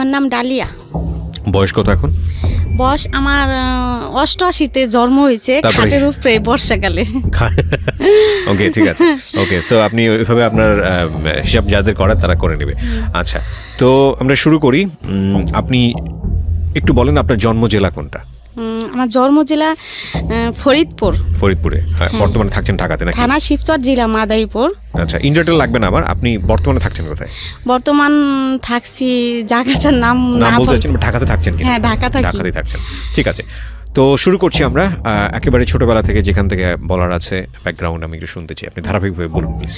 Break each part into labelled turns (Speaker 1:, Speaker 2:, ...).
Speaker 1: আমার নাম ডালিয়া।
Speaker 2: বয়স কত এখন?
Speaker 1: বয়স আমার 88-তে জন্ম হয়েছে, খাটের উপরে বর্ষাকালে।
Speaker 2: ওকে, ঠিক আছে। ওকে, সো আপনি ওইভাবে আপনার হিসাব যাদের করার তারা করে নেবে। আচ্ছা, তো আমরা শুরু করি। আপনি একটু বলেন আপনার জন্ম জেলা কোনটা?
Speaker 1: আমার জন্ম জেলা ফরিদপুর।
Speaker 2: ফরিদপুরে, বর্তমানে থাকছেন ঢাকাতে নাকি?
Speaker 1: থানা শিবচর, জেলা মাদারীপুর।
Speaker 2: আচ্ছা, ইন্টারটেল লাগবে না আমার। আপনি বর্তমানে থাকছেন কোথায়?
Speaker 1: বর্তমান থাকছি জায়গাটার নাম
Speaker 2: বলতে চাচ্ছেন, ঢাকাতে থাকছেন কি?
Speaker 1: হ্যাঁ, ঢাকাতেই থাকছেন।
Speaker 2: ঠিক আছে, তো শুরু করছি আমরা একেবারে ছোটবেলা থেকে, যেখান থেকে বলার আছে ব্যাকগ্রাউন্ড আমি একটু শুনতে চাই। আপনি ধারাবাহিকভাবে বলুন প্লিজ।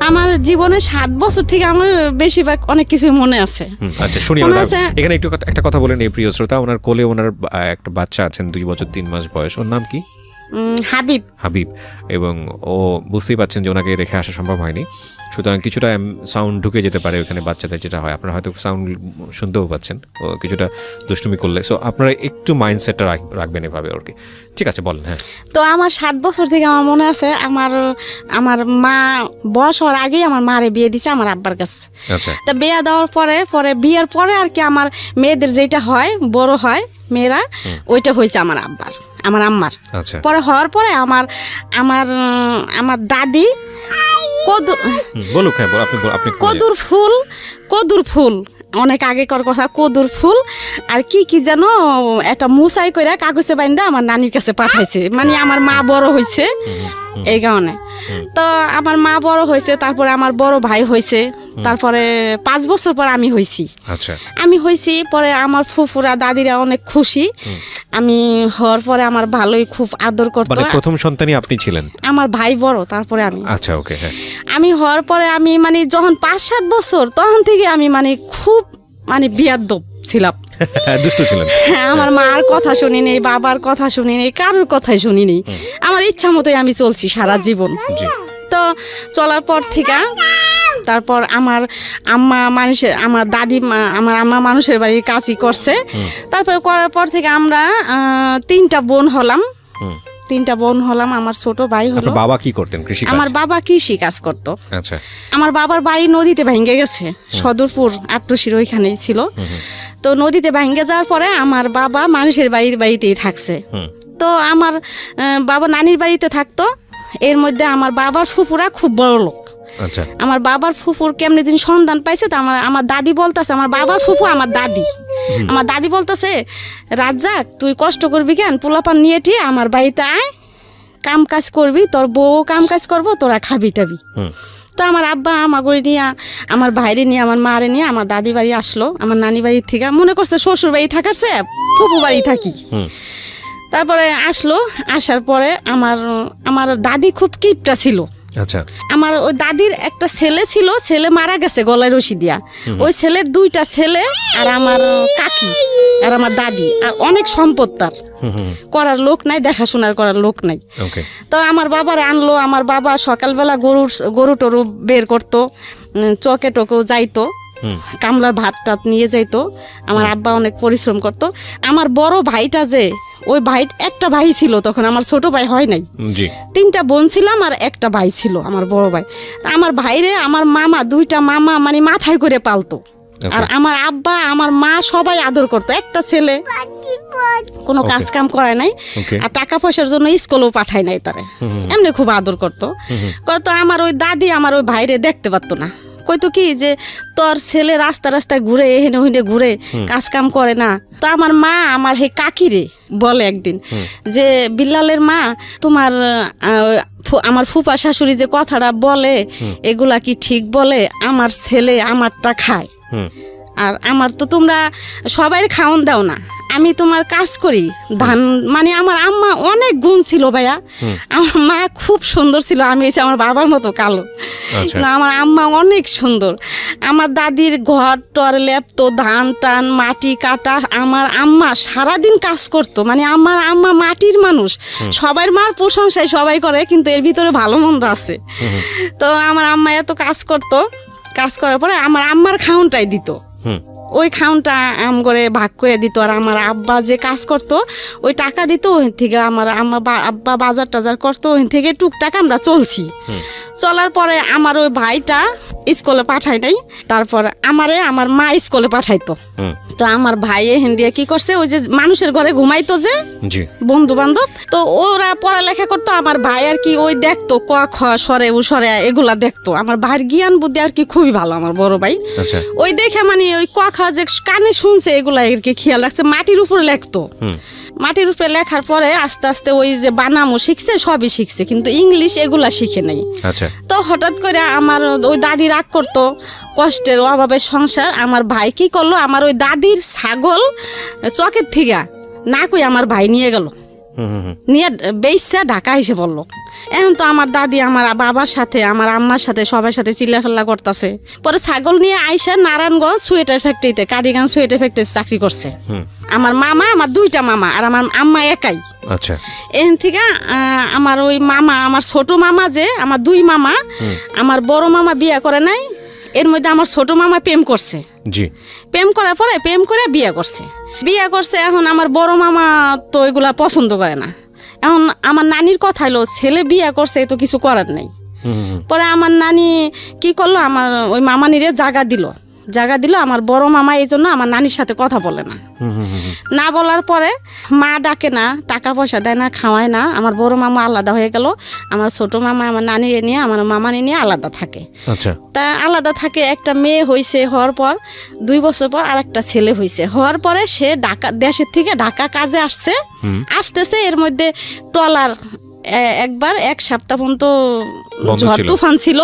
Speaker 1: আমার জীবনে 7 বছর থেকে আমার বেশিরভাগ অনেক কিছু মনে আছে।
Speaker 2: আচ্ছা, শুনি। এখানে একটু একটা কথা বলেন এই প্রিয় শ্রোতা, ওনার কোলে ওনার একটা বাচ্চা আছেন 2 বছর 3 মাস বয়স। ওর নাম কি? হাবিব। এবং ও বুঝতেই পারছেন যে ওনাকে রেখে আসা সম্ভব হয়নি, সুতরাং কিছুটা সাউন্ড ঢুকে যেতে পারে ওখানে বাচ্চাদের, যেটা হয় আপনারা হয়তো সাউন্ড শুনতেও পাচ্ছেন ও কিছুটা দুষ্টুমি করলে। সো আপনারা একটু মাইন্ডসেটটা রাখবেন এভাবে আর কি। ঠিক আছে, বলেন। হ্যাঁ,
Speaker 1: তো আমার 7 বছর থেকে আমার মনে আছে, আমার মা বয়স হওয়ার আগেই আমার মারে বিয়ে দিছে আমার আব্বার কাছে।
Speaker 2: আচ্ছা,
Speaker 1: তা বিয়ে দেওয়ার পরে বিয়ের পরে আর কি আমার মেয়েদের যেটা হয়, বড় হয় মেয়েরা, ওইটা হয়েছে আমার আম্মার।
Speaker 2: আচ্ছা,
Speaker 1: পরে হওয়ার পরে আমার দাদি কদুর ফুল অনেক আগেকার কথা, কদুর ফুল আর কি যেন একটা মুসাই করে কাগজে বাইন্দা আমার নানির কাছে পাঠাইছে। মানে আমার মা বড় হয়েছে এই কারণে। তো আমার মা বড় হয়েছে, তারপরে আমার বড় ভাই হয়েছে, তারপরে 5 বছর পর আমি হয়েছি। আমি হয়েছি পরে আমার ফুফুরা দাদিরা অনেক খুশি। আমি হওয়ার পরে আমার ভালোই খুব আদর করতো।
Speaker 2: মানে প্রথম সন্তানই আপনি ছিলেন?
Speaker 1: আমার ভাই বড়, তারপরে আমি।
Speaker 2: আচ্ছা, ওকে, হ্যাঁ।
Speaker 1: আমি হওয়ার পরে আমি মানে যখন 5-7 বছর, তখন থেকে আমি মানে খুব বিয়াদ্দপ ছিলাম।
Speaker 2: দুষ্টু ছিলেন।
Speaker 1: হ্যাঁ, আমার মার কথা শুনি নেই, বাবার কথা শুনি নেই, কারোর কথাই শুনি নেই। আমার ইচ্ছা মতোই আমি চলছি সারা জীবন। তো চলার পর থেকে তারপর আমার দাদি আমার আম্মা মানুষের বাড়ির কাজই করছে। তারপরে করার পর থেকে আমরা 3টা বোন হলাম। আমার ছোট ভাই হলো।
Speaker 2: বাবা কি করতেন? কৃষি?
Speaker 1: আমার বাবা কৃষি কাজ করতো।
Speaker 2: আচ্ছা,
Speaker 1: আমার বাবার বাড়ি নদীতে ভেঙে গেছে, সদরপুর আট্টশির ওইখানেই ছিল। তো নদীতে ভেঙে যাওয়ার পরে আমার বাবা মানুষের বাড়িতেই থাকছে। তো আমার বাবা নানির বাড়িতে থাকতো। এর মধ্যে আমার বাবার ফুফুরা খুব বড় লোক।
Speaker 2: আচ্ছা,
Speaker 1: আমার বাবার ফুফুর কেমনে দিন সন্ধান পাইছে, তো আমার দাদি বলতেছে, আমার বাবার ফুফু আমার দাদি বলতেছে, রাজ্জাক তুই কষ্ট করবি কেন, পোলাপান নিয়ে টিয়ে আমার বাড়িতে আয়, কাম কাজ করবি, তোর বউ কাম কাজ করবো, তোরা খাবি টাবি। তো আমার আব্বা আমাকে নিয়ে, আমার ভাইরে নিয়ে, আমার মারে নিয়ে আমার দাদি বাড়ি আসলো। আমার নানি বাড়ির থেকে মনে করছে শ্বশুর বাড়ি থাকারছে ফুফু বাড়ি থাকি। তারপরে আসার পরে আমার দাদি খুব কিপটা ছিল।
Speaker 2: আচ্ছা,
Speaker 1: আমার ওই দাদির একটা ছেলে মারা গেছে গলায় রশি দিয়া। ওই ছেলের 2টা ছেলে আর আমার কাকি আর আমার দাদি, আর অনেক সম্পদ তার, করার লোক নাই, দেখাশোনার করার লোক নাই। তো আমার বাবার আনলো। আমার বাবা সকালবেলা গরু টরু বের করতো, চকে টকেও যাইতো, কামলার ভাত টাত নিয়ে যাইতো। আমার আব্বা অনেক পরিশ্রম করতো। আমার বড় ভাইটা ওই একটা ভাই ছিল তখন, আমার ছোট ভাই হয় নাই। 3টা বোন ছিলাম আর একটা ভাই ছিল আমার বড় ভাই। আমার ভাইরে আমার মামা 2টা মামা মানে মাথায় করে পালতো। আর আমার আব্বা আমার মা সবাই আদর করতো। একটা ছেলে কোনো কাজ কাম করায় নাই, আর টাকা পয়সার জন্য স্কুলেও পাঠায় নাই তারে, এমনি খুব আদর করতো। আমার ওই দাদি আমার ওই ভাইরে দেখতে পারতো না, কইতো কি যে তোর ছেলে রাস্তায় ঘুরে এহেনে ওহেনে ঘুরে কাজ কাম করে না। তো আমার মা আমার হে কাকিরে বলে একদিন যে, বিল্লালের মা তোমার আমার ফুপা শাশুড়ি যে কথাটা বলে এগুলা কি ঠিক বলে? আমার ছেলে আমারটা খায়, আর আমার তো তোমরা সবাই খাওন দাও না, আমি তোমার কাজ করি ধান। মানে আমার আম্মা অনেক গুণ ছিল ভাইয়া। আমার মা খুব সুন্দর ছিল, আমি এসে আমার বাবার মতো কালো না, আমার আম্মা অনেক সুন্দর। আমার দাদির ঘর টর লেপতো, ধান টান মাটি কাটা। আমার আম্মা সারাদিন কাজ করতো। মানে আমার আম্মা মাটির মানুষ। সবার মার প্রশংসায় সবাই করে, কিন্তু এর ভিতরে ভালো মন্দ আছে। তো আমার আম্মা এত কাজ করতো, কাজ করার পরে আমার আম্মার খাউনটাই দিত। ওই খাউনটা আম করে ভাগ করে দিত। আর আমার আব্বা যে কাজ করতো ওই টাকা দিত, ওই থেকে আমার আব্বা বাজার টাজার করতো, ওই থেকে টুকটাক আমরা চলছি। চলার পরে আমার ওই ভাইটা স্কুলে পাঠায় নাই, তারপর আমার মা স্কুলে পাঠাইতো। তো আমার ভাই এখান দিয়ে কি করছে, ওই যে মানুষের ঘরে ঘুমাইতো যে বন্ধু বান্ধব, তো ওরা পড়ালেখা করতো। আমার ভাই আর কি ওই দেখতো ক খ সরে উ সরে এগুলা দেখতো। আমার ভাইয়ের জ্ঞান বুদ্ধি আর কি খুবই ভালো, আমার বড় ভাই। ওই দেখে মানে ওই ক খ যে কানে শুনছে এগুলা আর কি খেয়াল রাখছে। মাটির উপরে লেখতো, মাটির উপরে লেখার পরে আস্তে আস্তে ওই যে বানামও শিখছে, সবই শিখছে, কিন্তু ইংলিশ এগুলা শিখে নাই। তো হঠাৎ করে আমার ওই দাদি রাগ করতো, কষ্টের অভাবের সংসার। আমার ভাই কি করলো, আমার ওই দাদির ছাগল চকের থেকে না কই আমার ভাই নিয়ে গেল, নিয়ে বেইসা ঢাকা এসে বললো। এখন তো আমার দাদি আমার বাবার সাথে আমার আম্মার সাথে সবার সাথে চিল্লাফেল্লা করতেছে। পরে ছাগল নিয়ে আইসা নারায়ণগঞ্জ সোয়েটার ফ্যাক্টরিতে, কাটিগঞ্জ সোয়েটার ফ্যাক্টরিতে চাকরি করছে। আমার মামা, আমার দুইটা মামা, আর আমার আম্মা একাই। আচ্ছা, এখান থেকে আমার ওই মামা, আমার ছোট মামা যে আমার দুই মামা, আমার বড় মামা বিয়ে করে নাই, এর মধ্যে আমার ছোট মামা প্রেম করছে। প্রেম করার পরে প্রেম করে বিয়ে করছে। এখন আমার বড় মামা তো এগুলা পছন্দ করে না। এখন আমার নানির কথা হলো, ছেলে বিয়ে করছে তো কিছু করার নেই। পরে আমার নানি কি করলো, আমার ওই মামানিরে জায়গা দিল আমার বড় মামা। এই জন্য আমার নানির সাথে কথা বলে না বলার পরে মা ডাকে না, টাকা পয়সা দেয় না, খাওয়ায় না। আমার বড় মামা আলাদা হয়ে গেল। আমার ছোট মামা আমার নানিরে নিয়ে, আমার মামানি নিয়ে আলাদা থাকে। তা আলাদা থাকে। একটা মেয়ে হয়েছে, হওয়ার পর 2 বছর পর আর একটা ছেলে হয়েছে। হওয়ার পরে সে দেশের থেকে ঢাকা কাজে আসতেছে। এর মধ্যে ট্রলার একবার 1 সপ্তাহ পর্যন্ত ঝড় তুফান ছিল,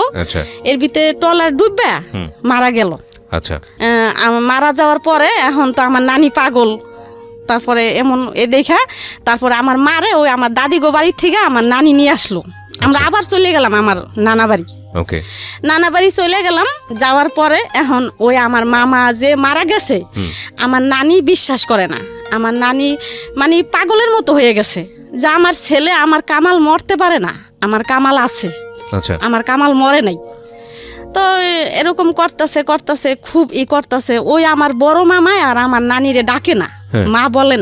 Speaker 1: এর ভিতরে ট্রলার ডুববে মারা গেল। মারা যাওয়ার পরে এখন তো আমার নানি পাগল। তারপরে এমন দেখা তারপরে আমার মারে ওই আমার দাদি গো বাড়ির থেকে আমার নানি নিয়ে আসলো। আমরা আবার চলে গেলাম আমার নানা বাড়ি চলে গেলাম। যাওয়ার পরে এখন ওই আমার মামা যে মারা গেছে, আমার নানি বিশ্বাস করে না। আমার নানি মানে পাগলের মতো হয়ে গেছে যে আমার ছেলে, আমার কামাল মরতে পারে না, আমার কামাল আছে, আমার কামাল মরে নাই। তো এরকম করতেছে খুব করতেছে। ওই আমার বড় মামায় আর আমার নানিরে ডাকে না, মা বলে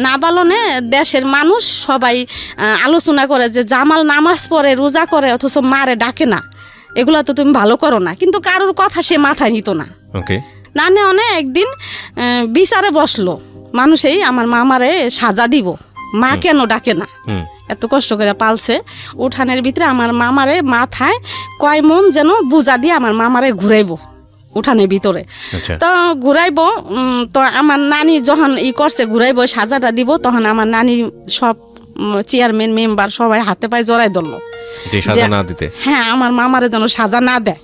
Speaker 1: না বলনে দেশের মানুষ সবাই আলোচনা করে যে জামাল নামাজ পড়ে, রোজা করে, অথচ মারে ডাকে না, এগুলা তো তুমি ভালো করো না। কিন্তু কারোর কথা সে মাথায় নিত না। না একদিন বিচারে বসলো, মানুষেই আমার মামারে সাজা দিব, মা কেন ডাকে না, এত কষ্ট করে পালছে। উঠানের ভিতরে আমার মামারে মাথায় কয় মন যেন বুঝা দিয়ে আমার মামারে ঘুরাইবো উঠানের ভিতরে। তো ঘুরাইবো, তো আমার নানি যখন করছে ঘুরাইবো, সাজাটা দিব, তখন আমার নানি সব চেয়ারম্যান মেম্বার সবাই হাতে পায়ে জড়াই ধরলো, হ্যাঁ আমার মামারে যেন সাজা না দেয়।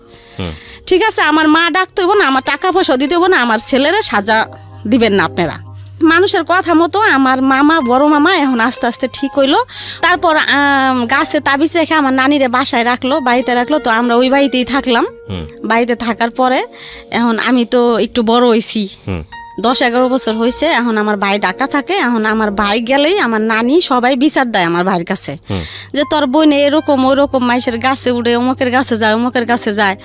Speaker 1: ঠিক আছে, আমার মা ডাকতে হইব না, আমার টাকা পয়সা দিতে হইব না, আমার ছেলেরা সাজা দিবেন না আপনারা। মানুষের কথা মতো আমার মামা, বড় মামা এখন আস্তে আস্তে ঠিক হইলো। তারপর গাছে তাবিজ রেখে আমার নানিরে বাসায় রাখলো, বাড়িতে রাখলো। তো আমরা ওই বাড়িতেই থাকলাম। বাড়িতে থাকার পরে এখন আমি তো একটু বড় হয়েছি, 10-11 বছর হয়েছে। এখন আমার ভাই ঢাকা থাকে। এখন আমার ভাই গেলেই আমার নানি সবাই বিচার দেয় আমার ভাইয়ের কাছে, যে তোর বোন এরকম ওইরকম মাইসের গাছে উঠে, অমুকের গাছে যায়, অমুকের কাছে যায়,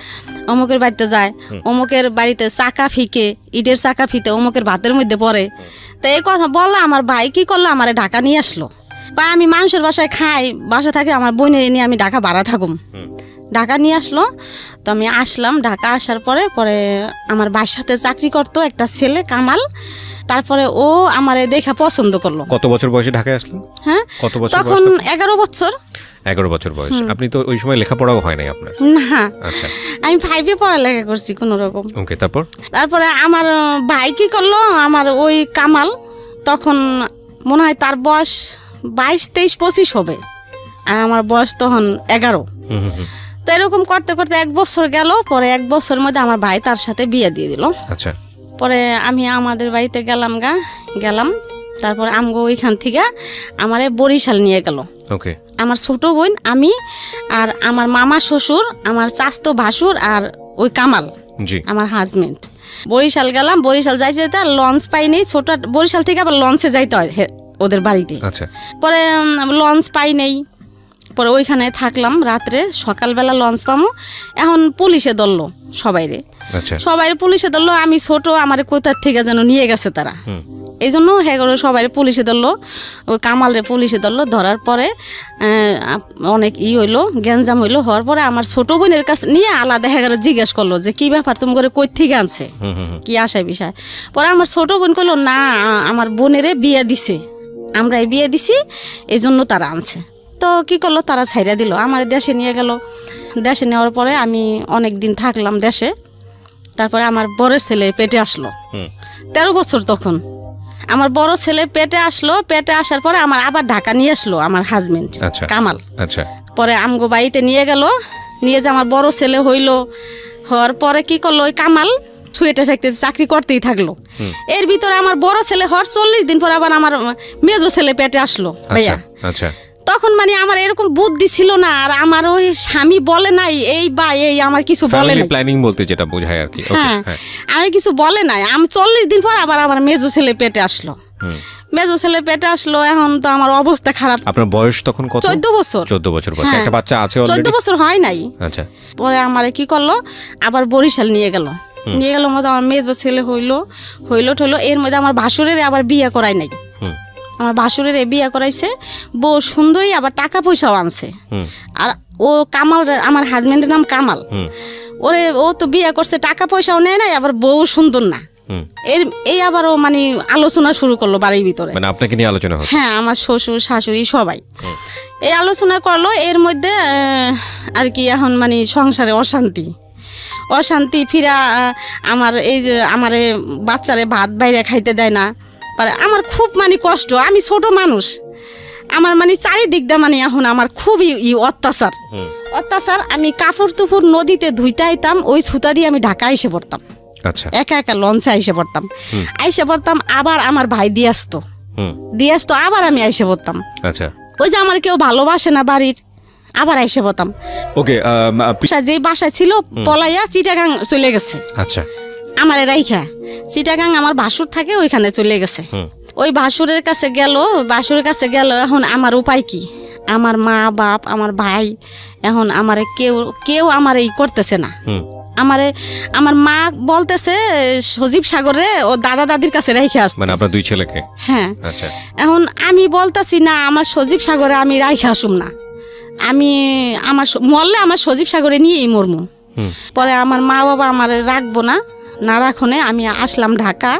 Speaker 1: অমুকের বাড়িতে যায়, অমুকের বাড়িতে চাকা ফিকে, ইটের চাকা ফিতে অমুকের ভাতের মধ্যে পড়ে। তো এই কথা বললে আমার ভাই কি করলো, আমার ঢাকা নিয়ে আসলো। বা আমি মানুষের বাসায় খাই, বাসায় থাকি, আমার বোনের নিয়ে আমি ঢাকা ভাড়া থাকুম। ঢাকা নিয়ে আসলো। তো আমি আসলাম। ঢাকা আসার পরে আমার ভাইয়ের সাথে চাকরি করতো একটা ছেলে কামাল। তারপরে ও আমারে দেখা পছন্দ করলো।
Speaker 2: কত বছর বয়সে ঢাকায় আসলো?
Speaker 1: হ্যাঁ,
Speaker 2: কত বছর?
Speaker 1: তখন 11 বছর।
Speaker 2: 11 বছর বয়স। আপনি তো ওই সময় লেখাপড়াও হয় নাই আপনার?
Speaker 1: না। আচ্ছা, আমি 5-এ পড়ালেখা করছি কোনো রকম।
Speaker 2: ওকে, তারপরে
Speaker 1: আমার ভাই কি করলো, আমার ওই কামাল তখন মনে হয় তার বয়স 22, 23, 25 হবে, আর আমার বয়স তখন 11। তো এরকম করতে করতে 1 বছর গেল। পরে 1 বছরের মধ্যে আমার ভাই তার সাথে বিয়ে দিয়ে দিল।
Speaker 2: আচ্ছা।
Speaker 1: পরে আমি আমাদের বাড়িতে গেলাম। তারপরে আমগো ওইখান থেকে আমারে বরিশাল নিয়ে গেল।
Speaker 2: ওকে। আমার
Speaker 1: ছোট বোন, আমি, আর আমার মামা শ্বশুর, আমার চাচতো ভাসুর, আর ওই কামাল আমার হাজবেন্ড। বরিশাল গেলাম। বরিশাল যাইতে লঞ্চ পাইনি, ছোট বরিশাল থেকে আবার লঞ্চে যাইতে হয় ওদের বাড়িতে।
Speaker 2: আচ্ছা।
Speaker 1: পরে লঞ্চ পাই নেই, পরে ওইখানে থাকলাম রাত্রে, সকালবেলা লঞ্চ পামো। এখন পুলিশে ধরলো সবাইরে,
Speaker 2: আচ্ছা
Speaker 1: সবাই পুলিশে ধরলো। আমি ছোট, আমার কোথার থেকে যেন নিয়ে গেছে তারা, এই জন্য হ্যাঁ করে সবাই পুলিশে ধরলো। ওই কামালরে পুলিশে ধরলো, ধরার পরে অনেক হইলো, গ্যাঞ্জাম হইলো। হওয়ার পরে আমার ছোট বোনের কাছে নিয়ে আলাদা হ্যাঁ করে জিজ্ঞেস করলো যে কি ব্যাপার, তুমি করে কই থেকে আনছে, কি আশায় বিষয়। পরে আমার ছোট বোন কইলো না, আমার বোনেরে বিয়ে দিছে, আমরাই বিয়ে দিছি, এই জন্য তারা আনছে। তো কি করলো, তারা ছাইরা দিল, আমার দেশে নিয়ে গেল। দেশে নেওয়ার পরে আমি অনেক দিন থাকলাম দেশে। তারপরে আমার বড় ছেলে পেটে আসলো, 13 বছর তখন। আমার বড় ছেলে পেটে আসলো, পেটে আসার পরে আমার আবার ঢাকা নিয়ে আসলো আমার হাজবেন্ড কামাল।
Speaker 2: আচ্ছা
Speaker 1: পরে আমগো বাড়িতে নিয়ে গেল, নিয়ে যে আমার বড় ছেলে হইলো। হওয়ার পরে কি করলো, ওই কামাল সুয়েটার ফ্যাক্টরিতে চাকরি করতেই থাকলো। এর ভিতরে আমার বড় ছেলে হওয়ার 40 দিন পর আবার আমার মেজো ছেলে পেটে আসলো ভাইয়া।
Speaker 2: আচ্ছা
Speaker 1: তখন মানে আমার এরকম বুদ্ধি ছিল না, আর আমার ওই স্বামী বলে নাই এই বা এই, আমার কিছু বলে নাই,
Speaker 2: প্ল্যানিং বলতে যেটা বোঝায় আর কি।
Speaker 1: হ্যাঁ আমি কিছু বলে নাই। আমি 40 দিন পর আবার আমার মেজো ছেলে পেটে আসলো, মেজো ছেলে পেটে আসলো। এখন তো আমার অবস্থা খারাপ।
Speaker 2: আপনার বয়স তখন কত?
Speaker 1: 14 বছর।
Speaker 2: 14 বছর বয়স, একটা বাচ্চা আছে অলরেডি?
Speaker 1: 14 বছর হয় নাই।
Speaker 2: আচ্ছা
Speaker 1: পরে আমারে কি করলো, আবার বরিশাল নিয়ে গেল। মধ্যে আমার মেজো ছেলে হইলো। এর মধ্যে আমার ভাসুরের আবার বিয়ে করাই নাই। আমার ভাসুরের বিয়ে করাইছে, বউ সুন্দরী, আবার টাকা পয়সাও আনছে। আর ও কামাল, আমার হাজবেন্ডের নাম কামাল। ও তো বিয়ে করছে, টাকা পয়সাও নেয় নাই, আবার বউ সুন্দর না। এই আবার ও মানে আলোচনা শুরু করলো বাড়ির ভিতরে, মানে আপনাকে নিয়ে আলোচনা হলো। হ্যাঁ, আমার শ্বশুর শাশুড়ি সবাই এই আলোচনা করলো। এর মধ্যে আর কি এখন মানে সংসারে অশান্তি ফিরা। আমার এই যে আমার বাচ্চারে ভাত বাইরে খাইতে দেয় না, আমার খুব মানে কষ্ট। আমি ছোট মানুষ, আমার মানে চারিদিক দিয়ে মানে এখন আমার খুবই অত্যাচার। আমি কাপড় তুপুর নদীতে ধুইতে আইতাম, ওই ছুতা দিয়ে আমি ঢাকা এসে পড়তাম। আচ্ছা, একা লঞ্চে আইসে পড়তাম। আবার আমার ভাই দিয়ে আসতো, আবার আমি আইসে পড়তাম। আচ্ছা, ওই যে আমার কেউ ভালোবাসে না বাড়ির, আবার আইসে পড়তাম। ওকে, যে বাসায় ছিল পলাইয়া চিটাগাং চলে গেছে। আচ্ছা, আমার রাইখা চিটাগাং আমার ভাসুর থাকে, ওইখানে চলে গেছে। ওই ভাসুরের কাছে গেল। এখন আমার উপায় কি? আমার মা বাপ, আমার ভাই, এখন আমার কেউ আমার এই করতেছে না। আমার মা বলতেছে সজীব সাগরে ও দাদা দাদির কাছে রেখে আসতে, মানে আপনার 2 ছেলেকে। হ্যাঁ, আচ্ছা। এখন আমি বলতাছি না, আমার সজীব সাগরে আমি রাইখে আসুম না, আমি মরলে আমার সজীব সাগরে নিয়েই মরমু। পরে আমার মা বাবা আমার রাখবো না রাখনে আমি আসলাম ঢাকা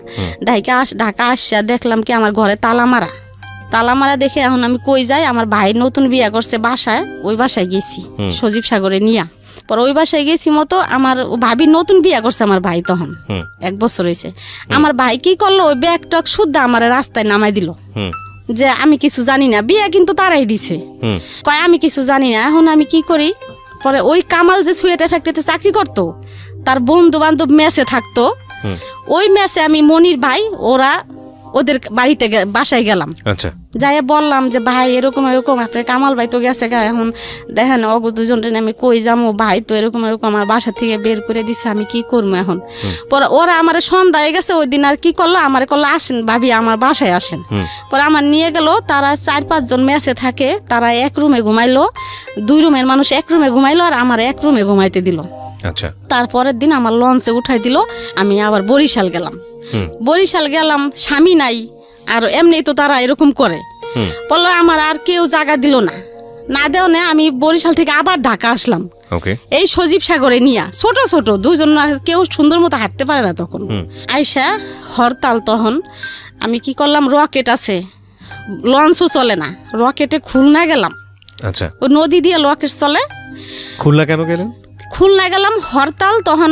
Speaker 1: আসা দেখলাম কি আমার ঘরে তালা মারা দেখে এখন আমি কই যাই, আমার ভাই নতুন বিয়ে করছে বাসায়, ওই বাসায় গেছি সজীব সাগরে নিয়া। পরে ওই বাসায় গেছি মতো, আমার ভাবি নতুন বিয়ে করছে আমার ভাই, তখন 1 বছর হয়েছে। আমার ভাই কি করলো, ওই ব্যাগ টক শুদ্ধ আমার রাস্তায় নামাই দিল, যে আমি কিছু জানি না, বিয়ে কিন্তু তারাই দিছে, কয় আমি কিছু জানি না। এখন আমি কি করি? পরে ওই কামাল যে সুয়েটার ফ্যাক্টরিতে চাকরি করতো, তার বন্ধু বান্ধব মেসে থাকতো, ওই মেসে আমি মনির ভাই ওদের বাড়িতে বাসায় গেলাম। আচ্ছা, যাই বললাম যে ভাই এরকম আপনার কামাল ভাই তো গেছে গা, এখন দেখেন অগো 2 জনটা আমি কই যাবো, ভাই তো এরকম আমার বাসা থেকে বের করে দিছে, আমি কি করবো এখন? পরে ওরা আমার সন্ধ্যায় গেছে ওই দিন, আর কি করলো, আমার করলো আসেন ভাবি আমার বাসায় আসেন। পরে আমার নিয়ে গেল, তারা 4-5 জন মেসে থাকে, তারা 1 রুমে ঘুমাইলো, 2 রুমের মানুষ 1 রুমে ঘুমাইলো, আর আমার 1 রুমে ঘুমাইতে দিল। আচ্ছা, তারপরের দিন আমার লঞ্চে উঠাই দিল, আমি আবার বরিশাল গেলাম। স্বামী নাই, আর এমনি তো তারা এরকম করে। বললো আমার আর কেউ জায়গা দিল না দেও না, আমি বরিশাল থেকে আবার ঢাকা আসলাম, এই সজীব সাগরে নিয়া। ছোট 2 জন, কেউ সুন্দর মতো হাঁটতে পারে না তখন। আইসা হরতাল, তখন আমি কি করলাম, রকেট আছে, লঞ্চও চলে না, রকেটে খুলনা গেলাম। আচ্ছা, ওই নদী দিয়ে রকেট চলে। খুলনা কেন গেলেন? খুলনা গেলাম হরতাল, তখন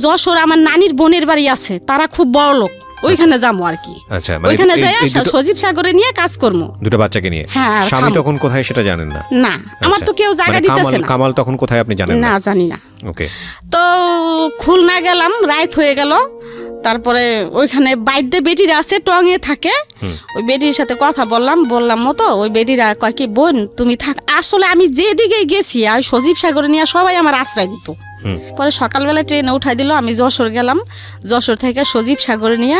Speaker 1: যশোর আমার নানির বোনের বাড়ি আছে, তারা খুব বড় লোক, ওইখানে যাবো আর কি। আচ্ছা, ওইখানে যাই সজীব সাগরে নিয়ে কাজ করবো, 2টা বাচ্চাকে নিয়ে। হ্যাঁ, স্বামী তখন কোথায় সেটা জানেন না? না, আমার তো কেউ জায়গা দিতেছে না। কামাল তখন কোথায় আপনি জানেন না? জানি না। ওকে, তো খুলনা গেলাম, রাত হয়ে গেল। তারপরে ওইখানে বাইরে বেটিরা আছে, টঙে থাকে, ওই বেটির সাথে কথা বললাম মতো, ওই বেটিরা কয় কি বোন তুমি থাক। আসলে আমি যেদিকে গেছি আর সজীব সাগরে নিয়ে সবাই আমার আশ্রয় দিত। পরে সকালবেলা ট্রেনে উঠাই দিল, আমি যশোর গেলাম, যশোর থেকে সজীব সাগরে নিয়ে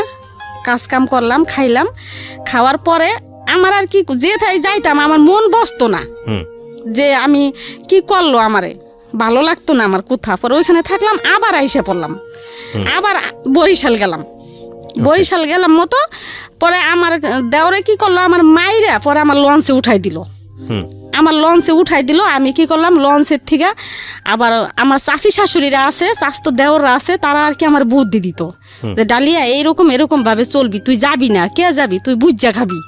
Speaker 1: কাজ কাম করলাম, খাইলাম। খাওয়ার পরে আমার আর কি যেথায় যাইতাম আমার মন বসতো না, যে আমি কি করলো, আমারে ভালো লাগতো না আমার কোথা। পরে ওইখানে থাকলাম, আবার আইসা পড়লাম, আবার বরিশাল গেলাম। বরিশাল গেলাম মতো, পরে আমার দেওরে কি করলো, আমার মাইরা পরে আমার লঞ্চে উঠাই দিল। আমার লঞ্চে উঠাই দিল, আমি কি করলাম, লঞ্চের থেকে আবার আমার চাচি শাশুড়িরা আছে, চাচতো দেওররা আছে, তারা আর কি আমার বুদ্ধি দিত যে ডালিয়া এইরকম এরকম ভাবে চলবি, তুই যাবি না, কে যাবি, তুই বুঝা খাবি,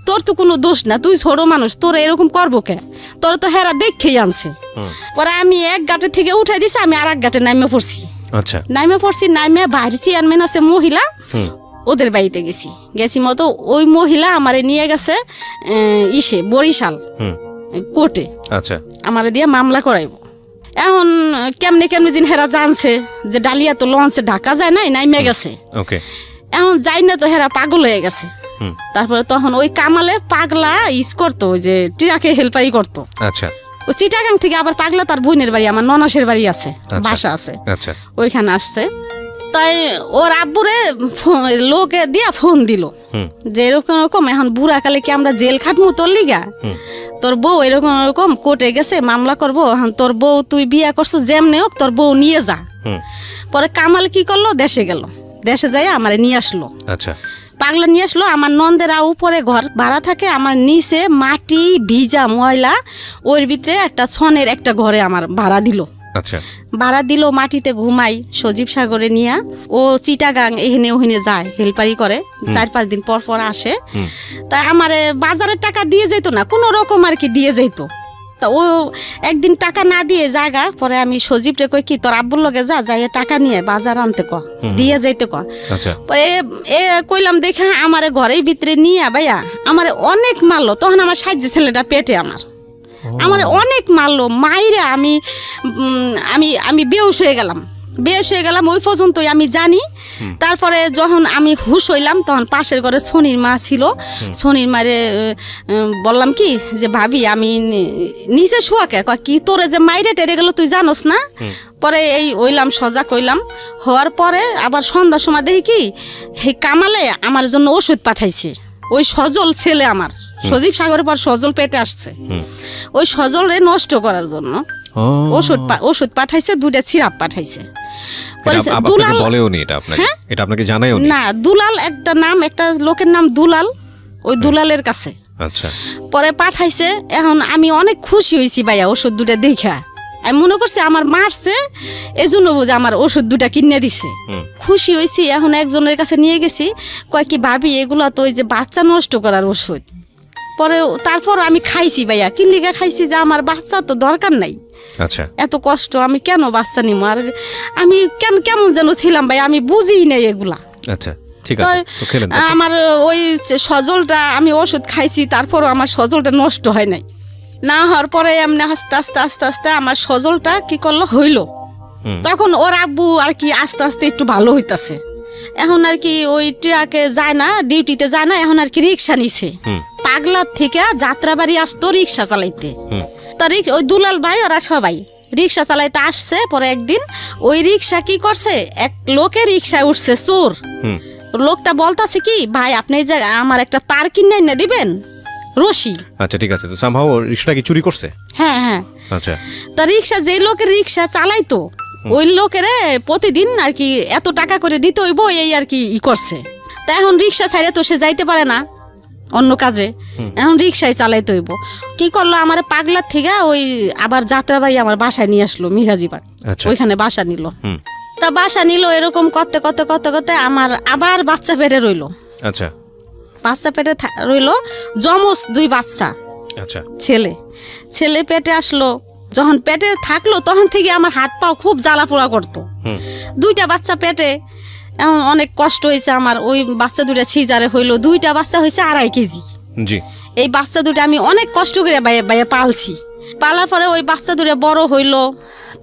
Speaker 1: তোর তো কোনো দোষ না, তুই ছোট মানুষ, তোর এরকম করবো কে, তোর তো হেরা দেখেই আনছে। পরে আমি এক ঘাটে থেকে উঠাই দিছি, আমি আর এক ঘাটে নামে পড়ছি।
Speaker 2: আচ্ছা,
Speaker 1: নামে পড়ছি, নামে বাইরে চেয়ারম্যান আছে মহিলা, ওদের বাড়িতে গেছি মতো ওই মহিলা আমারে নিয়ে গেছে ইসে বরিশাল কোর্টে।
Speaker 2: আচ্ছা,
Speaker 1: আমারে দিয়ে মামলা করাইব। এখন কেমনে কেমনে দিন হেরা জানছে যে ডালিয়া তো লঞ্চে ঢাকা যায় নাই, নাইমে গেছে।
Speaker 2: ওকে,
Speaker 1: এখন যাই না তো হেরা পাগল হয়ে গেছে। তারপরে তখন ওই কামালে পাগলা করতো, ওই যে ট্রাকে হেল্পারি করতো।
Speaker 2: আচ্ছা,
Speaker 1: ও চিটাগাং থেকে আবার পাগলা তার বোনের বাড়ি, আমার ননাসের বাড়ি আছে, বাসা আছে,
Speaker 2: আচ্ছা,
Speaker 1: ওইখানে আসছে। তাই ওর আব্বুরে লোকে দিয়া ফোন দিল যে এরকম এরকম এখন বুড়াকালে কি আমরা জেল খাটমু তোর লিগা, তোর বউ এরকম এরকম কোর্টে গেছে, মামলা করবো, এখন তোর বউ তুই বিয়া করছো, যেমনি হোক তোর বউ নিয়ে যা। পরে কামাল কি করলো, দেশে গেল, দেশে যাই আমারে নিয়ে আসলো।
Speaker 2: আচ্ছা,
Speaker 1: পাগলা নিয়ে আসলো। আমার নন্দেরা উপরে ঘর ভাড়া থাকে, আমার নিচে মাটি ভিজা ময়লা, ওর ভিতরে একটা ছনের একটা ঘরে আমার ভাড়া দিল।
Speaker 2: আচ্ছা,
Speaker 1: ভাড়া দিল, মাটিতে ঘুমাই সজীব সাগরে নিয়া। ও চিটাগাং এখানে ওখানে যায়, হেল্পারি করে, 4-5 দিন পর পর আসে। তাই আমারে বাজারের টাকা দিয়ে যেত না, কোনো রকম আর কি দিয়ে যেত। তা ও একদিন টাকা না দিয়ে জায়গা, পরে আমি সজীবরে কই কি তোর আব্বুর লগে যা, যাই টাকা নিয়ে বাজার আনতে ক, দিয়ে যাইতে ক। পরে এ কইলাম দেখা আমারে ঘরের ভিতরে নিয়ে ভাইয়া আমারে অনেক মারলো। তখন আমার সাহায্য ছেলেটা পেটে আমার অনেক মারলো, মাইরে আমি আমি আমি বেহুশ হয়ে গেলাম। ওই পর্যন্তই আমি জানি। তারপরে যখন আমি হুশ হইলাম, তখন পাশের ঘরে ছনির মা ছিল। ছনির মারে বললাম কি যে ভাবি আমি নিচে শোয়াকে, কি তোরে যে মাইরে টেরে গেল তুই জানোস না। পরে এই ওইলাম সজাগ হইলাম। হওয়ার পরে আবার সন্ধ্যার সময় দেখি কি হে কামালে আমার জন্য ওষুধ পাঠাইছে। ওই সজল ছেলে আমার, সজীব সাগরের পর সজল পেটে আসছে, ওই সজলরে নষ্ট করার জন্য ওষুধ পাঠাইছে, 2টা সিরাপ পাঠাইছে।
Speaker 2: দুলাল বলেওনি এটা আপনাকে, এটা আপনাকে জানায়ওনি
Speaker 1: না। দুলাল একটা নাম, একটা লোকের নাম দুলাল, ওই দুলালের কাছে।
Speaker 2: আচ্ছা,
Speaker 1: পরে পাঠাইছে। এখন আমি অনেক খুশি হয়েছি ভাইয়া ওষুধ 2টা দেখা। আমি মনে করছি আমার মারছে, এই জন্য বুঝে আমার ওষুধ 2টা কিনে দিছে। খুশি হয়েছি। এখন একজনের কাছে নিয়ে গেছি, কয় কি ভাবি এগুলা তো ওই যে বাচ্চা নষ্ট করার ওষুধ। পরে তারপর আমি খাইছি ভাইয়া, কি লিগা খাইছি যে আমার বাচ্চা তো দরকার নাই।
Speaker 2: আচ্ছা,
Speaker 1: এত কষ্ট আমি কেন বাচ্চা নিব, আর আমি কেমন যেন ছিলাম ভাই, আমি বুঝি নাই এগুলা।
Speaker 2: আচ্ছা, ঠিক আছে, তো খেলেন।
Speaker 1: আমার ওই সজলটা আমি ওষুধ খাইছি, তারপরও আমার সজলটা নষ্ট হয় নাই। না হওয়ার পরে এমনি আস্তে আস্তে আস্তে আস্তে আমার সজলটা কি করলো হইল। তখন ওর আব্বু আর কি আস্তে আস্তে একটু ভালো হইতাছে। এখন আর কি ওই ট্রাকে যায় না, ডিউটিতে যায় না, এখন আর কি রিক্সা নিছে। পাগলার থেকে যাত্রাবাড়ি আসতো রিক্সা চালাইতে। তা ওই দুলাল ভাই ওরা সবাই রিক্সা চালাইতে আসছে। পরে একদিন ওই রিক্সা কি করছে, এক লোকের রিক্সায় উঠছে চোর। লোকটা বলতাছে কি ভাই আপনি যে আমার একটা তার কিনে এনে দিবেন, রশি।
Speaker 2: আচ্ছা, ঠিক আছে। তো সামহাও রিক্সাটা কি চুরি করছে?
Speaker 1: হ্যাঁ হ্যাঁ।
Speaker 2: আচ্ছা,
Speaker 1: তা রিক্সা যে লোকের রিক্সা চালাইতো ওই লোকের প্রতিদিন আর কি এত টাকা করে দিতে হইব, এই আর কি করছে। তা এখন রিক্সা ছাড়ে তো সে যাইতে পারে না অন্য কাজে, এখন রিক্সায় চালাইতে হইব। কি করলো, আমার পাগলার থেকে ওই আবার যাত্রাবাড়ি আমার বাসায় নিয়ে আসলো, মিরাজিবার। ওইখানে বাসা নিল। তা বাসা নিল, এরকম করতে করতে করতে করতে আমার আবার বাচ্চা পেটে রইলো।
Speaker 2: আচ্ছা,
Speaker 1: বাচ্চা পেটে রইলো, জমজ 2 বাচ্চা।
Speaker 2: আচ্ছা,
Speaker 1: ছেলে পেটে আসলো। যখন পেটে থাকলো তখন থেকে আমার হাত পাও খুব জ্বালা পোড়া করতো। 2টা বাচ্চা পেটে, এখন অনেক কষ্ট হয়েছে আমার। ওই বাচ্চা 2টা সিজারে হইলো, 2টা বাচ্চা হয়েছে 2.5 কেজি। জি, এই বাচ্চা 2টা আমি অনেক কষ্ট করে বাইয়ে পালছি। পালার পরে ওই বাচ্চা 2টা বড় হইলো।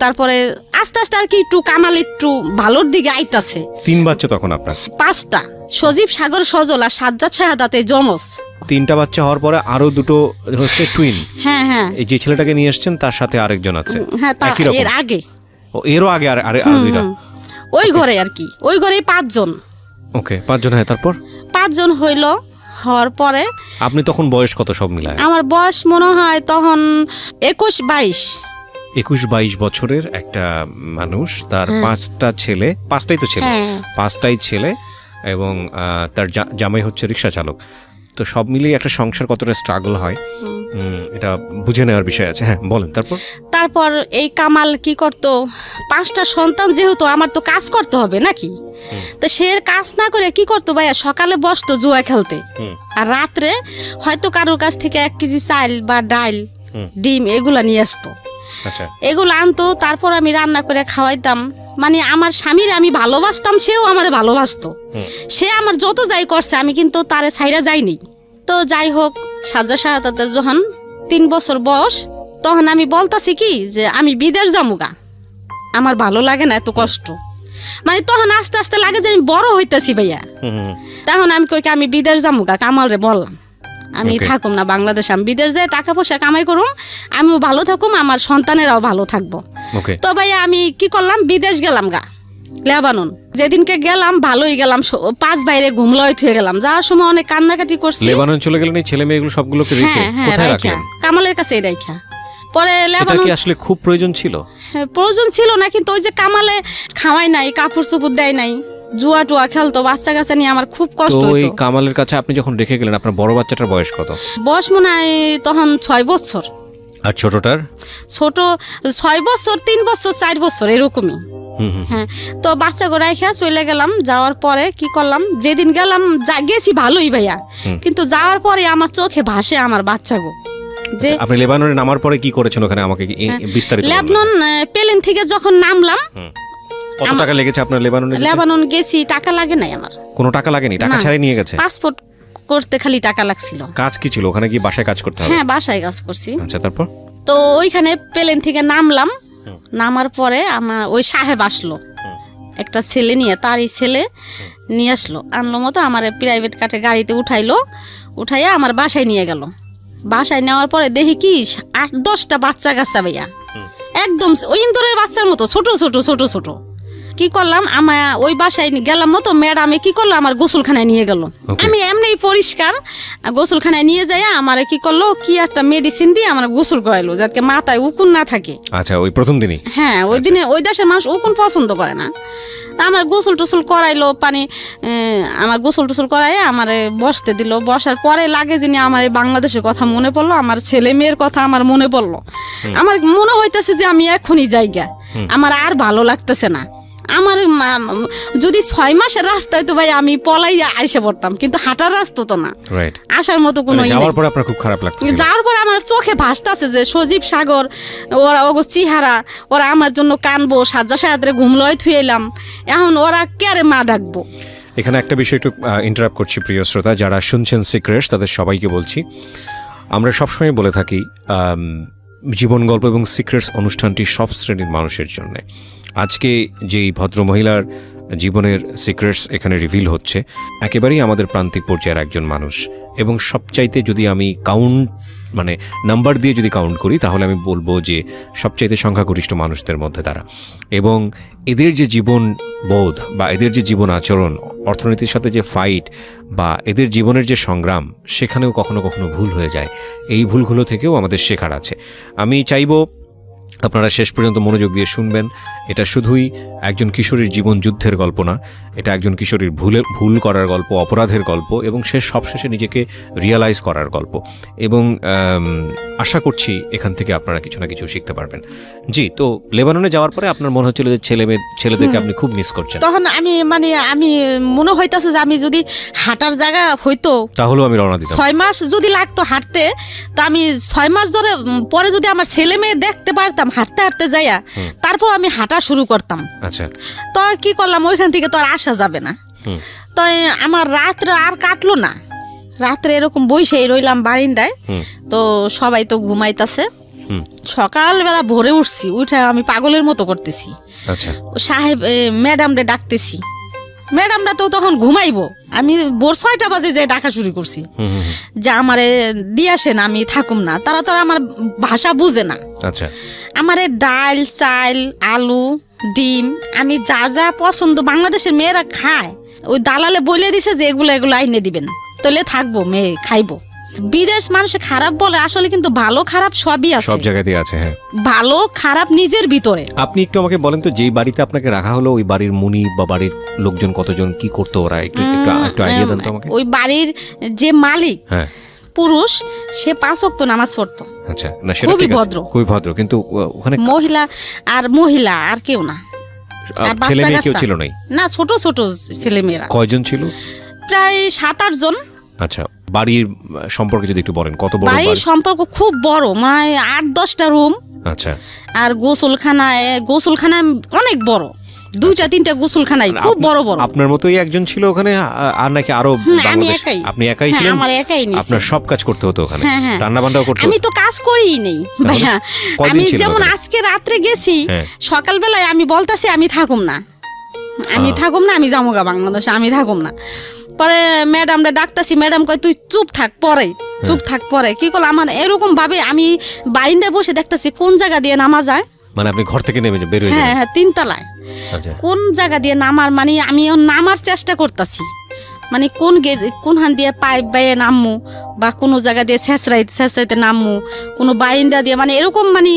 Speaker 1: তারপরে আস্তে আস্তে আর কি একটু কামাল একটু ভালোর দিকে আইতাছে।
Speaker 2: 3 বাচ্চা তখন আপনার?
Speaker 1: 5টা। সজীব সাগর সজল আর সাজ্জাদ শাহাদাতে জমজ।
Speaker 2: 3টা বাচ্চা হওয়ার পরে আরো 2টো হচ্ছে টুইন।
Speaker 1: হ্যাঁ হ্যাঁ।
Speaker 2: এই যে ছেলেটাকে নিয়ে আসছেন তার সাথে আরেকজন আছে?
Speaker 1: হ্যাঁ, এর আগে।
Speaker 2: ও, এরও আগে আর 2টা ওই
Speaker 1: ঘরে আর কি, ওই ঘরে 5 জন।
Speaker 2: ওকে, 5 জন। হ্যাঁ, তারপর
Speaker 1: 5 জন হইলো। হওয়ার পরে
Speaker 2: আপনি তখন বয়স কত সব মিলায়?
Speaker 1: আমার বয়স মনে হয় তখন 21-22।
Speaker 2: 21-22 বছরের একটা মানুষ, তার 5টা ছেলে, 5টাই তো ছেলে,
Speaker 1: হ্যাঁ।
Speaker 2: 5টাই ছেলে, এবং তার জামাই হচ্ছে রিক্সা চালক। তো সব মিলিয়ে একটা সংসার কতটা স্ট্রাগল হয় এটা বুঝে নেওয়ার বিষয় আছে। হ্যাঁ বলেন।
Speaker 1: তারপর এই কামাল কি করতো, 5টা সন্তান যেহেতু আমার তো কাজ করতে হবে নাকি, তো সে কাজ না করে কি করতো ভাইয়া, সকালে বসতো জুয়া খেলতে, আর রাত্রে হয়তো কারোর কাছ থেকে 1 কেজি চাল বা ডাল, ডিম এগুলা নিয়ে আসতো।
Speaker 2: আচ্ছা,
Speaker 1: এগুলো আনতো, তারপর আমি রান্না করে খাওয়াইতাম। মানে আমার স্বামীর আমি ভালোবাসতাম, সেও আমার ভালোবাসতো। সে আমার যত যাই করছে আমি কিন্তু তারে ছাইরা যাইনি। তো যাই হোক, সাজা শাহাদাতের যখন 3 বছর বয়স, তখন আমি বলতাছি কি যে আমি বিদেশ যামুগা, আমার ভালো লাগে না এত কষ্ট। মানে তখন আস্তে আস্তে লাগে যে আমি বড় হইতাছি ভাইয়া। তখন আমি কই আমি বিদেশ যামুগা, কামালরে বললাম আমি থাকুম না বাংলাদেশে, আমি বিদেশ যাই টাকা পয়সা কামাই করুম, আমিও ভালো থাকুম, আমার সন্তানেরাও ভালো থাকবো। তো ভাইয়া আমি কি করলাম, বিদেশ গেলাম গা, লেবানন। যেদিনকে গেলাম ভালোই গেলাম, 5 বাইরে ঘুমলয় থুয়ে গেলাম। যাওয়ার সময় অনেক কান্নাকাটি করছি।
Speaker 2: লেবানন চলে গেলেন এই ছেলে মেয়েগুলো সবগুলোকে রেখে? কোথায় রাখলেন?
Speaker 1: কামালের কাছেই রাখা। পরে
Speaker 2: লেবানন কি আসলে খুব প্রয়োজন ছিল?
Speaker 1: প্রয়োজন ছিল না, কিন্তু ওই যে কামালে খাওয়াই নাই, কাপড় চোপড় দেয় নাই, জুয়া টুয়া খেলতো, বাচ্চা কাচ্চা নিয়ে আমার খুব কষ্ট হতো।
Speaker 2: ওই কামালের কাছে আপনি যখন রেখে গেলেন, আপনার বড় বাচ্চাটার বয়স কত?
Speaker 1: বয়স মনে হয় তখন 6 বছর।
Speaker 2: আর ছোটটার?
Speaker 1: ছোট 6 বছর, 3 বছর, 4 বছর এরকমই। হ্যাঁ, তো বাচ্চা গো রাইখা চলে গেলাম। যাওয়ার পরে কি করলাম, যেদিন গেলাম গেছি ভালোই ভাইয়া, কিন্তু যাওয়ার পরে আমার চোখে ভাসে আমার বাচ্চা গো। যে
Speaker 2: আপনি লেবাননে নামার পরে কি করেছেন ওখানে, আমাকে বিস্তারিত বলুন।
Speaker 1: লেবানন প্লেন থেকে যখন নামলাম,
Speaker 2: কত টাকা লেগেছে আপনার লেবাননে?
Speaker 1: লেবানন গেছি, টাকা লাগে নাই আমার।
Speaker 2: কোনো টাকা লাগেনি? টাকা ছাড়াই নিয়ে গেছে?
Speaker 1: পাসপোর্ট করতে খালি টাকা লাগছিল।
Speaker 2: কাজ কি ছিল ওখানে? কি বাসায় কাজ করতে হবে?
Speaker 1: হ্যাঁ, বাসায় কাজ করছি।
Speaker 2: আচ্ছা, তারপর?
Speaker 1: তো ওইখানে প্লেন থেকে নামলাম। নামার পরে আমার ওই সাহেব আসলো, একটা ছেলে নিয়ে, তারই ছেলে নিয়ে আসলো, আনলো মতো আমার প্রাইভেট কাটে গাড়িতে উঠাইয়া আমার বাসায় নিয়ে গেল। বাসায় নেওয়ার পরে দেখি কি 8-10টা বাচ্চা কাচ্চা ভাইয়া, একদম ওই ইন্দোরের বাচ্চার মতো ছোট ছোট ছোট ছোট। কি করলাম, আমার ওই বাসায় গেলাম মতো ম্যাডামে কি করলো, আমার গোসলখানায় নিয়ে গেল। আমি এমনি পরিষ্কার গোসলখানায় নিয়ে যাই, আমার কি করলো, কি একটা মেডিসিন দিয়ে আমার গোসল করাইলো যাতে মাথায় উকুন না থাকে।
Speaker 2: আচ্ছা, ওই প্রথম দিনই?
Speaker 1: হ্যাঁ, ওই দিনে ওই দেশের মানুষ উকুন পছন্দ করে না। আমার গোসল টোসল করাইলো, আমার গোসল টোসল করাই আমার বসতে দিল। বসার পরে লাগে যিনি আমার বাংলাদেশের কথা মনে পড়লো, আমার ছেলে মেয়ের কথা আমার মনে পড়লো। আমার মনে হইতেছে যে আমি এখনই জায়গা, আমার আর ভালো লাগতেছে না। আমার যদি 6 মাসের রাস্তায় তো ভাই আমি পলাইয়া আইসে পড়তাম, কিন্তু হাঁটার রাস্তা তো না, আসার মতো কোনো।
Speaker 2: যাওয়ার পরে আপনার খুব খারাপ লাগছে?
Speaker 1: যাওয়ার পরে আমার চোখে ভাসতেছে যে সজীব সাগর, ওরা ওগো চেহারা, ওরা আমার জন্য কানবো, সাজ্জা সাহায্যে ঘুমলয় থুয়েলাম, এখন ওরা কেরে মা ডাকবো।
Speaker 2: এখানে একটা বিষয় একটু ইন্টারাপ্ট করছি প্রিয় শ্রোতা, যারা শুনছেন সিক্রেটস তাদের সবাইকে বলছি, আমরা সবসময় বলে থাকি জীবন গল্প এবং সিক্রেটস অনুষ্ঠানটি সব শ্রেণীর মানুষের জন্য। আজকে যেই ভদ্রমহিলার জীবনের সিক্রেটস এখানে রিভিল হচ্ছে, একেবারেই আমাদের প্রান্তিক পর্যায়ের একজন মানুষ, এবং সবচাইতে যদি আমি নাম্বার দিয়ে যদি কাউন্ট করি, তাহলে আমি বলবো যে সবচাইতে সংখ্যাগরিষ্ঠ মানুষদের মধ্যে তারা। এবং এদের যে জীবন বোধ বা এদের যে জীবন আচরণ, অর্থনীতির সাথে যে ফাইট বা এদের জীবনের যে সংগ্রাম, সেখানেও কখনো কখনো ভুল হয়ে যায়। এই ভুলগুলো থেকেও আমাদের শেখার আছে। আমি চাইবো আপনারা শেষ পর্যন্ত মনোযোগ দিয়ে শুনবেন। এটা শুধুই একজন কিশোরীর জীবন যুদ্ধের গল্প না, এটা একজন কিশোরীর ভুল করার গল্প, অপরাধের গল্প, এবং সবশেষে নিজেকে রিয়ালাইজ করার গল্প। এবং আশা করছি এখান থেকে আপনারা কিছু না কিছু শিখতে পারবেন। জি, তো লেবাননে যাওয়ার পরে আপনার মনে হচ্ছিল যে ছেলেদেরকে আপনি খুব মিস করছেন?
Speaker 1: তখন আমি মনে হইতাছে যে আমি যদি হাঁটার জায়গা হইতো
Speaker 2: তাহলেও আমি রওনা দিতাম।
Speaker 1: 6 মাস যদি লাগতো হাঁটতে, তো আমি 6 মাস ধরে পরে যদি আমার ছেলে মেয়ে দেখতে পারতাম হাঁটতে হাঁটতে যাইয়া, তারপর আমি হাঁটা শুরু করতাম।
Speaker 2: আচ্ছা,
Speaker 1: তো কি করলাম, ওইখান থেকে তো আর আসা যাবে না। তো আমার রাত্রে আর কাটলো না, রাত্রে এরকম বইসেই রইলাম বারিন্দায়। তো সবাই তো ঘুমাইতেছে, সকালবেলা ভোরে উঠছি, উঠে আমি পাগলের মতো করতেছি।
Speaker 2: আচ্ছা,
Speaker 1: সাহেব ম্যাডামরে ডাকতেছি, ম্যাডামরা তো তখন ঘুমাইবো, আমি ভোর 6টা বাজে যে ডাকা শুরু করছি যে আমারে দিয়ে আসেন, আমি থাকুম না। তারা তো আমার ভাষা বুঝে না।
Speaker 2: আচ্ছা,
Speaker 1: আমারে ডাল, চাল, আলু, ডিম, আমি যা যা পছন্দ বাংলাদেশের মেয়েরা খায়, ওই দালালে বলে দিছে যে এগুলো আইনে দিবেন। তাহলে থাকবো, মেয়ে খাইবো। বিদেশ মানুষে খারাপ বলে, আসলে কিন্তু ভালো খারাপ সবই আছে,
Speaker 2: সব জায়গাতেই আছে। হ্যাঁ,
Speaker 1: ভালো খারাপ নিজের ভিতরে।
Speaker 2: আপনি একটু আমাকে বলেন তো, যেই বাড়িতে আপনাকে রাখা হলো ওই বাড়ির মুনি বা বাড়ির লোকজন কতজন, কি করতো ওরা, একটু একটু আইডিয়া দেন তো আমাকে।
Speaker 1: ওই বাড়ির যে মালিক,
Speaker 2: হ্যাঁ,
Speaker 1: পুরুষ, সে 5 ওয়াক্ত নামাজ পড়তো।
Speaker 2: আচ্ছা, না সেটা
Speaker 1: খুবই
Speaker 2: ঠিক আছে,
Speaker 1: ভদ্র।
Speaker 2: খুবই ভদ্র, কিন্তু ওখানে
Speaker 1: মহিলা আর কেউ না, আর
Speaker 2: ছেলে মেয়ে কেউ
Speaker 1: বাচ্চা
Speaker 2: ছিল নাই?
Speaker 1: না, ছোট ছোট ছেলে মেয়েরা।
Speaker 2: কয়জন ছিল?
Speaker 1: প্রায় 7-8 জন।
Speaker 2: আচ্ছা, বাড়ির সম্পর্কে যদি একটু বলেন, কত বড় বাড়ি?
Speaker 1: বাড়ির সম্পর্ক খুব বড়, মানে 8-10টা রুম।
Speaker 2: আচ্ছা,
Speaker 1: আর গোসলখানা অনেক বড়, 2-3টা গোসলখানাই খুব বড় বড়।
Speaker 2: আপনার মতোই একজন ছিল ওখানে, আর নাকি আরো?
Speaker 1: আমি একাই।
Speaker 2: আপনি একাই ছিলেন?
Speaker 1: আমার একাই নিছি।
Speaker 2: আপনার সব কাজ করতে হতো ওখানে?
Speaker 1: হ্যাঁ।
Speaker 2: রান্না বান্নাও করতে
Speaker 1: আমি
Speaker 2: হতো?
Speaker 1: তো কাজ করিই নেই ভাইয়া।
Speaker 2: কয়দিন
Speaker 1: আমি
Speaker 2: ছিলেন
Speaker 1: যেমন
Speaker 2: ওখানে?
Speaker 1: আজকে রাত্রে গেছি,
Speaker 2: হ্যাঁ।
Speaker 1: সকালবেলায় আমি বলতাছি আমি থাকুম না, আমি যামুগা বাংলাদেশে, আমি থাকুম না। পরে ম্যাডামরা ডাকতাছি, ম্যাডাম কয় তুই চুপ থাক পরে। কি করলাম, আমার এরকম ভাবে আমি বারিন্দায় বসে দেখতাছি কোন জায়গা দিয়ে নামা যায়।
Speaker 2: মানে আপনি ঘর থেকে নেমে বের হয়ে
Speaker 1: হ্যাঁ, 3 তলায়।
Speaker 2: আচ্ছা,
Speaker 1: কোন জায়গা দিয়ে নামার, মানে আমি নামার চেষ্টা করতেছি, মানে কোন হান দিয়ে পাইপ বাইয়ে নামমু, বা কোনো জায়গা দিয়ে ছেঁচড়াইতে নামমু, কোনো বারিন্দা দিয়ে, মানে এরকম মানে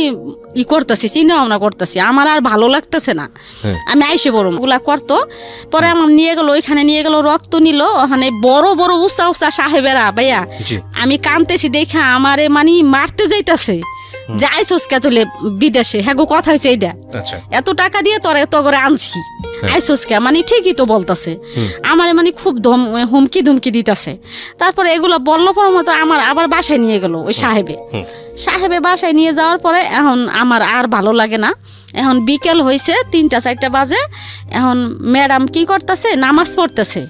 Speaker 1: করতেছি, চিন্তা ভাবনা করতেছি। আমার আর ভালো লাগতেছে না, আমি আইসে বড় ওগুলা করতো। পরে আমার ওইখানে নিয়ে গেল, রক্ত নিল, ওখানে বড় বড় উঁচা সাহেবেরা ভাইয়া। আমি কানতেছি দেখা আমারে মানে মারতে যাইতাছে, যাইছস কে তুলে বিদেশে, হ্যাঁ গো কথা হয়েছে এইটা, এত টাকা দিয়ে তোর এত করে আনছি, আইসস কে, মানে ঠিকই তো বলতেছে। আমারে মানে খুব হুমকি ধুমকি দিতেছে। তারপরে এগুলো বললো পর মতো আমার আবার বাসায় নিয়ে গেল ওই সাহেবে বাসায় নিয়ে যাওয়ার পরে এখন আমার আর ভালো লাগে না। এখন বিকেল হয়েছে, 3-4টা বাজে। এখন ম্যাডাম কি করতেছে, নামাজ পড়তেছে,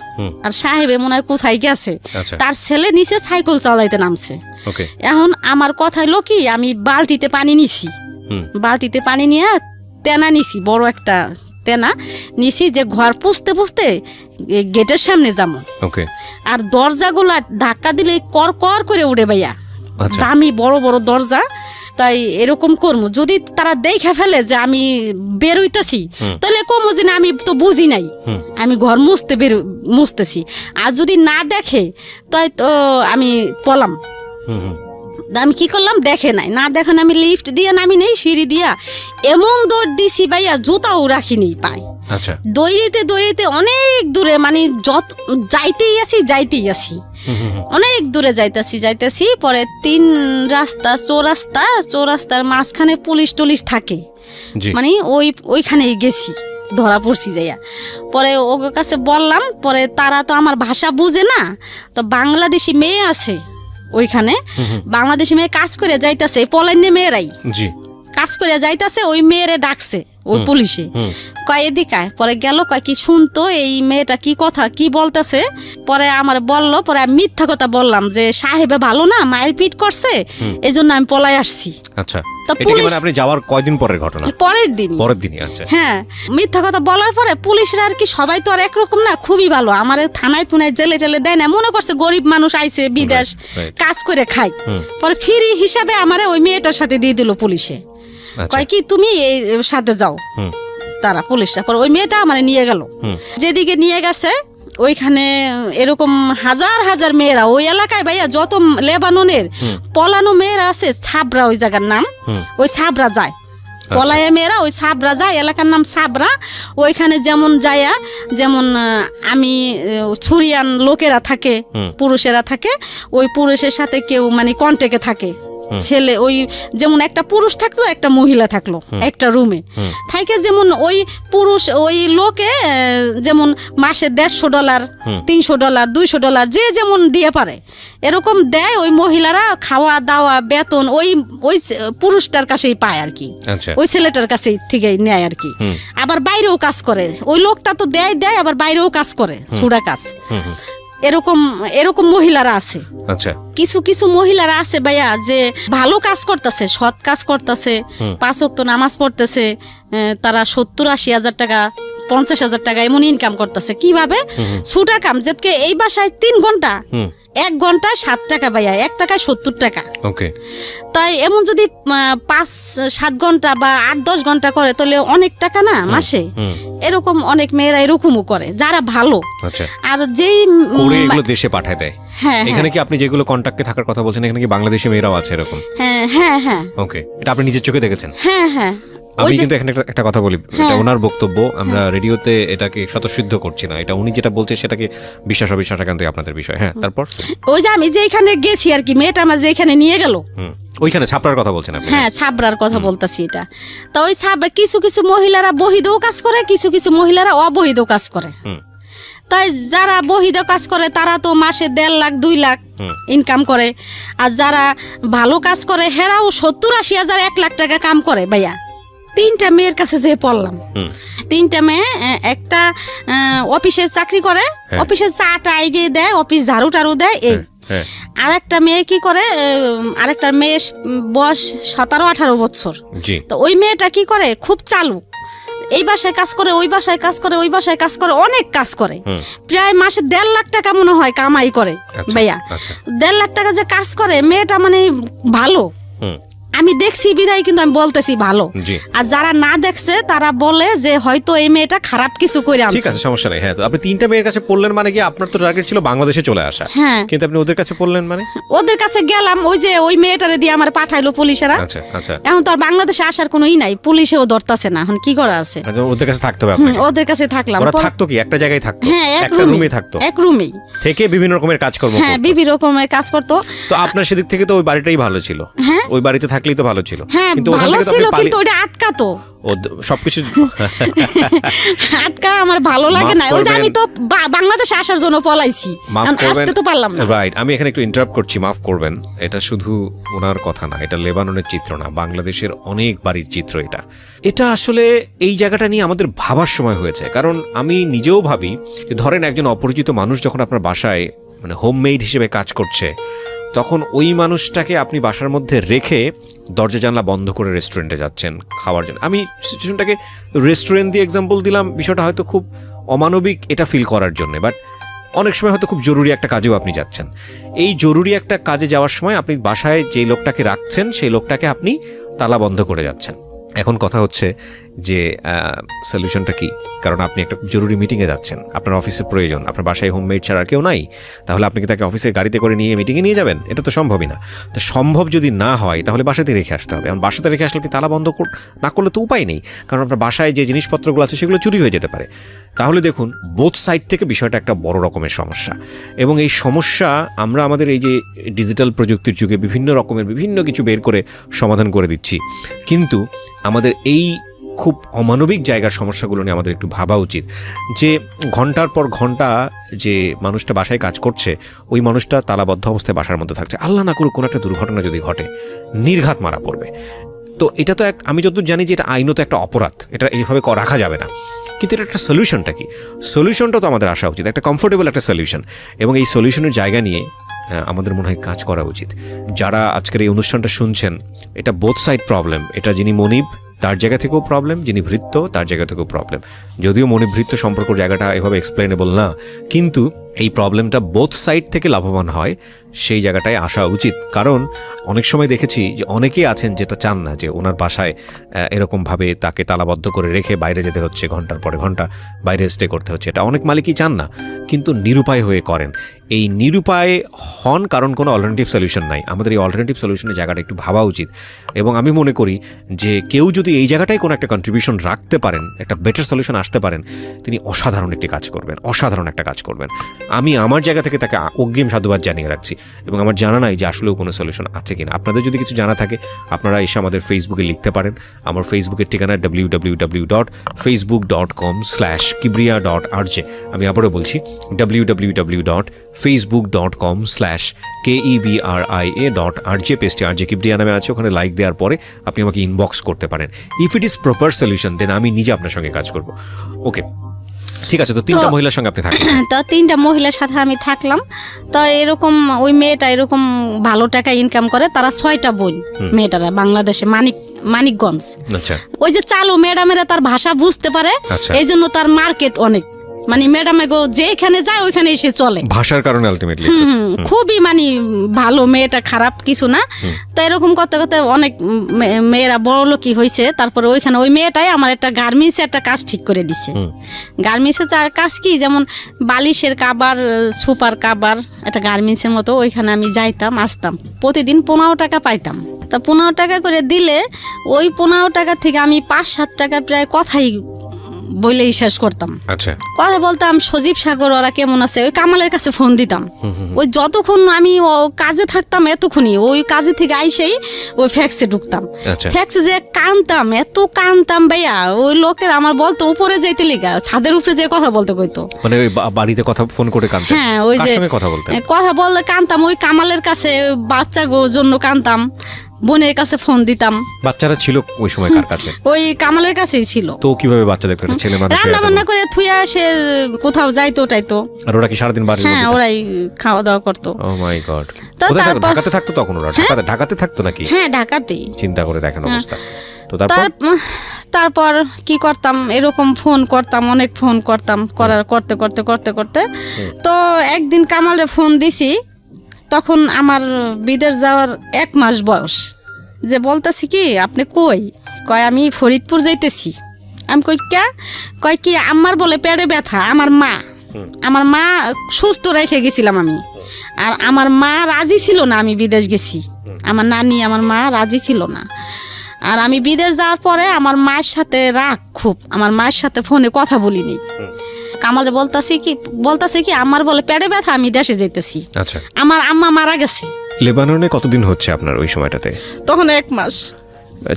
Speaker 1: আর সাহেবে মনে হয় কোথায় গেছে, তার ছেলে নিচে সাইকেল চালাইতে নামছে। এখন আমার কথা হলো কি, আমি বালতিতে পানি নিয়ে তেনা নিছি, বড় একটা তেনা নিছি, যে ঘর পুষতে গেটের সামনে যাবো, আর দরজাগুলা ধাক্কা দিলে কর কর করে উড়ে ভাইয়া, দামি বড় বড় দরজা। তাই এরকম করবো, যদি তারা দেখে ফেলে যে আমি বের হইতেছি, তাহলে কমো যে না আমি তো বুঝি নাই, আমি ঘর মুছতেছি। আর যদি না দেখে তাই তো আমি পলাম। আমি কি করলাম, দেখে নাই, আমি লিফট দিয়ে নামি নেই, সিঁড়ি দিয়া এমন দৌড় দিছি ভাইয়া, জুতাও রাখিনি পাই। দৌড়িতে অনেক দূরে, মানে যাইতেই আসি অনেক দূরে যাইতেছি। পরে 3 রাস্তা চৌরাস্তার মাঝখানে পুলিশ টুলিশ থাকে, মানে ওইখানেই গেছি, ধরা পড়ছি যাইয়া। পরে ওর কাছে বললাম, পরে তারা তো আমার ভাষা বুঝে না, তো বাংলাদেশি মেয়ে আছে ওইখানে, বাংলাদেশি মেয়ে কাজ করে যাইতেছে, পলাইনে মেয়েরাই কাজ করে যাইতেছে, ওই মেয়েরে ডাকছে ওই পুলিশে, কয় এদিকায়। পরে গেল, কয় কি শুনতো এই মেয়েটা কি কথা কি বলতেছে। পরে আমার বললো, পরে আমি মিথ্যা কথা বললাম যে সাহেবে ভালো না, মায়ের পিট করছে, এই জন্য আমি পলাই আসছি।
Speaker 2: আচ্ছা, আপনি যাওয়ার কয়দিন পরের ঘটনা? পরের দিনই। আচ্ছা, হ্যাঁ,
Speaker 1: মিথ্যা কথা বলার পরে পুলিশরা আর কি, সবাই তো আর একরকম না, খুবই ভালো, আমার থানায় জেলে টেলে দেয় না, মনে করছে গরিব মানুষ আইছে বিদেশ কাজ করে খাই। পরে ফ্রি হিসাবে আমারে ওই মেয়েটার সাথে দিয়ে দিল পুলিশে, কয় কি তুমি এই সাথে যাও, তারা পুলিশরা। পরে ওই মেয়েটা আমার নিয়ে গেল, যেদিকে নিয়ে গেছে ওইখানে এরকম হাজার মেয়েরা, ওই এলাকায় ভাইয়া যত লেবাননের পলানো মেয়েরা আছে, ছাবরা ওই জায়গার নাম, ওই ছাবরা যায়, পলায়া মেয়েরা ওই ছাবরা যায়, এলাকার নাম ছাবরা। ওইখানে যেমন আমি ছুরিয়ান লোকেরা থাকে, পুরুষেরা থাকে, ওই পুরুষের সাথে কেউ মানে কন্টেকে থাকে, ছেলে ওই যেমন একটা পুরুষ থাকতো একটা মহিলা থাকলো একটা রুমে থাকে, যেমন ওই পুরুষ ওই লোকে যেমন মাসে $150, $300, $200 যে যেমন দিয়ে পারে এরকম দেয়। ওই মহিলারা খাওয়া দাওয়া বেতন ওই পুরুষটার কাছেই পায় আর কি, ওই ছেলেটার কাছে থেকে নেয় আর কি। আবার বাইরেও কাজ করে, ওই লোকটা তো দেয় আবার বাইরেও কাজ করে, ছুড়া কাজ। এরকম মহিলারা আছে।
Speaker 2: আচ্ছা,
Speaker 1: কিছু মহিলারা আছে ভাইয়া যে ভালো কাজ করতেছে, সৎ কাজ করতেছে, 5 ওয়াক্ত নামাজ পড়তেছে, তারা 70-80 হাজার টাকা 50,000 টাকা এমন ইনকাম করতেছে। কিভাবে? ছুটা কাম, যেতকে এই বাসায় 3 ঘন্টা, 1 ঘন্টায় 7 টাকা ভাইয়া, 1 টাকায় 70 টাকা।
Speaker 2: ওকে,
Speaker 1: তাই এমন যদি 5-7 ঘন্টা বা 8-10 ঘন্টা করে তাহলে অনেক টাকা না মাসে। এরকম অনেক মেয়েরা এরকমও করে যারা ভালো।
Speaker 2: আচ্ছা,
Speaker 1: আর যেই
Speaker 2: করে এগুলো দেশে পাঠায় দেয়।
Speaker 1: হ্যাঁ,
Speaker 2: এখানে কি আপনি যেগুলো কন্টাক্টে থাকার কথা বলছেন, এখানে কি বাংলাদেশি মেয়েরাও আছে এরকম?
Speaker 1: হ্যাঁ হ্যাঁ হ্যাঁ।
Speaker 2: ওকে, এটা আপনি নিজের চোখে দেখেছেন?
Speaker 1: হ্যাঁ হ্যাঁ।
Speaker 2: আমি কিন্তু এখানে একটা কথা বলি, এটা ওনার বক্তব্য, আমরা রেডিওতে এটাকে স্বতঃসিদ্ধ করছি না, এটা উনি যেটা বলছে সেটাকে বিশ্বাস অবিশ্বাস একান্তই আপনাদের বিষয়। হ্যাঁ, তারপর
Speaker 1: ওই যে আমি যেখানে গেছি আর কি, মেয়েটা আমার যেখানে নিয়ে গেল,
Speaker 2: ওইখানে ছাপড়ার কথা বলছেন আপনি?
Speaker 1: হ্যাঁ, ছাবড়ার কথা বলতেছি এটা। তো ওই কিছু কিছু মহিলারা বহিদেও কাজ করে, কিছু কিছু মহিলারা অবহিদেও কাজ করে। তাই যারা বহিদ কাজ করে তারা তো মাসে 1.5 লাখ 2 লাখ ইনকাম করে, আর যারা ভালো কাজ করে হেরাও 70-80 হাজার 1 লাখ টাকা কাম করে ভাইয়া। 3টা মেয়ের কাছে যে পড়লাম, 3টা মেয়ে, একটা অফিসে চাকরি করে, অফিসে চাটা আইগে দেয়, অফিস ঝাড়ু টাড়ু দেয়, এই। আর একটা মেয়ে কি করে, আরেকটা মেয়ে বয়স 17-18 বছর। তো ওই মেয়েটা কি করে, খুব চালু, এই বাসায় কাজ করে, ওই বাসায় কাজ করে, ওই বাসায় কাজ করে, অনেক কাজ করে, প্রায় মাসে 1.5 লাখ টাকা মনে হয় কামাই করে ভাইয়া। 1.5 লাখ টাকা যে কাজ করে, মেয়েটা মানে ভালো, আমি দেখছি বিদায় কিন্তু আমি বলতেছি ভালো। আর যারা না দেখছে তারা বলে যে হয়তো এই মেয়েটা খারাপ কিছু করে আনছে।
Speaker 2: ঠিক আছে, সমস্যা নেই। হ্যাঁ, তো আপনি 3টা মেয়ের কাছে পড়লেন মানে কি আপনার তো টার্গেট ছিল বাংলাদেশে চলে আসা, কিন্তু আপনি ওদের কাছে পড়লেন মানে?
Speaker 1: ওদের কাছে গেলাম, ওই যে ওই মেয়েটারে দিয়ে আমার পাঠাইলো পুলিশেরা।
Speaker 2: আচ্ছা আচ্ছা।
Speaker 1: এখন তো আর বাংলাদেশে আসার কোনো ই নাই, পুলিশেও ধরতাছে না, এখন কি করা আছে?
Speaker 2: ওদের কাছে থাকতে হবে আপনাকে?
Speaker 1: ওদের কাছে থাকলাম।
Speaker 2: ওরা থাকতো কি একটা জায়গায় থাকতো?
Speaker 1: হ্যাঁ,
Speaker 2: একটা রুমে থাকতো,
Speaker 1: এক রুমেই
Speaker 2: থেকে বিভিন্ন রকমের কাজকর্ম।
Speaker 1: হ্যাঁ, বিভিন্ন রকমের কাজ করতো।
Speaker 2: তো আপনার সেদিক থেকে তো ওই বাড়িটাই ভালো ছিল, ওই বাড়িতে থাকলেই তো ভালো ছিল।
Speaker 1: কিন্তু ভালো ছিল, কিন্তু ওটা আটকাতো
Speaker 2: সবকিছু
Speaker 1: আটকা আমার ভালো লাগে না। ওই যে আমি তো বাংলাদেশে আসার জন্য পলাইছি, আসতে তো পারলাম না।
Speaker 2: রাইট, আমি এখানে একটু ইন্টারাপ্ট করছি, মাফ করবেন। এটা শুধু ওনার কথা না, এটা লেবাননের চিত্র না, বাংলাদেশের অনেক বাড়ির চিত্র। এটা আসলে এই জায়গাটা নিয়ে আমাদের ভাবার সময় হয়েছে। কারণ আমি নিজেও ভাবি যে ধরেন একজন অপরিচিত মানুষ যখন আপনার বাসায় মানে হোমমেড হিসেবে কাজ করছে, তখন ওই মানুষটাকে আপনি বাসার মধ্যে রেখে দরজা জানলা বন্ধ করে রেস্টুরেন্টে যাচ্ছেন খাওয়ার জন্য। আমি সিচুয়েশনটাকে রেস্টুরেন্ট দিয়ে এক্সাম্পল দিলাম, বিষয়টা হয়তো খুব অমানবিক এটা ফিল করার জন্য, বাট অনেক সময় হয়তো খুব জরুরি একটা কাজেও আপনি যাচ্ছেন। এই জরুরি একটা কাজে যাওয়ার সময় আপনি বাসায় যেই লোকটাকে রাখছেন সেই লোকটাকে আপনি তালা বন্ধ করে যাচ্ছেন। এখন কথা হচ্ছে যে সলিউশনটা কি? কারণ আপনি একটা জরুরি মিটিংয়ে যাচ্ছেন, আপনার অফিসে প্রয়োজন, আপনার বাসায় হোমমেড ছাড়া আর কেউ নাই, তাহলে আপনি কি তাকে অফিসে গাড়িতে করে নিয়ে মিটিংয়ে নিয়ে যাবেন? এটা তো সম্ভবই না। তো সম্ভব যদি না হয় তাহলে বাসাতে রেখে আসতে হবে। এখন বাসাতে রেখে আসলে আপনি তালা বন্ধ না করলে তো উপায় নেই, কারণ আপনার বাসায় যে জিনিসপত্রগুলো আছে সেগুলো চুরি হয়ে যেতে পারে। তাহলে দেখুন, বোথ সাইড থেকে বিষয়টা একটা বড় রকমের সমস্যা, এবং এই সমস্যা আমরা আমাদের এই যে ডিজিটাল প্রযুক্তির যুগে বিভিন্ন রকমের বিভিন্ন কিছু বের করে সমাধান করে দিচ্ছি, কিন্তু আমাদের এই খুব অমানবিক জায়গার সমস্যাগুলো নিয়ে আমাদের একটু ভাবা উচিত। যে ঘন্টার পর ঘন্টা যে মানুষটা বাসায় কাজ করছে, ওই মানুষটা তালাবদ্ধ অবস্থায় বাসার মধ্যে থাকছে, আল্লাহ না করুক কোনো একটা দুর্ঘটনা যদি ঘটে, নির্ঘাত মারা পড়বে। তো এটা তো আমি যতদূর জানি যে এটা আইনত একটা অপরাধ, এটা এইভাবে রাখা যাবে না। কিন্তু এটা একটা সলিউশনটা কি? সলিউশনটা তো আমাদের আসা উচিত, একটা কমফোর্টেবল একটা সলিউশন, এবং এই সলিউশনের জায়গা নিয়ে আমাদের মনে হয় কাজ করা উচিত। যারা আজকের এই অনুষ্ঠানটা শুনছেন, এটা বোথ সাইড প্রবলেম। এটা যিনি মনিব তার জায়গা থেকেও প্রবলেম, যিনি ভৃত্য তার জায়গা থেকেও প্রবলেম। যদিও মনিব ভৃত্য সম্পর্ক জায়গাটা এভাবে এক্সপ্লেনেবল না, কিন্তু এই প্রবলেমটা বোথ সাইড থেকে লাভবান হয় সেই জায়গাটায় আসা উচিত। কারণ অনেক সময় দেখেছি যে অনেকেই আছেন যেটা চান না যে ওনার বাসায় এরকমভাবে তাকে তালাবদ্ধ করে রেখে বাইরে যেতে হচ্ছে, ঘন্টার পরে ঘন্টা বাইরে স্টে করতে হচ্ছে। এটা অনেক মালিকই চান না, কিন্তু নিরুপায় হয়ে করেন। এই নিরুপায় হন কারণ কোনো অল্টারনেটিভ সলিউশন নাই। আমাদের এই অল্টারনেটিভ সলিউশনের জায়গাটা একটু ভাবা উচিত, এবং আমি মনে করি যে কেউ যদি এই জায়গাটায় কোনো একটা কন্ট্রিবিউশন রাখতে পারেন, একটা বেটার সলিউশন আসতে পারেন, তিনি অসাধারণ একটি কাজ করবেন, অসাধারণ একটা কাজ করবেন। আমি আমার জায়গা থেকে তাকে অগ্রিম সাধুবাদ জানিয়ে রাখছি, এবং আমার জানা নাই যে আসলেও কোনো সলিউশন আছে কিনা। আপনাদের যদি কিছু জানা থাকে আপনারা এসে আমাদের ফেসবুকে লিখতে পারেন। আমার ফেসবুকের ঠিকানা www.facebook.com/kibriya.rj। আমি আবারও বলছি www.facebook.com/KEBRIA.RJ। পেজটি RJ কিবরিয়া নামে আছে, ওখানে লাইক দেওয়ার পরে আপনি আমাকে ইনবক্স করতে পারেন। If it is proper solution then আমি নিজে আপনার সঙ্গে কাজ করব। ওকে, ঠিক আছে। তো 3টা মহিলার সঙ্গে আপনি থাকলেন?
Speaker 1: তো 3টা মহিলার সাথে আমি থাকলাম। তো এরকম ওই মেয়েটা এরকম ভালো টাকা ইনকাম করে, তারা 6টা বোন, মেয়েটারা বাংলাদেশে মানিকগঞ্জ।
Speaker 2: আচ্ছা
Speaker 1: ওই যে চালু ম্যাডামেরা তার ভাষা বুঝতে পারে,
Speaker 2: আচ্ছা।
Speaker 1: এই জন্য তার মার্কেট অনেক, মানে ম্যাডামে গো যেখানে যায় ওইখানে এসে চলে।
Speaker 2: ভাষার কারণে আলটিমেটলি
Speaker 1: খুবই মানে ভালো, মেয়েটা খারাপ কিছু না। তো এরকম করতে করতে অনেক মেয়েরা বড় লোকই হয়েছে। তারপরে ওইখানে ওই মেয়েটাই আমার একটা গার্মেন্টসে একটা কাজ ঠিক করে দিছে। গার্মেন্টসে কাজ কি, যেমন বালিশের কাবার, সুপার কাবার, একটা গার্মেন্টসের মতো। ওইখানে আমি যাইতাম আসতাম, প্রতিদিন 15 টাকা পাইতাম। তা 15 টাকা করে দিলে ওই 15 টাকা থেকে আমি 5-7 টাকা প্রায় কথাই বলেই শেষ করতাম।
Speaker 2: আচ্ছা
Speaker 1: কথা বলতাম, সজীব সাগর ওরা কেমন আছে, ওই কামালের কাছে ফোন দিতাম। ওই যতক্ষণ আমি কাজে থাকতাম এতক্ষণই ওই কাজে থেকে আইসেই ওই ফ্যাক্সে ঢুকতাম।
Speaker 2: আচ্ছা
Speaker 1: ফ্যাক্সে যে কানতাম, এত কানতাম ভাইয়া, ওই লোকের আমার বলতো উপরে যাইতে লিগা, ছাদের উপরে যে কথা বলতে কইতো।
Speaker 2: মানে ওই বাড়িতে কথা ফোন করে কানতেন?
Speaker 1: হ্যাঁ, ওই
Speaker 2: কার
Speaker 1: যে
Speaker 2: সঙ্গে কথা বলতেন?
Speaker 1: কথা বললে কানতাম, ওই কামালের কাছে বাচ্চা জন্য কানতাম, বোনের কাছে ফোন দিতাম।
Speaker 2: বাচ্চারা ছিল ওই সময় কার কাছে?
Speaker 1: ওই কামালের কাছেই ছিল।
Speaker 2: তো কিভাবে বাচ্চা দেখতো? একটা ছেলে মানুষ
Speaker 1: রান্না বান্না করে থুয়া সে কোথাও যাইতো টাইতো।
Speaker 2: আর ওরা কি সারাদিন বাড়ির
Speaker 1: হ্যাঁ,
Speaker 2: মধ্যে?
Speaker 1: ওরাই খাওয়া দাওয়া করতো।
Speaker 2: ও মাই গড।
Speaker 1: তো
Speaker 2: কোথায় থাকতো?
Speaker 1: তারপর-
Speaker 2: ঢাকাতে থাকতো তখন ওরা? ঢাকাতে থাকতো নাকি?
Speaker 1: হ্যাঁ, ঢাকাতেই।
Speaker 2: চিন্তা করে দেখেন অবস্থা। তো তারপর
Speaker 1: তারপর কি করতাম, এরকম ফোন করতাম, অনেক ফোন করতাম, করতে করতে করতে করতে তো একদিন কামালে ফোন দিছি, তখন আমার বিদেশ যাওয়ার 1 মাস বয়স। যে বলতেছি কি, আপনি কই? কয় আমি ফরিদপুর যাইতেছি। আমি কই কে? কয় কি আমার বলে পেটে ব্যথা, আমার মা সুস্থ রেখে গেছিলাম আমি। আর আমার মা রাজি ছিল না আমি বিদেশ গেছি। আমার নানি, আমার মা রাজি ছিল না। আর আমি বিদেশ যাওয়ার পরে আমার মায়ের সাথে রাগ খুব, আমার মায়ের সাথে ফোনে কথা বলিনি। কামালে বলতাছে কি আমার বলে পেটে ব্যথা, আমি দেশে যাইতেছি।
Speaker 2: আচ্ছা,
Speaker 1: আমার আম্মা মারা গেছে।
Speaker 2: লেবাননে কতদিন হচ্ছে আপনার ওই সময়টাতে?
Speaker 1: তখন 1 মাস।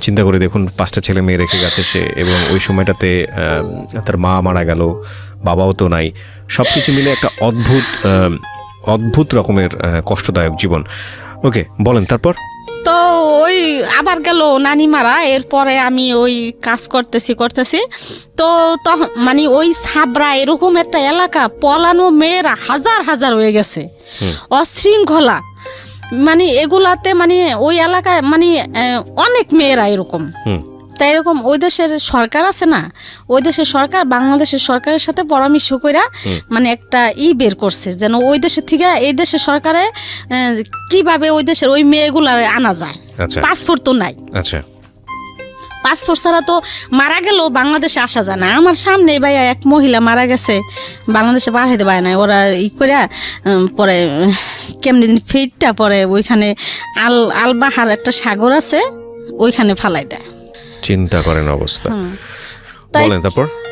Speaker 2: চিন্তা করে দেখুন, 5টা ছেলে মেয়ে রেখে গেছে সে, এবং ওই সময়টাতে তার মা মারা গেল, বাবাও তো নাই। সবকিছু মিলে একটা অদ্ভুত রকমের কষ্টদায়ক জীবন। ওকে, বলেন তারপর।
Speaker 1: তো ওই আবার গেল নানি মারা, এরপরে আমি ওই কাজ করতেছি তো তখন মানে ওই সাবরা এরকম একটা এলাকা, পলানো মেয়েরা হাজার হাজার হয়ে গেছে, অশৃঙ্খলা, মানে এগুলাতে মানে ওই এলাকায় মানে অনেক মেয়েরা এরকম। তাই এরকম ওই দেশের সরকার আছে না, ওই দেশের সরকার বাংলাদেশের সরকারের সাথে পরামর্শ করে মানে একটা বের করছে, যেন ওই দেশের থেকে এই দেশের সরকারে কিভাবে ওই দেশের ওই মেয়েগুলার আনা যায়। পাসপোর্ট তো নাই।
Speaker 2: আচ্ছা,
Speaker 1: পাসপোর্ট ছাড়া তো মারা গেলেও বাংলাদেশে আসা যায় না। আমার সামনে ভাইয়া এক মহিলা মারা গেছে, বাংলাদেশে পাঠাইতে পারে না ওরা করে, পরে কেমনি ফিটটা পরে ওইখানে আলবাহার একটা সাগর আছে, ওইখানে ফালাই দেয়।
Speaker 2: চিন্তা করেন অবস্থা। বলেন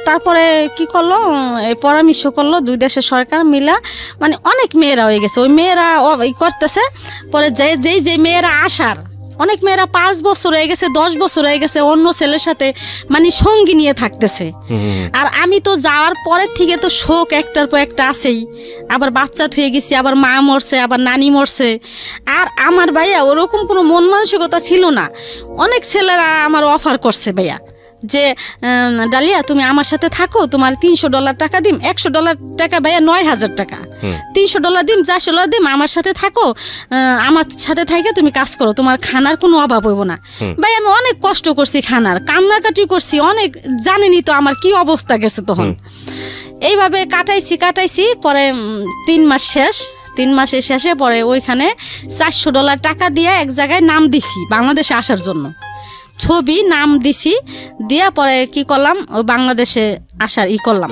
Speaker 1: তারপরে কি করলো, এই পরামর্শ করলো 2 দেশের সরকার মিলা, মানে অনেক মেয়েরা হয়ে গেছে। ওই মেয়েরা করতেছে, পরে যে মেয়েরা আসার, অনেক মেয়েরা 5 বছর হয়ে গেছে, 10 বছর হয়ে গেছে অন্য ছেলের সাথে মানে সঙ্গী নিয়ে থাকতেছে। আর আমি তো যাওয়ার পরের থেকে তো শোক একটার পর একটা আছেই। আবার বাচ্চা থুয়ে গেছি, আবার মা মরছে, আবার নানি মরছে। আর আমার ভাইয়া ওরকম কোনো মন মানসিকতা ছিল না। অনেক ছেলেরা আমার অফার করছে ভাইয়া যে ডালিয়া তুমি আমার সাথে থাকো, তোমার $300 টাকা দিম। $100 টাকা ভাইয়া 9,000 টাকা। $300 দিম, $400 দিম, আমার সাথে থাকো, আমার সাথে থাইকে তুমি কাজ করো, তোমার খানার কোনো অভাব হইব না। ভাই আমি অনেক কষ্ট করছি, খানার কান্নাকাটি করছি অনেক, জানেনি তো আমার কি অবস্থা গেছে তখন। এইভাবে কাটাইছি। পরে 3 মাস শেষ, 3 মাসের শেষে পরে ওইখানে $400 টাকা দিয়ে এক জায়গায় নাম দিছি বাংলাদেশে আসার জন্য, ছবি নাম দিছি, দিয়া পরে কি করলাম, ওই বাংলাদেশে আসার করলাম।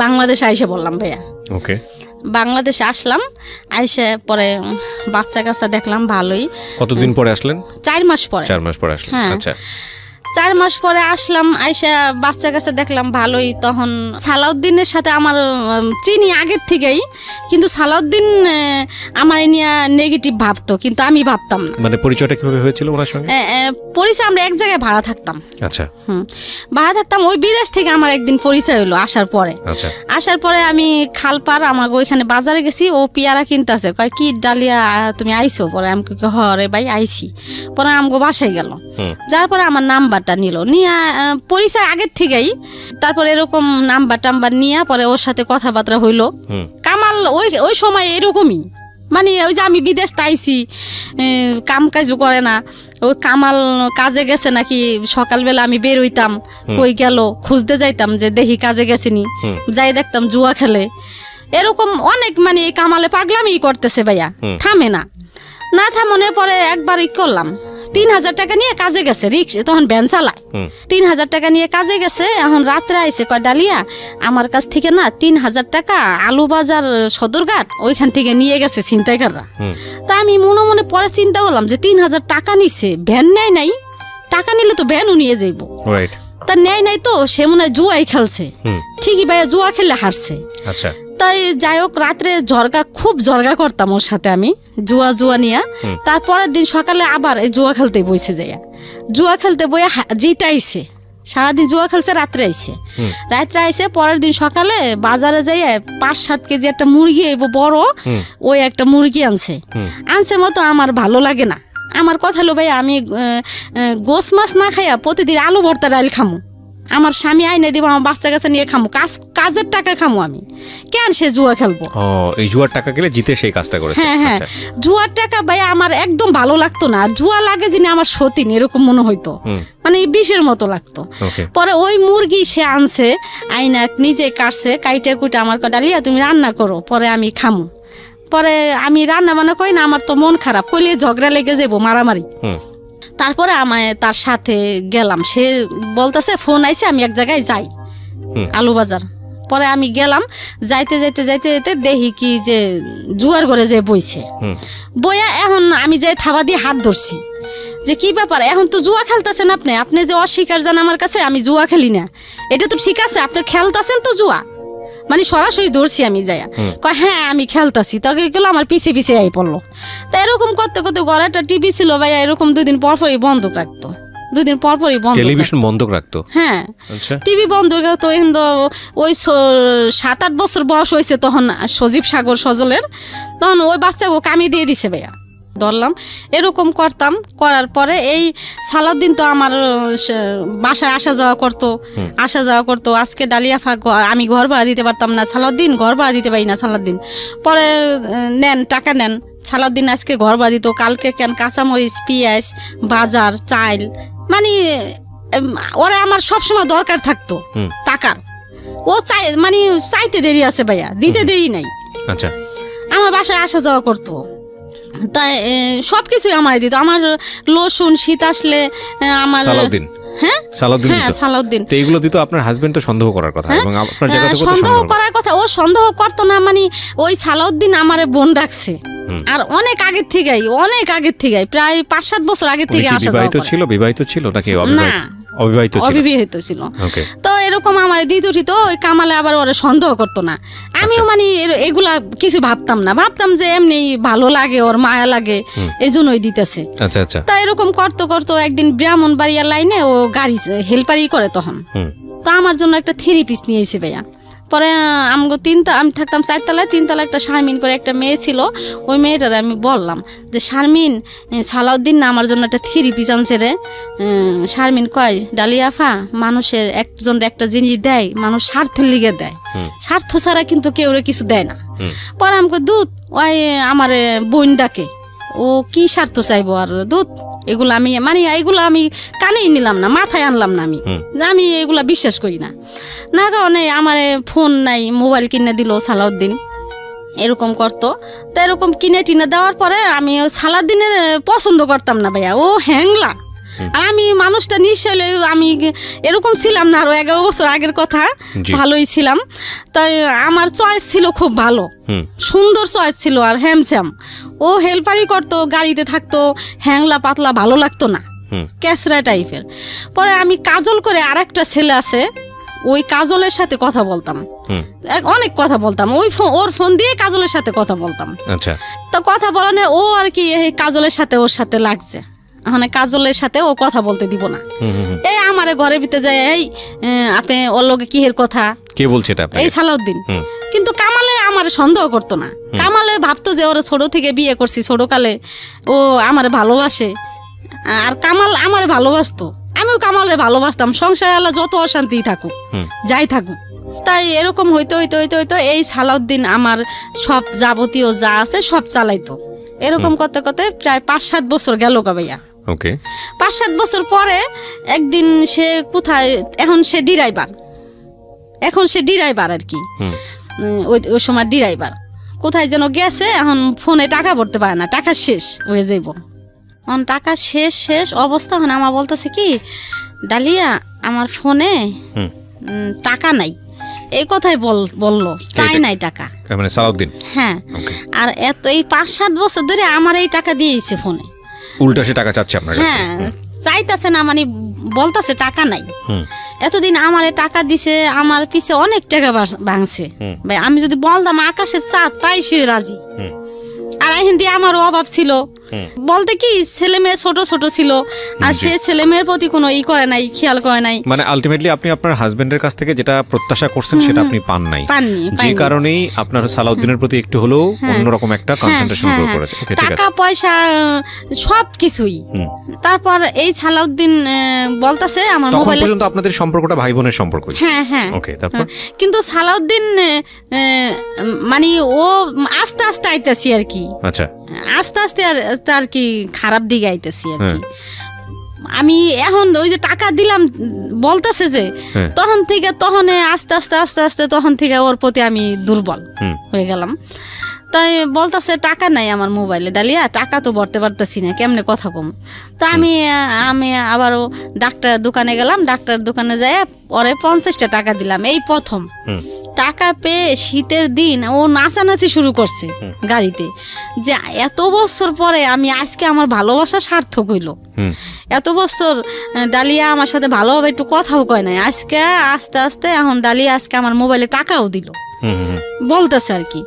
Speaker 1: বাংলাদেশে আইসে বললাম ভাইয়া,
Speaker 2: ওকে,
Speaker 1: বাংলাদেশে আসলাম। আইসে পরে বাচ্চা কাচ্চা দেখলাম ভালোই।
Speaker 2: কতদিন পরে আসলেন?
Speaker 1: 4 মাস পরে।
Speaker 2: 4 মাস পরে আসলেন। আচ্ছা,
Speaker 1: 4 মাস পরে আসলাম, আইসা বাচ্চা কাচ্চা দেখলাম ভালোই। তখন সালাউদ্দিনের সাথে আমার চিনি আগের থেকেই, কিন্তু সালাউদ্দিন আমার নিয়ে নেগেটিভ ভাবতো, কিন্তু আমি ভাবতাম না।
Speaker 2: মানে পরিচয়টা কিভাবে হয়েছিল ওনার সঙ্গে?
Speaker 1: পরিচয় আমরা এক জায়গায় ভাড়া থাকতাম।
Speaker 2: আচ্ছা,
Speaker 1: ভাড়া থাকতাম। ওই বিদেশ থেকে আমার একদিন পরিচয় হলো আসার পরে।
Speaker 2: আচ্ছা,
Speaker 1: আসার পরে আমি খালপার আমার ওইখানে বাজারে গেছি, ও পেয়ারা কিনতে আছে, কয় কি ডালিয়া তুমি আইসো? পরে আমি হরে ভাই আইসি। পরে আমাকে বাসায় গেল, যার পরে আমার নাম্বারটা নিল, নিয়ে পরিচয় আগের থেকেই। তারপরে এরকম নাম্বার টাম্বার নিয়ে পরে ওর সাথে কথাবার্তা হইলো। কামাল ওই সময় এরকমই, মানে ওই যে আমি বিদেশ তাইছি, কাম কাজও করে না, ওই কামাল কাজে গেছে নাকি, সকালবেলা আমি বের হইতাম, কই গেল খুঁজতে যাইতাম যে দেখি কাজে গেছিনি, যাই দেখতাম জুয়া খেলে, এরকম অনেক মানে এই কামালে পাগলামি করতেছে ভাইয়া, থামে না। না থামনের পরে একবার ই করলাম, 3,000 টাকা নিয়ে কাজে গেছে, রিক্সা তখন ভ্যান চালায়, 3,000 টাকা নিয়ে কাজে গেছে। এখন রাত্রে আইসে কয় ডালিয়া আমার কাছ থেকে না 3,000 টাকা আলু বাজার সদরঘাট ওইখান থেকে নিয়ে গেছে ছিনতাইকাররা। তা আমি মনে মনে পরে চিন্তা করলাম যে 3,000 টাকা নিছে, ভ্যান নেয় নাই, টাকা নিলে তো ভ্যানও নিয়ে যাইব, তা নেয় নাই তো সে মনে হয় জুয়াই খেলছে। ঠিকই ভাইয়া জুয়া খেলে হারছে।
Speaker 2: আচ্ছা,
Speaker 1: তাই যাই হোক রাত্রে খুব জর্গা করতাম ওর সাথে আমি, জুয়া নিয়ে। তারপরের দিন সকালে আবার এই জুয়া খেলতে বইছে, যাইয়া জুয়া খেলতে বইয়া জিতে আইছে, সারাদিন জুয়া খেলছে, রাত্রে আইছে। পরের দিন সকালে বাজারে যাইয়া 5-7 কেজি একটা মুরগি বড়, ওই একটা মুরগি আনছে মতো আমার ভালো লাগে না। আমার কথা হলো ভাই আমি গোস মাছ না খাইয়া প্রতিদিন আলু ভর্তা ডাল খামু, আমার স্বামী আইনে দিব, আমার বাচ্চা কাছে নিয়ে খামু, কাজের টাকা খামু, আমি কেন সে জুয়া খেলবো?
Speaker 2: এই জুয়ার টাকা গেলে জিতে সেই কাজটা করেছে।
Speaker 1: হ্যাঁ, জুয়ার টাকা ভাই আমার একদম ভালো লাগতো না, জুয়া লাগে যিনি আমার সতীন এরকম মনে হইতো, মানে বিষের মতো লাগতো। পরে ওই মুরগি সে আনছে, আইনা নিজে কাটছে, কাইটে কুইটা আমার ডালিয়া তুমি রান্না করো, পরে আমি খামু। পরে আমি রান্না বান্না করি না, আমার তো মন খারাপ, কইলে ঝগড়া লেগে যাবো, মারামারি। তারপরে আমায় তার সাথে গেলাম, সে বলতেছে ফোন আইছে আমি এক জায়গায় যাই আলু বাজার। পরে আমি গেলাম, যাইতে দেখি কি যে জুয়ার ঘরে যে বইয়া, এখন আমি যাই থাবা দিয়ে হাত ধরছি যে কি ব্যাপার, এখন তো জুয়া খেলতেছেন আপনি যে অস্বীকার জান আমার কাছে আমি জুয়া খেলি না, এটা তো ঠিক আছে, আপনি খেলতেছেন তো জুয়া, মানে সরাসরি ধরছি আমি যাইয়া, কয় হ্যাঁ আমি খেলতাছি। তখন গেলো আমার পিছে আই পড়লো। তা এরকম করতে ঘরে একটা টিভি ছিল ভাইয়া, এরকম 2 দিন পরপরই বন্ধ রাখতো, 2 দিন পরপরই
Speaker 2: টেলিভিশন বন্ধ রাখতো।
Speaker 1: হ্যাঁ, টিভি বন্ধ রাখতো। এখন তো ওই 7-8 বছর বয়স হয়েছে তখন সজীব সাগর সজলের, তখন ওই বাচ্চাকে কামি দিয়ে দিছে ভাইয়া, ধরলাম। এরকম করতাম, করার পরে এই সালাউদ্দিন তো আমার বাসায় আসা যাওয়া করতো। আজকে ডালিয়াফা আমি ঘর ভাড়া দিতে পারতাম না, সালাউদ্দিন ঘর ভাড়া দিতে পারি না, সালাউদ্দিন পরে টাকা নেন, সালাউদ্দিন আজকে ঘর ভাড়া দিত, কালকে কেন কাঁচামরিচ পেঁয়াজ বাজার চাল, মানে ওরা আমার সবসময় দরকার থাকতো টাকার, ও মানে চাইতে দেরি আছে ভাইয়া, দিতে দেরি নাই।
Speaker 2: আচ্ছা,
Speaker 1: আমার বাসায় আসা যাওয়া করতো, তাই সবকিছুই আমার দিত। আমার লসুন শীত আসলে আমার
Speaker 2: সালাউদ্দিন, হ্যাঁ সালাউদ্দিন, তো এইগুলো দিত আপনার হাজবেন্ড, তো সন্দেহ করার কথা, এবং আপনার জায়গাতে
Speaker 1: সন্দেহ করার কথা, ও সন্দেহ করতো না, মানে ওই সালাউদ্দিন আমারে বোন রাখছে, আর অনেক আগের থেকেই প্রায় 5-7 বছর আগের থেকে আসা যাওয়া করে।
Speaker 2: বিবাহিত ছিল নাকি অবিবাহিত ছিল?
Speaker 1: তো এরকম আমার দ্বিতীয় তো ওই কামালে আবার ওরা সন্দেহ করতো না, আমিও মানে এগুলা কিছু ভাবতাম না, ভাবতাম যে এমনি ভালো লাগে, ওর মায়া লাগে, এই জন্যই দিতেছে। তা এরকম করতো একদিন ব্রাহ্মণবাড়িয়া লাইনে ও গাড়ি হেল্পারি করে, তখন তো আমার জন্য একটা 3 পিস নিয়ে এসে ভাইয়া। পরে আমি থাকতাম 4 তলায়, 3 তলায় একটা শারমিন করে একটা মেয়ে ছিল, ওই মেয়েটারে আমি বললাম যে শারমিন, সালাউদ্দিন না আমার জন্য একটা 3 পিস আনছে রে। শারমিন কয় ডালিয়াফা, মানুষের একজন একটা জিনিস দেয় মানুষ স্বার্থের লিগে দেয়, স্বার্থ ছাড়া কিন্তু কেউ কিছু দেয় না। পরে আমাকে দুধ ওই আমার বোন ডাকে, ও কি স্বার্থ চাইবো আর দুধ, এগুলো আমি মানে এগুলো আমি কানেই নিলাম না, মাথায় আনলাম না, আমি এগুলা বিশ্বাস করি না কারণে আমার ফোন নাই, মোবাইল কিনে দিল সালাউদ্দিন, এরকম করতো। তো এরকম কিনে টিনে দেওয়ার পরে আমি সালাউদ্দিনের পছন্দ করতাম না ভাইয়া, ও হ্যাংলা, আর আমি মানুষটা নিশ্চয় আমি এরকম ছিলাম না, আরো 11 বছর আগের কথা, ভালোই ছিলাম। তাই আমার চয়েস ছিল খুব ভালো, সুন্দর চয়েস ছিল, আর হ্যামস্যাম, ও হেল্পারি করতো, গাড়িতে থাকতো, হ্যাংলা পাতলা ভালো লাগতো না, ক্যাসরা টাইপের। পরে আমি কাজল করে আরেকটা ছেলে আছে, ওই কাজলের সাথে কথা বলতাম, অনেক কথা বলতাম, ওর ফোন দিয়ে কাজলের সাথে কথা বলতাম।
Speaker 2: আচ্ছা,
Speaker 1: তো কথা বলানো ও আর কি কাজলের সাথে ওর সাথে লাগছে, মানে কাজলের সাথে ও কথা বলতে দিব না। এই আমারে ঘরের ভিতরে যায়, এই আপনি ওর লগে কিহের কথা,
Speaker 2: কে বলছে এটা?
Speaker 1: এই সালাউদ্দিন। কিন্তু কামালে আমার সন্দেহ করতো না, কামালে ভাবতো যে ওরা ছোট থেকে বিয়ে করছি, ছোটকালে ও আমারে ভালোবাসে, আর কামাল আমারে ভালোবাসতো, আমিও কামালে ভালোবাসতাম। সংসারে আল্লাহ যত অশান্তি থাকুক, যাই থাকুক, তাই এরকম হইতে হইতে হইতে হইতে এই সালাউদ্দিন আমার সব যাবতীয় যা আছে সব চালাইতো। এরকম করতে করতে প্রায় 5-7 বছর গেল গা ভাইয়া।
Speaker 2: ওকে।
Speaker 1: 5-7 বছর পরে একদিন সে কোথায়, এখন সে ড্রাইভার আর কি, ওই সময় ড্রাইভার কোথায় যেন গেছে, এখন ফোনে টাকা ভরতে পারে না, টাকা শেষ হয়ে যাইব। এখন টাকা শেষ অবস্থা, এখন আমার বলতেছে কি, ডালিয়া আমার ফোনে টাকা নাই, এই কথাই বললো, চাই নাই টাকা,
Speaker 2: মানে সালাউদ্দিন।
Speaker 1: হ্যাঁ, আর এই 5-7 বছর ধরে আমার এই টাকা দিয়েছে ফোনে,
Speaker 2: উল্টা সে টাকা চাচ্ছে আপনার কাছে।
Speaker 1: হ্যাঁ, চাইতাছে না, মানে বলতাছে টাকা নাই। এতদিন আমারে টাকা দিছে, আমার পিছে অনেক টাকা ভাঙছে ভাই। আমি যদি বলতাম আকাশের চাঁদ, তাই সে রাজি। আর এখন দিয়ে আমারও অভাব ছিল, বলতে কি ছেলে মেয়ে ছোট ছোট ছিল, আর সে ছেলে মেয়ের প্রতি কোনো করে নাই, খেয়াল করে নাই।
Speaker 2: মানে আলটিমেটলি আপনি আপনার হাজবেন্ডের কাছ থেকে যেটা প্রত্যাশা করছেন সেটা আপনি পাননি, যে কারণেই আপনার সালাউদ্দিনের প্রতি একটু হলেও অন্যরকম একটা কনসেন্ট্রেশন গ্রো করেছে।
Speaker 1: টাকা পয়সা সব কিছুই। তারপর এই সালাউদ্দিন বলতাছে আমার
Speaker 2: তখন পর্যন্ত আপনাদের সম্পর্কটা ভাই বোনের সম্পর্ক।
Speaker 1: হ্যাঁ হ্যাঁ,
Speaker 2: ওকে। তারপর
Speaker 1: কিন্তু সালাউদ্দিন মানে ও আস্তে আস্তে আইতাছি আর কি। আচ্ছা, আস্তে আস্তে আর কি খারাপ দিকে আইতেছি আর কি। আমি এখন ওই যে টাকা দিলাম বলতেছে যে, তখন থেকে আস্তে আস্তে আস্তে আস্তে তখন থেকে ওর প্রতি আমি দুর্বল হয়ে গেলাম। তাই বলতেছে টাকা নাই আমার মোবাইলে, ডালিয়া টাকা তো ভরতে পারতেছি না, কেমনে কথা কম। তা আমি আবারও ডাক্তার দোকানে গেলাম, ডাক্তার দোকানে যাই ওরে 50টা টাকা দিলাম। এই প্রথম টাকা পেয়ে শীতের দিন ও নাচানাচি শুরু করছে গাড়িতে, যে এত বছর পরে আমি আজকে আমার ভালোবাসা সার্থক হইল। এত বছর ডালিয়া আমার সাথে ভালোভাবে একটু কথাও কয় নাই, আজকে আস্তে আস্তে এখন ডালিয়া আজকে আমার মোবাইলে টাকাও দিল বলতেছে আর কি।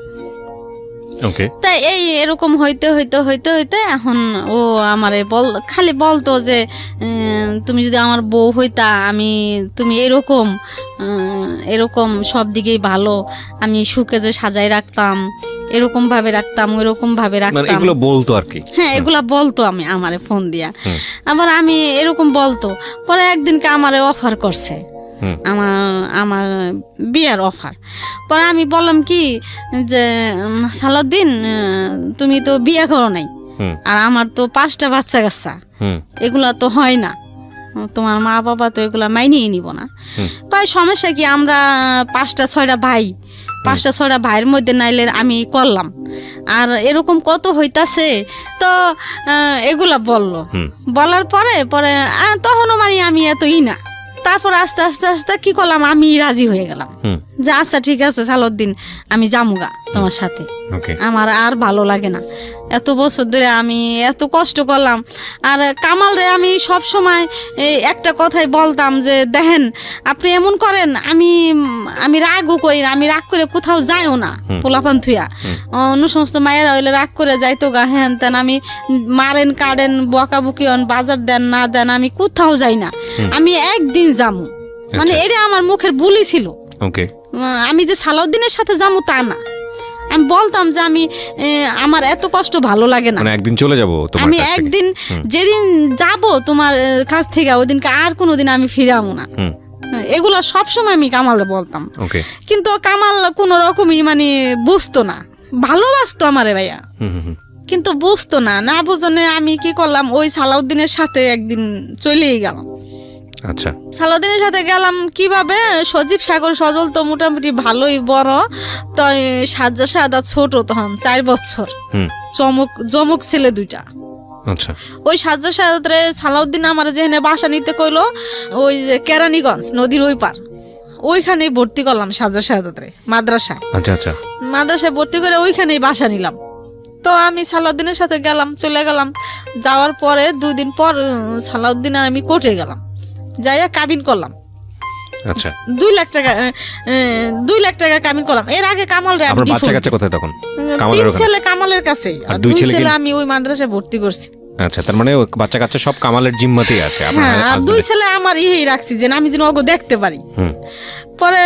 Speaker 1: তাই এই এরকম হইতে হইতে হইতে হইতে এখন ও আমারে খালি বলতো যে, তুমি যদি আমার বউ হইতা, তুমি এরকম সব দিকেই ভালো, আমি সুখে যে সাজাই রাখতাম, এরকম ভাবে রাখতাম, ওইরকম ভাবে রাখতাম,
Speaker 2: এগুলো বলতো আর কি।
Speaker 1: হ্যাঁ, এগুলা বলতো আমারে ফোন দিয়া। আবার আমি এরকম বলতো। পরে একদিনকে আমারে অফার করছে, আমার বিয়ের অফার। পরে আমি বললাম কি যে, সালাউদ্দিন তুমি তো বিয়ে করো নাই, আর আমার তো 5টা বাচ্চা কাচ্চা, এগুলা তো হয় না, তোমার মা বাবা তো এগুলা মাইনিয়ে নিব না। কয় সমস্যা কি, আমরা 5-6টা ভাইয়ের মধ্যে নাইলে আমি করলাম, আর এরকম কত হইতাছে। তো এগুলা বলার পরে তখনও মানে আমি এতই না। তারপর আস্তে আস্তে আস্তে কি করলাম, আমি রাজি হয়ে গেলাম যে আচ্ছা ঠিক আছে সালাউদ্দিন, আমি যামুগা তোমার সাথে, আমার আর ভালো লাগে না। এত বছর ধরে আমি এত কষ্ট করলাম। আর কামাল রে আমি সব সময় একটা কথাই বলতাম যে, দেখেন আপনি এমন করেন, আমি রাগও করি না, আমি রাগ করে কোথাও যাইও না, পোলাপান থুয়া। অন্য সমস্ত মায়েরা হইলে রাগ করে যাইতো গা, হ্যান তেন, আমি মারেন কাটেন বকাবকি বাজার দেন না দেন, আমি কোথাও যাই না, আমি একদিন যামু। মানে এটা আমার মুখের বুলি ছিল। আমি যে সালাউদ্দিনের সাথে যামু তা না, আমি বলতাম যে আমার এত কষ্ট ভালো লাগে না,
Speaker 2: একদিন চলে যাব,
Speaker 1: আমি একদিন যেদিন যাব তোমার কাছ থেকে ওই দিনকে আর কোনোদিন আমি ফিরামু না। এগুলা সবসময় আমি কামালে বলতাম, কিন্তু কামাল কোন রকমই মানে বুঝতো না, ভালোবাসতো আমারে ভাইয়া, কিন্তু বুঝতো না বুঝনে আমি কি করলাম, ওই সালাউদ্দিনের সাথে একদিন চলেই গেলাম।
Speaker 2: আচ্ছা,
Speaker 1: সালাউদ্দিনের সাথে গেলাম কিভাবে, সজীব সাগর সজল তো মোটামুটি ভালোই বড়, তো সাজ্জা ছোট, তখন 4 বছর, জমক ছেলে 2টা।
Speaker 2: আচ্ছা, ওই
Speaker 1: সাজ্জা সাদাতে সালাউদ্দিন আমার যেখানে বাসা নিতে কইলো, ওই যে কেরানীগঞ্জ নদীর ওই পার, ওইখানেই ভর্তি করলাম সাজ্জা সাদাতে মাদ্রাসায়।
Speaker 2: আচ্ছা,
Speaker 1: মাদ্রাসায় ভর্তি করে ওইখানেই বাসা নিলাম। তো আমি সালাউদ্দিনের সাথে চলে গেলাম। যাওয়ার পরে 2 দিন পর সালাউদ্দিন আর আমি কোর্টে গেলাম, যাইয়া কাবিন করলাম।
Speaker 2: আচ্ছা,
Speaker 1: 2 লাখ টাকা কাবিন করলাম। এর আগে কামাল রে
Speaker 2: আপনার বাচ্চা কাচ্চা কোথায় তখন?
Speaker 1: 3 ছেলে কামালের কাছে, আর 2 ছেলে আমি ওই মাদ্রাসায় ভর্তি করছি।
Speaker 2: আচ্ছা, তার মানে বাচ্চা কাচ্চা সব কামালের জিম্মাতেই আছে।
Speaker 1: হ্যাঁ, আর 2 ছেলে আমার রাখছি যে আমি যেন ওগো দেখতে পারি। পরে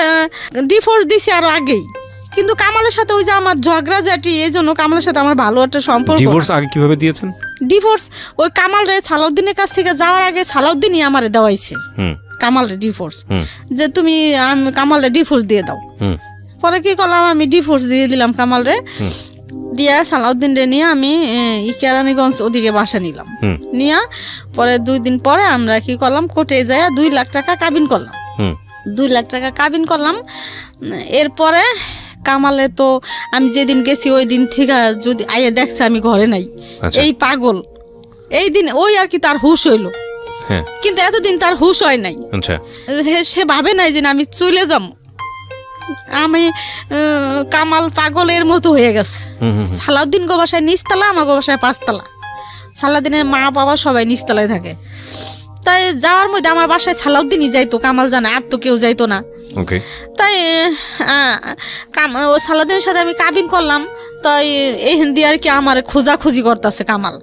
Speaker 1: ডিভোর্স দিছি আরো আগেই, কিন্তু কামালের সাথে ওই যে আমার ঝগড়া ঝাঁটি, এই জন্য কামালের সাথে আমার ভালো একটা সম্পর্ক।
Speaker 2: ডিভোর্স আগে কিভাবে দিয়েছেন?
Speaker 1: ডিভোর্স ওই কামাল রে সালাউদ্দিনের কাছ থেকে যাওয়ার আগে সালাউদ্দিনই আমারে দেওয়াইছে। কামালের ডিভোর্স, যে তুমি কামালের ডিভোর্স দিয়ে দাও। পরে কি করলাম, আমি ডিভোর্স দিয়ে দিলাম কামালরে, দিয়া সালাউদ্দিন রে নিয়ে আমি কেরানীগঞ্জ ওদিকে বাসা নিলাম। নিয়া পরে 2 দিন পরে আমরা কি করলাম, কোর্টে যায় 2 লাখ টাকা কাবিন করলাম। 2 লাখ টাকা কাবিন করলাম। এরপরে কামালে তো আমি যেদিন গেছি ওই দিন থেকে যদি আইয়া দেখছে আমি ঘরে নাই, এই পাগল, এই দিন ওই আর কি তার হুশ হইলো, কিন্তু এতদিন তার হুশ হয় নাই। সে ভাবে নাই যে আমি চলে যাম, আমি কামাল পাগলের মতো হয়ে গেছে। সালাউদ্দিন গো বাসায় নিচতলা, আমার গো বাসায় 5 তলা। সালাউদ্দিনের মা বাবা সবাই নিচতলায় থাকে। তাই যাওয়ার মধ্যে আমার বাসায় সালাউদ্দিনই যাইতো, কামাল জানে, আর তো কেউ যাইতো না। তাই ও সালাউদ্দিনের সাথে আমি কাবিন করলাম। তাই এই হিন্দি আর কি আমার খোঁজাখুঁজি করতেছে কামাল,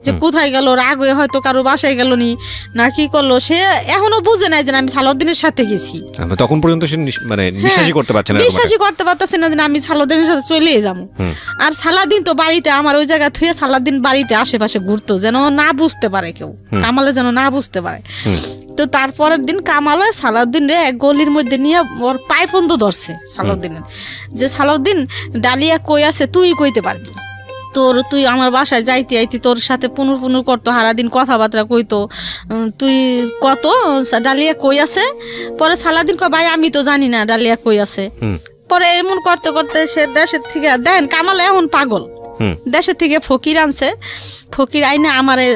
Speaker 1: যে কোথায় গেল, রাগ হয়ে হয়তো কারো বাসায় গেল নি না কি করলো, সে এখনো বুঝে নাই যে আমি সালাউদ্দিনের সাথে গেছি।
Speaker 2: তখন পর্যন্ত সে মানে বিশ্বাসই করতে পারছে না,
Speaker 1: বিশ্বাসই করতে পারতেছে না যে আমি সালাউদ্দিনের সাথে চলে যাবো। আর সালাউদ্দিন তো বাড়িতে, আমার ওই জায়গা থুয়ে সালাউদ্দিন বাড়িতে আশেপাশে ঘুরতো, যেন না বুঝতে পারে কেউ, কামালে যেন না বুঝতে পারে। তো তারপরের দিন কামালে সালাউদ্দিন রে এক গলির মধ্যে নিয়ে ওর পায়ে পর্যন্ত ধরছে সালাউদ্দিনের, যে সালাউদ্দিন ডালিয়া কই আছে তুই কইতে পারবি, তুই আমার বাসায় যাইতে আইতি, তোর সাথে পুনুর করতো, সারাদিন কথাবার্তা কইতো, তুই কত ডালিয়া কই আছে। পরে সালাউদ্দিন কয় ভাই আমি তো জানি না ডালিয়া কই আছে। পরে এমন করতে করতে সে দেশের থেকে দেন, কামাল এখন পাগল, দেশের থেকে ফকির আনছে, ফকির আইনে আমারে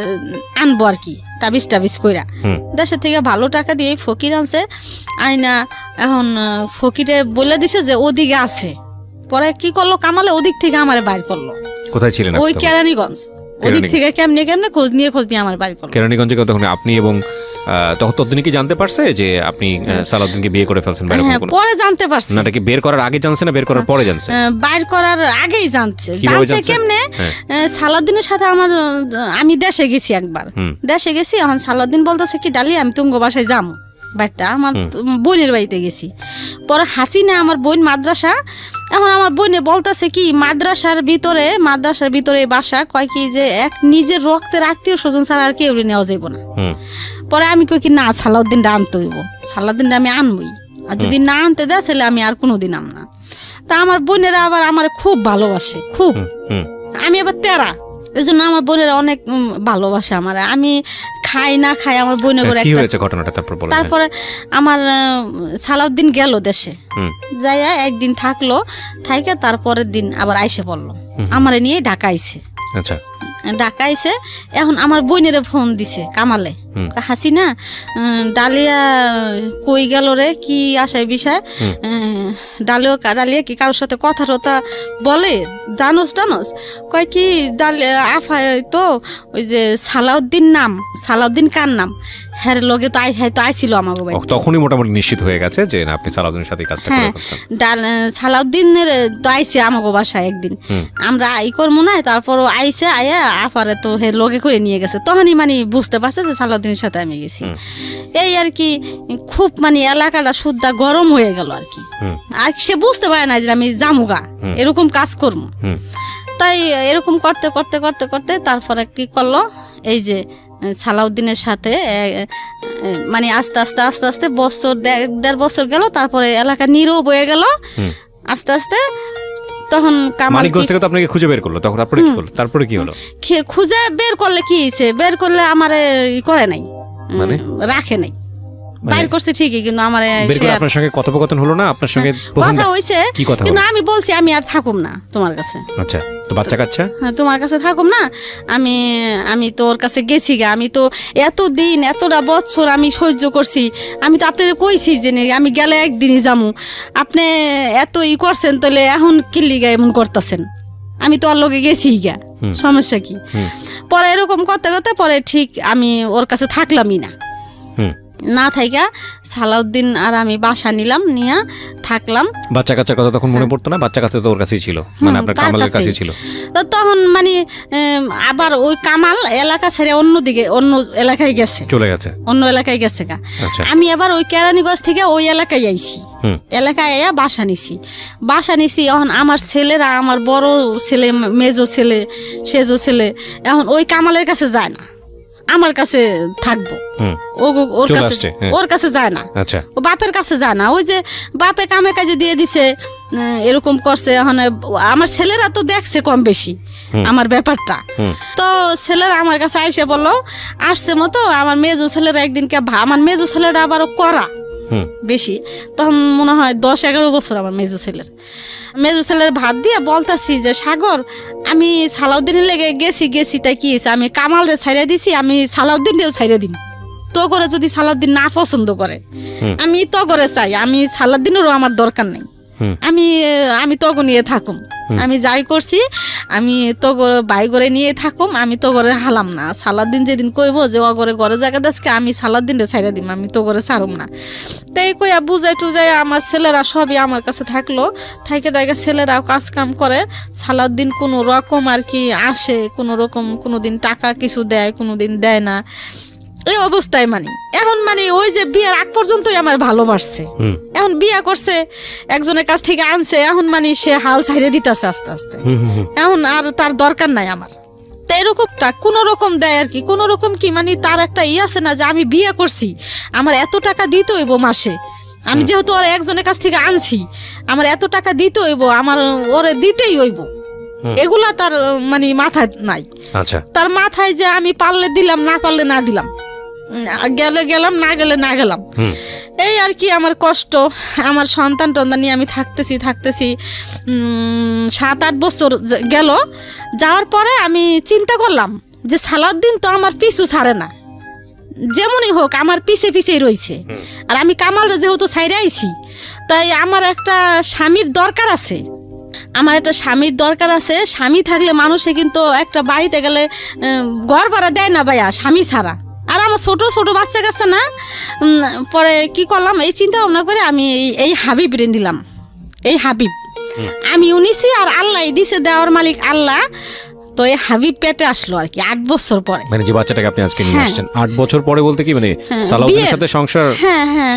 Speaker 1: আনবো আর কি তাবিজ কইরা, দেশের থেকে ভালো টাকা দিয়ে ফকির আনছে আইনা। এখন ফকিরে বলে দিছে যে ওদিকে আছে। পরে কি করলো কামালে, ওদিক থেকে আমারে বাইর করলো।
Speaker 2: কোথায় ছিলেন?
Speaker 1: ওই কেরানীগঞ্জ, ওদিক থেকে কেমনে খোঁজ নিয়ে আমার বাড়ি করলো।
Speaker 2: কেরানীগঞ্জে তখন আপনি এবং ততদিনে কি জানতে পারছে যে আপনি সালাউদ্দিনকে বিয়ে করে ফেলছেন?
Speaker 1: হ্যাঁ, পরে জানতে পারছে।
Speaker 2: না, এটা কি বের করার আগে জানছে না বের করার পরে জানছে?
Speaker 1: বাইর করার আগেই জানছে। কেমনে? সালাউদ্দিনের সাথে আমি দেশে গেছি একবার, দেশে গেছি। এখন সালাউদ্দিন বলতেছে কি ডালি আমি তুমি বাসায় যাবো, বাড়িতে আমার বোনের বাড়িতে গেছি। পরে হাসিনা আমার বোন মাদ্রাসা, এখন আমার বোনে বলতেছে কি মাদ্রাসার ভিতরে বাসা, কয় কি যে এক নিজের রক্তের আত্মীয় স্বজন ছাড়া আর কেউ নেওয়া যাইব না। পরে আমি কই কি না, সালাউদ্দিনটা আনতে হইব, সালাউদ্দিনটা আমি আনবই, আর যদি না আনতে দেয় তাহলে আমি আর কোনোদিন আম না। তা আমার বোনেরা আবার আমার খুব ভালোবাসে, খুব। আমি আবার তেরা, এই জন্য আমার বোনেরা অনেক ভালোবাসে আমার। আমি খাই না খাই আমার বোনে করে তারপরে আমার সালাউদ্দিন গেল দেশে, যাইয়া একদিন থাকলো, থাইকা তারপরের দিন আবার আইসে পড়লো, আমারে নিয়ে ঢাকা আইছে। ঢাকা আইছে, এখন আমার বোনেরে ফোন দিছে কামালে, হাসিনা ডালিয়া কই গেল রে, কি আশায় বিষয়, ডালিয়া কি কারোর সাথে কথা টথা বলে, জানোস কয় কি আফায় তো ওই যে সালাউদ্দিন কার নাম, হ্যাঁ লগে তো আইছিল আমাকে বাড়ি।
Speaker 2: তখনই মোটামুটি নিশ্চিত হয়ে গেছে যে আপনি সালাউদ্দিনের সাথে কাজটা করে ফেলছেন।
Speaker 1: সালাউদ্দিনের তো আইছে আমাকে বাসায় একদিন, আমরা করবো না, তারপর আইছে আয়া আফারে তো হে লগে করে নিয়ে গেছে। তখনই মানে বুঝতে পারছে যে সালাউদ্দিনের সাথে আমি গেছি। এই আর কি খুব মানে এলাকাটা সুদ্ধা গরম হয়ে গেল আর কি। আর সে বুঝতে পারে না যে আমি জামুগা এরকম কাজ করবো। তাই এরকম করতে করতে করতে করতে তারপরে কি করলো, এই যে সালাউদ্দিনের সাথে মানে আস্তে আস্তে আস্তে আস্তে বছর 1.5 বছর গেল, তারপরে এলাকা নীরব হয়ে গেল আস্তে আস্তে। তখন
Speaker 2: মানিকগঞ্জ থেকে তো আপনাকে খুঁজে বের করলো, তখন তারপরে কি হলো?
Speaker 1: খুঁজে বের করলে কি হয়েছে, বের করলে আমারে করে নাই, মানে রাখে নাই, বাইর করছে ঠিকই, কিন্তু আমার
Speaker 2: আপনার সঙ্গে কথোপকথন হলো না, আপনার সঙ্গে
Speaker 1: কথা হইছে, কিন্তু আমি বলছি আমি আর থাকুম না তোমার কাছে।
Speaker 2: আচ্ছা, তো বাচ্চা কাচ্চা?
Speaker 1: হ্যাঁ, তোমার কাছে থাকুম না, আমি তোর কাছে গেছি গা, আমি তো এতদিন এতটা বছর আমি সহ্য করছি, আমি তো আপনার কইছি যে আমি গেলে একদিনই যামু, আপনি এত করছেন, তাহলে এখন কিল্লি গা এমন করতেছেন, আমি তো ওর লগে গেছি গা, সমস্যা কি? পরে এরকম করতে করতে পরে ঠিক আমি ওর কাছে থাকলামই না থাইকা সালাউদ্দিন আর আমি বাসা নিলাম, নিয়ে থাকলাম।
Speaker 2: বাচ্চা কাচ্চার কথা তখন মনে পড়তো না? বাচ্চা কাচ্চা তো ওর কাছেই ছিল, মানে আপনার কামালের কাছেই ছিল।
Speaker 1: তখন মানে আবার ওই কামাল এলাকা ছেড়ে অন্য এলাকায় গেছে,
Speaker 2: চলে গেছে,
Speaker 1: অন্য এলাকায় গেছে গা। আমি আবার ওই কেরানীগঞ্জ থেকে ওই এলাকায় আইছি, এলাকায় আইয়া বাসা নিছি। এখন আমার ছেলেরা, আমার বড় ছেলে, মেজো ছেলে, সেজো ছেলে এখন ওই কামালের কাছে যায় না, আমার কাছে থাকবো, ওর
Speaker 2: চলে
Speaker 1: কাছে
Speaker 2: আসছে,
Speaker 1: ওর কাছে যায় না,
Speaker 2: আচ্ছা
Speaker 1: ও বাপের কাছে যায় না। ওই যে বাপে কামে কাজে দিয়ে দিছে, এরকম করছে। এখন আমার ছেলেরা তো দেখছে কম বেশি আমার ব্যাপারটা, তো ছেলেরা আমার কাছে আইসে বললো আসছে মতো। আমার মেজো ছেলেরা একদিনকে আমার মেজো ছেলেরা আবারও করা বেশি, তখন মনে হয় 10-11 বছর আমার মেজো ছেলের ভাত দিয়ে বলতাছি যে সাগর, আমি সালাউদ্দিনের লেগে গেছি তাই কি হয়েছে, আমি কামালরে ছাইড়া দিছি, আমি সালাউদ্দিনরেও ছাইড়া দিম। তো করে যদি সালাউদ্দিন না পছন্দ করে, আমি তো করে চাই, আমি সালাউদ্দিনেরও আমার দরকার নেই, আমি তগো নিয়ে থাকুম, আমি যাই করছি আমি তো বাই করে নিয়ে থাকুম, আমি তো করে হালাম না। সালাউদ্দিন যেদিন কইব যে ও করে ঘরে জায়গা দেশকে, আমি সালাউদ্দিন রে ছাইড়া দিম, আমি তো করে ছাড়ুম না। তাই কইয়া বুঝাই টুজাই আমার ছেলেরা সবই আমার কাছে থাকলো, থাইকে টাইকে ছেলেরাও কাজ কাম করে। সালাউদ্দিন কোনো রকম আর কি আসে, কোনো রকম কোনোদিন টাকা কিছু দেয়, কোনোদিন দেয় না, এই অবস্থায় মানে এখন মানে ওই যে বিয়ের আগ পর্যন্তই আমার ভালোবাসছে। এখন বিয়ে করছে, একজনের কাছ থেকে আনছে, এখন মানে সে হাল ছাইড়ে দিতেছে আস্তে আস্তে, এখন আর তার দরকার নাই আমার। তো এরকমটা কোনো রকম দেয় আর কি, কোনো রকম কি মানে তার একটা আছে না যে আমি বিয়ে করছি, আমার এত টাকা দিতে হইব মাসে, আমি যেহেতু ওর একজনের কাছ থেকে আনছি, আমার এত টাকা দিতে হইব, আমার ওরে দিতেই হইব, এগুলা তার মানে মাথায় নাই।
Speaker 2: আচ্ছা,
Speaker 1: তার মাথায় যে আমি পারলে দিলাম, না পারলে না দিলাম, গেলে গেলাম, না গেলে না গেলাম, এই আর কি আমার কষ্ট। আমার সন্তান টন্তান নিয়ে আমি থাকতেছি 7-8 বছর গেল। যাওয়ার পরে আমি চিন্তা করলাম যে সালাউদ্দিন তো আমার পিছু ছাড়ে না, যেমনই হোক আমার পিছেই রয়েছে, আর আমি কামাল যেহেতু ছাইড়ে আইছি, তাই আমার একটা স্বামীর দরকার আছে, স্বামী থাকলে মানুষে কিন্তু একটা বাড়িতে গেলে ঘর ভাড়া দেয় না ভাইয়া স্বামী ছাড়া। আর আমার ছোট ছোট বাচ্চা কাচ্চা না, পরে কি করলাম, এই চিন্তা ভাবনা করে আমি এই হাবিব রে নিলাম। এই হাবিব আমি উনিছি, আর আল্লাহ দিছে, দেওয়ার মালিক আল্লাহ। তো এই হাবিব পেটে আসলো আর কি 8 বছর পরে,
Speaker 2: মানে যে বাচ্চাটাকে আপনি আজকে নিয়ে আসছেন 8 বছর পরে বলতে কি মানে সালাউদ্দিনের সাথে সংসার,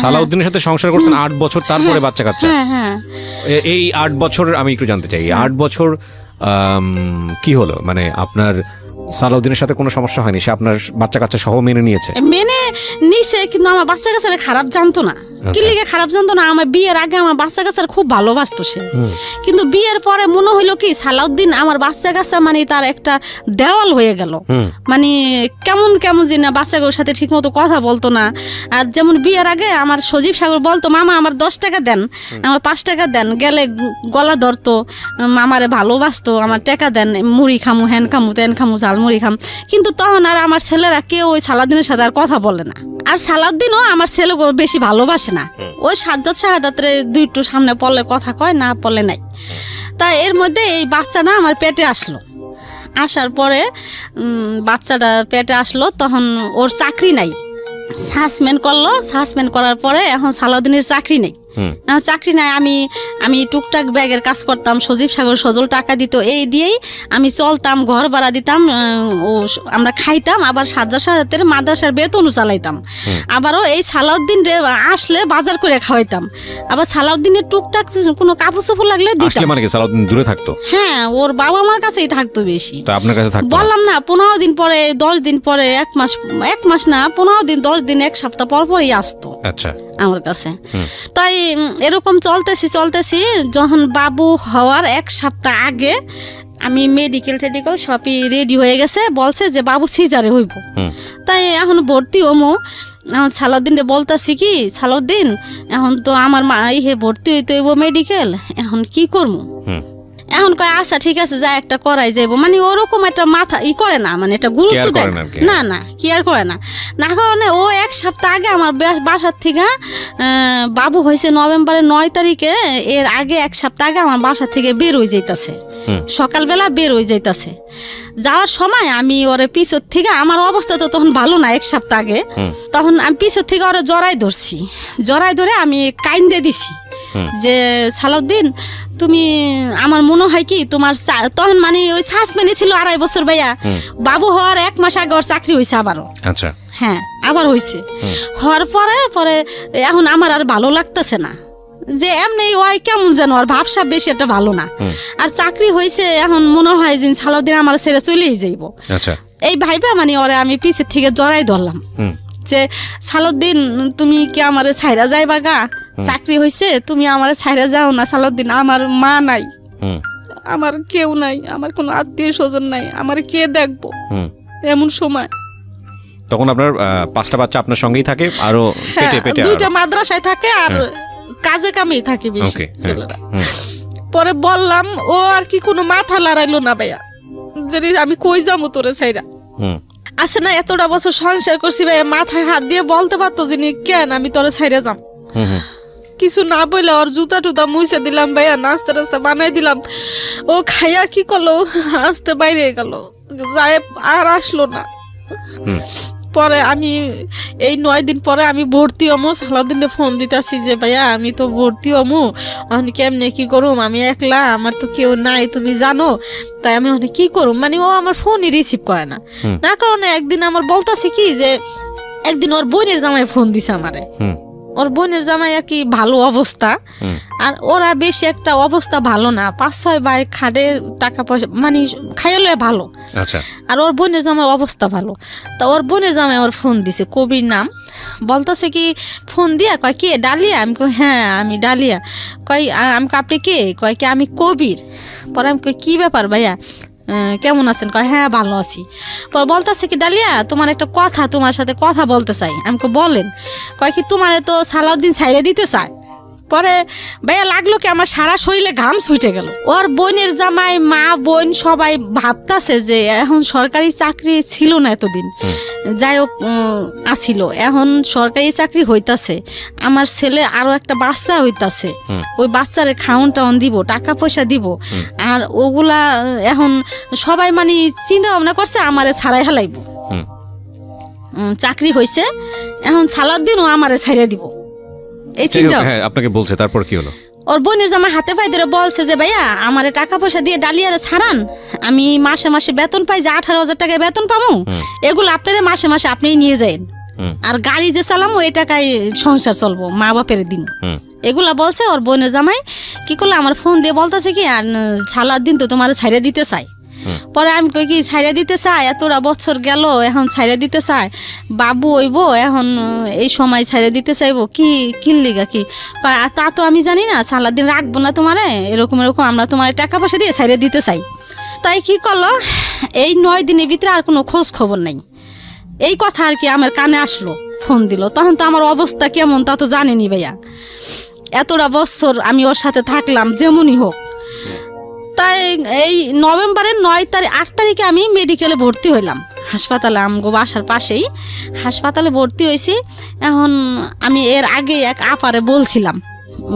Speaker 2: সালাউদ্দিনের সাথে সংসার করছেন 8 বছর, তারপরে বাচ্চা কাচ্চা। এই 8 বছর আমি একটু জানতে চাই, 8 বছর কি হলো, মানে আপনার সালাউদ্দিনের সাথে কোনো সমস্যা হয়নি, সে আপনার বাচ্চা কাচ্চা সহ মেনে নিয়েছে?
Speaker 1: কিন্তু আমার বাচ্চা কাচ্চারা খারাপ জানতো না। কি লিগে খারাপ জানতো না, আমার বিয়ের আগে আমার বাচ্চা কাচ্চার খুব ভালোবাসতো সে, কিন্তু বিয়ের পরে মনে হইলো কি সালাউদ্দিন আমার বাচ্চা কাচ্চা মানে তার একটা দেওয়াল হয়ে গেল, মানে কেমন যে না বাচ্চাগুলোর সাথে ঠিক মতো কথা বলতো না। আর যেমন বিয়ের আগে আমার সজীব সাগর বলতো মামা আমার 10 টাকা দেন, আমার 5 টাকা দেন, গেলে গলা ধরতো, মামারে ভালোবাসতো, আমার টাকা দেন, মুড়ি খামু, হ্যান খামু, তেন খামু, ঝাল মুড়ি খাম। কিন্তু তখন আর আমার ছেলেরা কেউ ওই সালাউদ্দিনের সাথে আর কথা বলে না, আর সালাউদ্দিনও আমার ছেলেগুলো বেশি ভালোবাসে না। ওই সাজ্জাদ শাহাদাতের 2 সামনে পড়লে কথা কয়, না পড়লে নাই। তাই এর মধ্যে এই বাচ্চা না আমার পেটে আসলো, আসার পরে বাচ্চাটা পেটে আসলো, তখন ওর চাকরি নাই, সাসপেন্ড করলো। সাসপেন্ড করার পরে এখন সালাউদ্দিনের চাকরি নেই, আমি টুকটাক ব্যাগের কাজ করতাম, সজীব সাগর সজল টাকা দিত, এই দিয়েই আমি চলতাম, ঘর ভাড়া দিতাম, আমরা খাইতাম, আবার সাজ্জাদ শাহাদাতের মাদ্রাসার বেতনও চালাইতাম, আবারও এই সালাউদ্দিন আসলে বাজার করে খাওয়াইতাম, আবার সালাউদ্দিনের টুকটাক কোনো কাপড় চোপড় লাগলে দিতাম।
Speaker 2: মানে কি সালাউদ্দিন দূরে থাকতো?
Speaker 1: হ্যাঁ, ওর বাবা মার কাছেই থাকতো বেশি।
Speaker 2: তো আপনার কাছে থাকতো? বললাম
Speaker 1: না, 15 দিন পরে, 10 দিন পরে, 1 মাস না, 15 দিন, 10 দিন, 1 সপ্তাহ পরই আসতো।
Speaker 2: আচ্ছা,
Speaker 1: আমার কাছে। তাই এরকম চলতেছি যখন বাবু হওয়ার 1 সপ্তাহ আগে আমি মেডিকেল সবই রেডি হয়ে গেছে, বলছে যে বাবু সিজারে হইব। তাই এখন ভর্তি হমু, এখন সালাউদ্দিনরে বলতাছি কি সালাউদ্দিন এখন তো আমার মা ভর্তি হইতে হইব মেডিকেল, এখন কি করবো? এখন কয় আচ্ছা ঠিক আছে, যা একটা করাই যাইব, মানে ওরকম একটা মাথা করে না, মানে এটা গুরুত্ব দেয় না, কি আর করে না কারণে ও 1 সপ্তাহ আগে আমার বাসার থেকে, বাবু হয়েছে নভেম্বরের 9 তারিখে, এর আগে 1 সপ্তাহ আগে আমার বাসা থেকে বের হয়ে যাইতাছে, সকালবেলা বের হয়ে যাইতাছে। যাওয়ার সময় আমি ওরে পিছর থেকে, আমার অবস্থা তো তখন ভালো না 1 সপ্তাহ আগে, তখন আমি পিছর থেকে ওরে জড়াই ধরে আমি কাইন্দে দিছি যে সালাউদ্দিন তুমি, আমার মনে হয় কি তোমার তখন মানে ওই সাসপেন্ডে ছিল 2.5 বছর ভাইয়া, বাবু হওয়ার 1 মাস আগে ওর চাকরি হয়েছে আবারও।
Speaker 2: আচ্ছা,
Speaker 1: হ্যাঁ আবার হয়েছে, হওয়ার পরে এখন আমার আর ভালো লাগতেছে না, যে এমনি ওই কেমন যেন আর ভাবসাব বেশি একটা ভালো না, আর চাকরি হয়েছে, এখন মনে হয় যে সালাউদ্দিন আমার ছেড়ে চলেই যাইব।
Speaker 2: আচ্ছা,
Speaker 1: এই ভাইবা মানে ওরে আমি পিছের থেকে জড়াই ধরলাম যে সালাউদ্দিন তুমি কি আমারে ছাইরা যাইবা গা, চাকরি হয়েছে তুমি আমারে ছাইরা যাও না সালাউদ্দিন, আমার মা নাই, আমার কেউ নাই, আমার কোনো আত্মীয় স্বজন নাই, আমার কে দেখবো এমন সময়।
Speaker 2: তখন আপনার 5টা বাচ্চা আপনার সঙ্গেই থাকে, আরো পেটে পেটে
Speaker 1: 2টা মাদ্রাসায় থাকে আর কাজে কামেই থাকে বেশি ছেলেরা। পরে বললাম, ও আর কি কোনো মাথা লড়াইলো না ভাইয়া, যে আমি কই যাবো তোরে ছাইরা। আছে না এতটা বছর সংসার করছি ভাইয়া, মাথায় হাত দিয়ে বলতে পারতো যে কেন আমি তোরে ছাইরা যাম। কিছু না বললে ওর জুতা টুতা মুছে দিলাম ভাইয়া, নাস্তা টাস্তা বানাই দিলাম। ও খাইয়া কি করলো, আসতে বাইরে গেল, যায় আর আসলো না। পরে আমি এই 9 দিন পরে আমি ভর্তি হমো, সালাউদ্দিনে ফোন দিতেছি যে ভাইয়া আমি তো ভর্তি হমো, আমি কেমনে কি করুম, আমি একলা, আমার তো কেউ নাই তুমি জানো, তাই আমি অনেক কি করুম। মানে ও আমার ফোনই রিসিভ করে না, না কারণে একদিন আমার বলতাছে কি যে একদিন ওর বোনের জামাই ফোন দিছে আমারে, ওর বোনের জামাই আর কি ভালো অবস্থা, আর ওরা বেশি একটা অবস্থা ভালো না, 5-6 ভাই খাটে, টাকা পয়সা মানে খাইলে ভালো, আর ওর বোনের জামাই অবস্থা ভালো। তা ওর বোনের জামাই ওর ফোন দিছে, কবির নাম, বলতেছে কি ফোন দিয়া কয় কে ডালিয়া, আমি কই হ্যাঁ আমি ডালিয়া, কয় আমি আপনি কে, কয় কি আমি কবির। পরে আমি কই কি ব্যাপার ভাইয়া কেমন আছেন, কয় হ্যাঁ ভালো আছি। পর বলতেছে কি ডালিয়া তোমার একটা কথা, তোমার সাথে কথা বলতে চাই। আমাকে বলেন, কয় কি তোমারে তো সালাউদ্দিন ছাইরে দিতে চায়। পরে ভাইয়া লাগলো কি আমার সারা শরীরে ঘাম ছুটে গেল। ওর বোনের জামাই, মা বোন সবাই ভাবতাছে যে এখন সরকারি চাকরি ছিল না এতদিন, যাই হোক আসিল, এখন সরকারি চাকরি হইতাছে, আমার ছেলে আরো একটা বাচ্চা হইতাছে, ওই বাচ্চারে খাওন টাউন দিব, টাকা পয়সা দিব, আর ওগুলা এখন সবাই মানে চিন্তা ভাবনা করছে আমারে ছাড়াই হালাইব। চাকরি হয়েছে, এখন সালাউদ্দিনও আমারে ছাইরে দিব, এই চিন্তা।
Speaker 2: আপনাকে বলছে, তারপর কি হলো?
Speaker 1: ওর বোনের জামা হাতে পায়ে ধরে বলছে যে ভাইয়া আমারে টাকা পয়সা দিয়ে ডালিয়ারে ছাড়ান, আমি মাসে মাসে বেতন পাই, যে 18,000 টাকায় বেতন পাবো, এগুলো আপনারা মাসে মাসে আপনিই নিয়ে যান, আর গাড়ি যে চালামো এই টাকায় সংসার চলবো, মা বাপের দিন। এগুলা বলছে ওর বোনের জামাই। কি করলো, আমার ফোন দিয়ে বলতেছে কি আর সালাউদ্দিন তো তোমার ছাইরে দিতে চাই। পরে আমি কই কি ছাইরা দিতে চাই, এতটা বছর গেল এখন ছাইরা দিতে চাই, বাবু হইব এখন এই সময় ছাইরা দিতে চাইবো, কি কিনলিগা কি, তা তো আমি জানি না, সালাউদ্দিন রাখবো না তোমারে, এরকম এরকম আমরা তোমার টাকা পয়সা দিয়ে ছাইরা দিতে চাই। তাই কি করলো, এই 9 দিনের ভিতরে আর কোনো খোঁজ খবর নাই। এই কথা আর কি আমার কানে আসলো, ফোন দিল, তখন তো আমার অবস্থা কেমন তা তো জানেনি ভাইয়া, এতটা বছর আমি ওর সাথে থাকলাম যেমনই হোক। তাই এই নভেম্বরের 8 তারিখে আমি মেডিকেলে ভর্তি হইলাম, হাসপাতালে, আমগো বাসার পাশেই হাসপাতালে ভর্তি হয়েছি। এখন আমি এর আগে এক আপারে বলছিলাম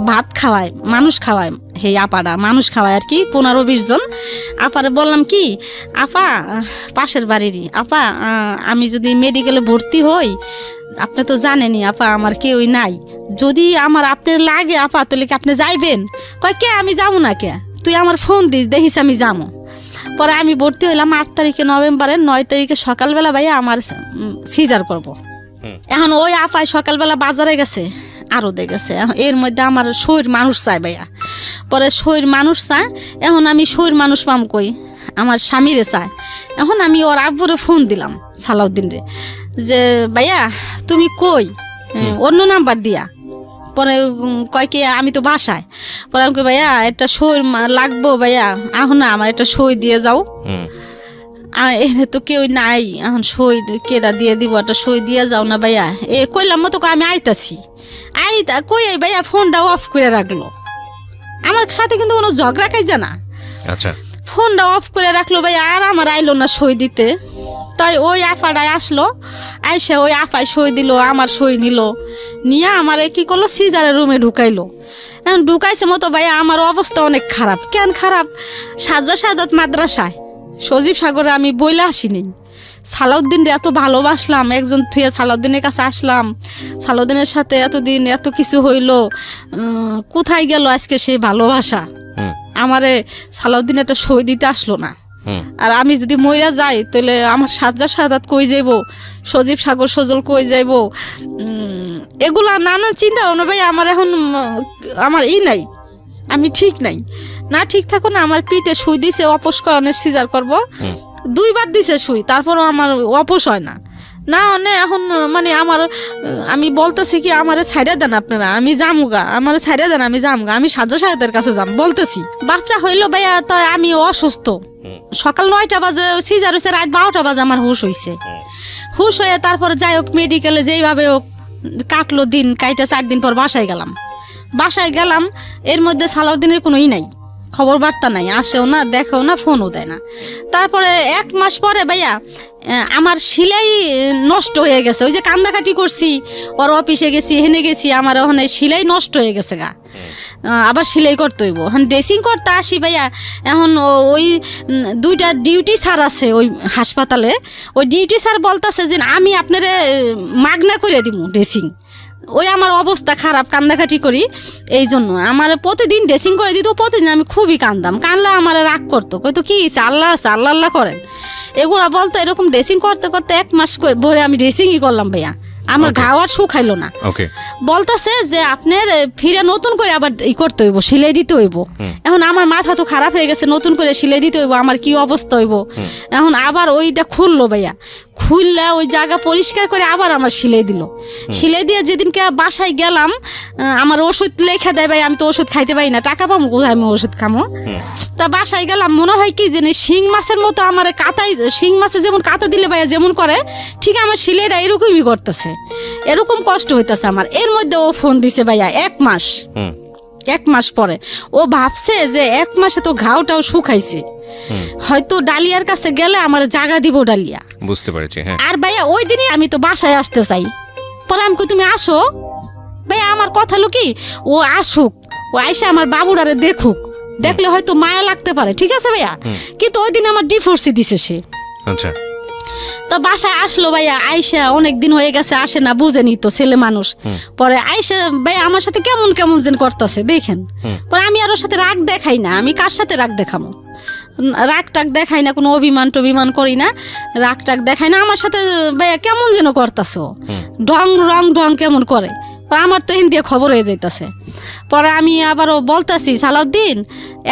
Speaker 1: ভাত খাওয়ায়, মানুষ খাওয়ায়, সেই আপাটা মানুষ খাওয়ায় আর কি, 15-20 জন। আপারে বললাম কি আপা, পাশের বাড়িরই আপা, আমি যদি মেডিকেলে ভর্তি হই, আপনি তো জানেনই আপা আমার কেউই নাই, যদি আমার আপনার লাগে আপা তাহলে কি আপনি যাইবেন? কয় কে আমি যাবো না, কে তুই আমার ফোন দিস, দেখিস আমি যাবো। পরে আমি ভর্তি হইলাম 8 তারিখে নভেম্বরের, 9 তারিখে সকালবেলা ভাইয়া আমার সিজার করব। এখন ওই আপায় সকালবেলা বাজারে গেছে, আরও দেখেছে, এর মধ্যে আমার শরীর মানুষ চায় ভাইয়া। পরে শরীর মানুষ চায়, এখন আমি শরীর মানুষ পাম কই, আমার স্বামীরে চায়। এখন আমি ওর আব্বুরে ফোন দিলাম সালাউদ্দিনরে, যে ভাইয়া তুমি কই, অন্য নাম্বার দিয়া। পরে কয় কি আমি তো বাসায়। পরে আমি কই ভাইয়া একটা সই লাগবো ভাইয়া, এখন না আমার একটা সই দিয়ে যাও, এখানে তো কেউ নাই, এখন সই কেডা দিয়ে দিব, একটা সই দিয়ে যাও না ভাইয়া। কইলাম মতো আমি আইতাছি, কই ভাইয়া ফোনটা অফ করে রাখলো, আমার সাথে কিন্তু কোনো ঝগড়া খাইছে না।
Speaker 2: আচ্ছা,
Speaker 1: ফোনটা অফ করে রাখলো ভাইয়া, আর আমার আইলো না সই দিতে। তাই ওই আফাটাই আসলো, আইসে ওই আফায় সই দিল, আমার সই নিল, নিয়ে আমার কি করলো, সিজারের রুমে ঢুকাইলো। এখন ঢুকাইছে মতো ভাইয়া আমার অবস্থা অনেক খারাপ। কেন খারাপ, সাজা সাদাত মাদ্রাসায় সজীব সাগরে আমি বইলে আসিনি, সালাউদ্দিনরে এত ভালোবাসলাম, একজন থুয়ে সালাউদ্দিনের কাছে আসলাম, সালাউদ্দিনের সাথে এতদিন এত কিছু হইলো, কোথায় গেল আজকে সেই ভালোবাসা? আমারে সালাউদ্দিন একটা সই দিতে আসলো না। আর আমি যদি মইরা যাই তাহলে আমার সাজা সাদাত কই যাইব, সজীব সাগর সজল কই যাইব, এগুলা নানা চিন্তা ভাবনা ভাই আমার এখন, আমার নাই, আমি ঠিক নাই। না ঠিক থাকো না, আমার পিঠে সুই দিছে অপস্করণের সিজার করব, 2বার দিছে সুই, তারপরও আমার অপস হয় না। না মানে এখন মানে আমি বলতেছি কি আমারে ছাইড়া দেন আপনারা, আমি যামুগা, আমারে ছাইড়া দেন, আমি যামুগা, আমি সাজ্জা সাহেবের কাছে যাম বলতেছি। বাচ্চা হইলো ভাইয়া, তো আমি অসুস্থ, সকাল 9টা বাজে সিজার হয়েছে, রাত 12টা বাজে আমার হুশ হয়েছে। হুশ হয়ে তারপরে যাই হোক মেডিকেলে যেইভাবে হোক কাটলো দিন, কাইটা 4 দিন পর বাসায় গেলাম। এর মধ্যে সালাউদ্দিনের কোনোই নাই, খবর বার্তা নাই, আসেও না, দেখেও না, ফোনও দেয় না। তারপরে 1 মাস পরে ভাইয়া আমার সেলাই নষ্ট হয়ে গেছে। ওই যে কান্দাকাটি করছি, ওর অফিসে গেছি, হেনে গেছি, আমার ওখানে সেলাই নষ্ট হয়ে গেছে গা, আবার সেলাই করতে হইব। এখন ড্রেসিং করতে আসি ভাইয়া, এখন ওই 2টা ডিউটি স্যার আছে ওই হাসপাতালে, ওই ডিউটি স্যার বলতেছে যে আমি আপনারে মাগনা করে দিব ড্রেসিং। ওই আমার অবস্থা খারাপ, কান্দাকাটি করি, এই জন্য আমার প্রতিদিন ড্রেসিং করে দিত। প্রতিদিন আমি খুবই কানলে আমার রাগ করতো, কইতো কি আল্লাহ আছে, আল্লাহ আল্লাহ করেন, এগুলা বলতো। এরকম ড্রেসিং করতে করতে 1 মাস ভরে আমি ড্রেসিংই করলাম ভাইয়া, আমার ঘাও আর শুকাইলো না। বলতেছে যে আপনার ফিরে নতুন করে আবার করতে হইব, সেলাই দিতে হইব। এখন আমার মাথা তো খারাপ হয়ে গেছে, নতুন করে সেলাই দিতে হইব, আমার কি অবস্থা হইব। এখন আবার ওইটা খুললো ভাইয়া, খুললে ওই জায়গা পরিষ্কার করে আবার আমার সেলাই দিল। সেলাই দিয়ে যেদিনকে বাসায় গেলাম, আমার ওষুধ লেখা দেয় ভাই, আমি তো ওষুধ খাইতে পারি না, টাকা পাবো কোথায় আমি ওষুধ খামো। তা বাসায় গেলাম, মনে হয় কি যে শিং মাছের মতো আমার কাতাই, শিং মাছে যেমন কাতা দিলে ভাইয়া যেমন করে, ঠিক আমার সেলাইটা এরকমই করতেছে, এরকম কষ্ট হইতেছে আমার। এর মধ্যে ও ফোন দিছে ভাইয়া 1 মাস পরে। ও ভাবছে যে 1 মাসে তো ঘাওটাও শুকাইছে, হয়তো ডালিয়ার কাছে গেলে আমার জায়গা দিব ডালিয়া,
Speaker 2: বুঝতে পেরেছি। হ্যাঁ,
Speaker 1: আর ভাইয়া ওই দিনই আমি তো বাসায় আসতে চাই। পরে আমি কই তুমি আসো ভাইয়া, আমার কথা হলো কি ও আসুক, ও আইসা আমার বাবুরারে দেখুক, দেখলে হয়তো মায়া লাগতে পারে, ঠিক আছে ভাইয়া। কিন্তু ওই দিন আমার ডিভোর্সই দিছে সে।
Speaker 2: আচ্ছা,
Speaker 1: তো বাসায় আসলো ভাইয়া, আইসা অনেক দিন হয়ে গেছে, আসে না, বুঝেনি তো ছেলে মানুষ। পরে আইসা ভাইয়া আমার সাথে কেমন যেন করতেছে দেখেন। পরে আমি আর ওর সাথে রাগ দেখাই না, আমি কার সাথে রাগ দেখাবো, রাগ টাগ দেখাই না, কোনো অভিমান টভিমান করি না, রাগ টাগ দেখাই না। আমার সাথে ভাইয়া কেমন যেন করতেছে, রং কেমন করে, আমার তো হিন্দি খবর হয়ে যাইতেছে। পরে আমি আবারও বলতেছি সালাউদ্দিন,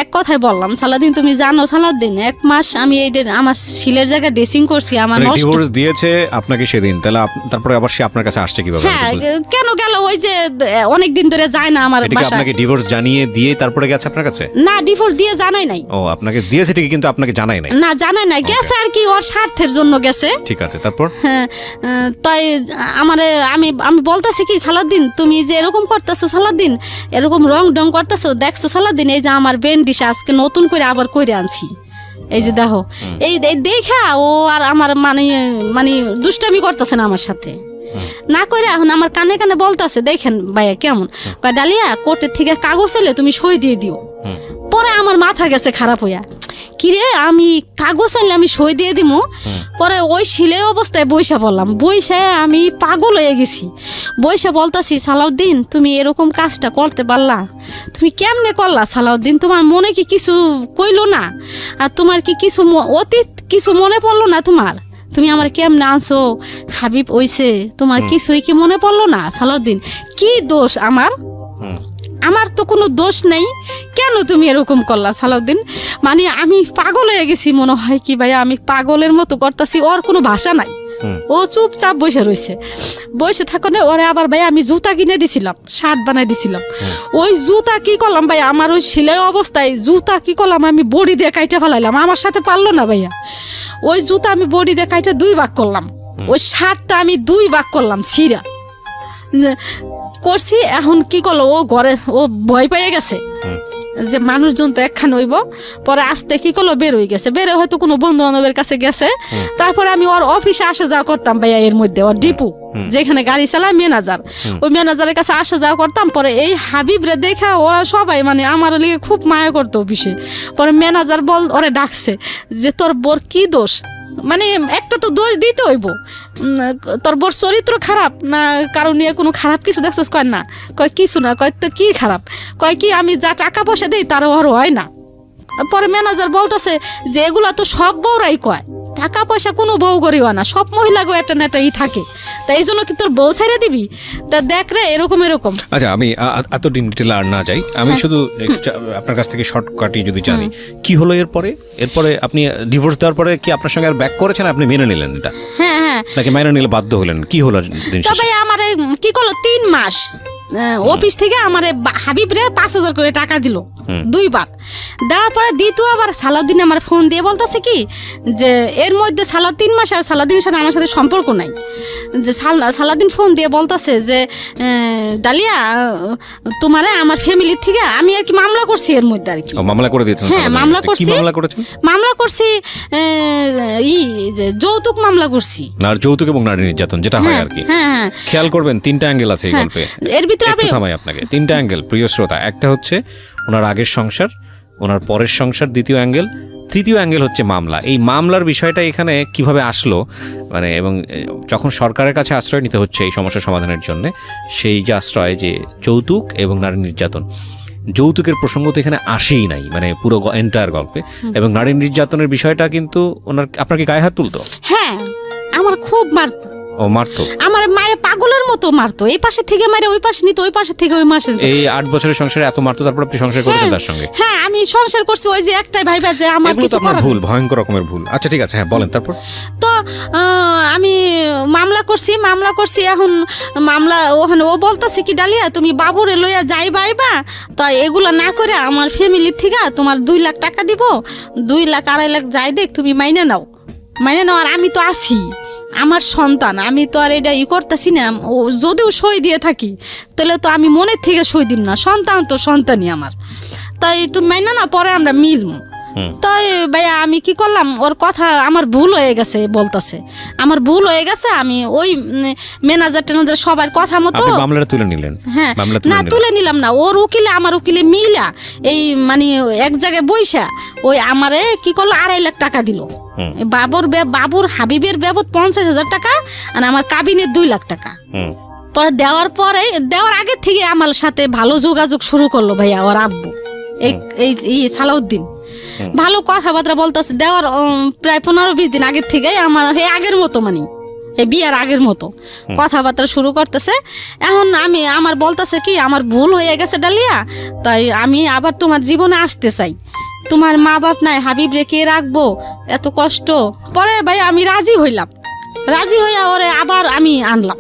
Speaker 1: এক কথাই বললাম, সালাউদ্দিন তুমি জানো সালাউদ্দিন 1 মাস আমি এই আমার শিলের জায়গায় ড্রেসিং করছি, আমার
Speaker 2: ডিভোর্স দিয়েছে আপনাকে সেদিন, তাহলে তারপরে আবার সে আপনার কাছে আসছে কিভাবে?
Speaker 1: হ্যাঁ, কেন গেল, ওই যে অনেক দিন ধরে যায় না আমার বাসায়।
Speaker 2: আপনাকে ডিভোর্স জানিয়ে দিয়ে তারপরে গেছে আপনার কাছে?
Speaker 1: না, ডিভোর্স দিয়ে জানাই নাই।
Speaker 2: ও, আপনাকে দিয়েছে ঠিকই, কিন্তু আপনাকে জানাই নাই?
Speaker 1: না, জানাই নাই, গেছে আর কি, ওর স্বার্থের জন্য গেছে।
Speaker 2: ঠিক আছে, তারপর?
Speaker 1: হ্যাঁ, তাই আমি বলতেছি কি সালাউদ্দিন, তুমি যে এরকম করতেছো সালাউদ্দিন, এরকম রং ডং করতেছো, দেখছো সালাউদ্দিন, এই যে আমার বেন্ডিশা আজকে নতুন করে আবার কইরে আনছি, এই যে দেখো, এই দেখা ও আর আমার মানে দুষ্টামি করতেছে না আমার সাথে, না করে এখন আমার কানে কানে বলতেছে, দেখেন ভাইয়া কেমন, কয় ডালিয়া কোর্টের থেকে কাগজ এলে তুমি সই দিয়ে দিও। পরে আমার মাথা গেছে খারাপ হইয়া, কিরে আমি কাগজ আনলে আমি সই দিয়ে দিমু। পরে ওই শিলে অবস্থায় বইসা বললাম, বইসা আমি পাগল হয়ে গেছি, বইসা বলতাছি সালাউদ্দিন তুমি এরকম কাজটা করতে পারলা, তুমি কেমনে করলা সালাউদ্দিন, তোমার মনে কি কিছু কইলো না, আর তোমার কি কিছু অতীত কিছু মনে পড়লো না তোমার, তুমি আমার কেমনে আনছো, হাবিব ওইছে, তোমার কিছুই কি মনে পড়লো না সালাউদ্দিন, কি দোষ আমার তো কোনো দোষ নেই, কেন তুমি এরকম করলা সালাউদ্দিন। মানে আমি পাগল হয়ে গেছি, মনে হয় কি ভাইয়া আমি পাগলের মতো করতেছি, ওর কোনো ভাষা নাই, ও চুপচাপ বসে থাকো না। ওরে আবার ভাই আমি জুতা কিনে দিছিলাম, শার্ট বানাই দিছিলাম, ওই জুতা কি করলাম ভাই, আমার ওই সেলাই অবস্থায় জুতা কি করলাম আমি বডি দিয়ে কাইটা ফেলাইলাম, আমার সাথে পারলো না ভাইয়া, ওই জুতা আমি বডি দিয়ে কাইটা 2 ভাগ করলাম, ওই শার্টটা আমি 2 ভাগ করলাম, ছিঁড়া করছি। এখন কি করলো, ও ঘরে ও ভয় পেয়ে গেছে যে মানুষজন তো একখান হইব, পরে আসতে কি করলো বের হয়ে গেছে, বেরো হয়তো কোনো বন্ধু বান্ধবের কাছে গেছে। তারপরে আমি ওর অফিসে আসা যাওয়া করতাম ভাইয়া, এর মধ্যে ওর ডিপু যেখানে গাড়ি চালায় ম্যানেজার, ওই ম্যানেজারের কাছে আসা যাওয়া করতাম। পরে এই হাবিবরে দেখা ওরা সবাই মানে আমার লিগে খুব মায়া করতো অফিসে। পরে ম্যানেজার ওরে ডাকছে যে তোর বোর কি দোষ, মানে একটা তো দোষ দিতে হইব, তোর বোর চরিত্র খারাপ না কারণ নিয়ে কোনো খারাপ কিছু দেখছিস, কয় না, কয় কিছু না, কয় তো কি খারাপ, কয় কি আমি যা টাকা পয়সা দিই তার ওর হয় না। পরে ম্যানেজার বলতেছে যে এগুলা তো সব বউরাই কয়, টাকা পয়সা কোনো বউ করিও না, সব মহিলাগো একটা না একটা থাকে, তা এই জন্য কি তোর বউ ছেড়ে দিবি? তা দেখ রে এরকম এরকম।
Speaker 2: আচ্ছা, আমি এত ডিটেল আর না যাই, আমি শুধু একটু আপনার কাছ থেকে শর্টকাটই যদি জানি কি হলো এরপরে আপনি ডিভোর্স দেওয়ার পরে কি আপনার সঙ্গে আর ব্যাক করেছেন, আপনি মেনে নিলেন এটা?
Speaker 1: হ্যাঁ হ্যাঁ,
Speaker 2: নাকি মেনে নিলে বাধ্য হলেন, কি হলো দিন শেষে?
Speaker 1: তবে আমার কি করলো 3 মাস অফিস থেকে আমার হাবিব রে 5,000 করে টাকা দিল 2বার। দেওয়ার পরে দ্বিতীয়বার সালাউদ্দিন আমার ফোন দিয়ে বলতেছে কি যে এর মধ্যে 3 মাস আর সালাউদ্দিনের সাথে আমার সাথে সম্পর্ক নাই, যে সালাউদ্দিন ফোন দিয়ে বলতেছে যে ডালিয়া তোমারে আমার ফ্যামিলির থেকে আমি আর কি মামলা করছি এর মধ্যে আর কি।
Speaker 2: মামলা করে দিয়েছেন?
Speaker 1: হ্যাঁ মামলা করছি।
Speaker 2: কি মামলা করেছেন?
Speaker 1: মামলা করছি যে যৌতুক মামলা করছি।
Speaker 2: আর যৌতুক এবং নারী নির্যাতন যেটা হয় আর কি।
Speaker 1: হ্যাঁ হ্যাঁ,
Speaker 2: খেয়াল করবেন 3টা অ্যাঙ্গেল আছে এই গল্পে।
Speaker 1: এর ভিতরে
Speaker 2: একটু থামাই আপনাকে। 3টা অ্যাঙ্গেল প্রিয় শ্রোতা। একটা হচ্ছে ওনার আগের সংসার, ওনার পরের সংসার দ্বিতীয় অ্যাঙ্গেল, তৃতীয় অ্যাঙ্গেল হচ্ছে মামলা। এই মামলার বিষয়টা এখানে কিভাবে আসলো, মানে এবং যখন সরকারের কাছে আশ্রয় নিতে হচ্ছে এই সমস্যা সমাধানের জন্য, সেই যে আশ্রয় যে যৌতুক এবং নারী নির্যাতন, যৌতুকের প্রসঙ্গ তো এখানে আসেই নাই, মানে পুরো এন্টায়ার গল্পে। এবং নারী নির্যাতনের বিষয়টা কিন্তু ওনার আপনার কি গায়ে হাত তুলতো?
Speaker 1: হ্যাঁ আমার খুব মারতো।
Speaker 2: ও মারতো?
Speaker 1: আমার মায়ের পাগলের মতো মারতো, এই পাশে থেকে মারে ওই পাশে নিত, ওই পাশে থেকে ওই মাসে।
Speaker 2: এই 8 বছরের সংসারে এত মারতো, তারপর আপনি সংসার করেছেন তার সঙ্গে?
Speaker 1: হ্যাঁ আমি সংসার করছি, ওই যে একটাই ভাইবা যে আমার কিছু
Speaker 2: করার ভুল, ভয়ঙ্কর রকমের ভুল। আচ্ছা ঠিক আছে, হ্যাঁ বলেন তারপর।
Speaker 1: তো আমি মামলা করছি এখন মামলা ওখানে ও বলতেছে কি ডালিয়া তুমি বাবুরে লইয়া যাই বাইবা, তো এগুলো না করে আমার ফ্যামিলির থেকে তোমার 2 লাখ টাকা দিব, 2 লাখ 2.5 লাখ যাই দেখ তুমি মাইনে নাও। আর আমি তো আছি, আমার সন্তান, আমি তো আর এটা করতেছি না। ও যদিও সই দিয়ে থাকি তাহলে তো আমি মনের থেকে সই দিব না, সন্তান তো সন্তানই আমার, তাই তুমি মাইনে না, পরে আমরা মিলবো। তাই ভাইয়া আমি কি করলাম, ওর কথা আমার ভুল হয়ে গেছে বলতেছে, আমার ভুল হয়ে গেছে, আমি ওই ম্যানেজার টেনাজার সবার কথা মতো
Speaker 2: মামলাটা তুলে নিলেন।
Speaker 1: হ্যাঁ না তুলে নিলাম না, ওর উকিলে আমার উকিলে মিলা এই মানে এক জায়গায় বইসা ওই আমারে কি করলো 2.5 লাখ টাকা দিল। বাবুর হাবিবের বাবদ 50,000 টাকা আর আমার কাবিনের 2 লাখ টাকা। পরে দেওয়ার আগে থেকে আমার সাথে ভালো যোগাযোগ শুরু করলো ভাইয়া ওর আব্বু, এই সালাউদ্দিন ভালো কথাবার্তা বলতেছে। দেওয়ার প্রায় 15-20 দিন আগের থেকে আমার আগের মতো মানে এই বিয়ার আগের মতো কথাবার্তা শুরু করতেছে। এখন আমার বলতেছে কি আমার ভুল হয়ে গেছে ডালিয়া, তাই আমি আবার তোমার জীবনে আসতে চাই, তোমার মা বাপ নাই, হাবিব রেখে রাখবো, এত কষ্ট। পরে ভাই আমি রাজি হইয়া ওরে আবার আমি আনলাম,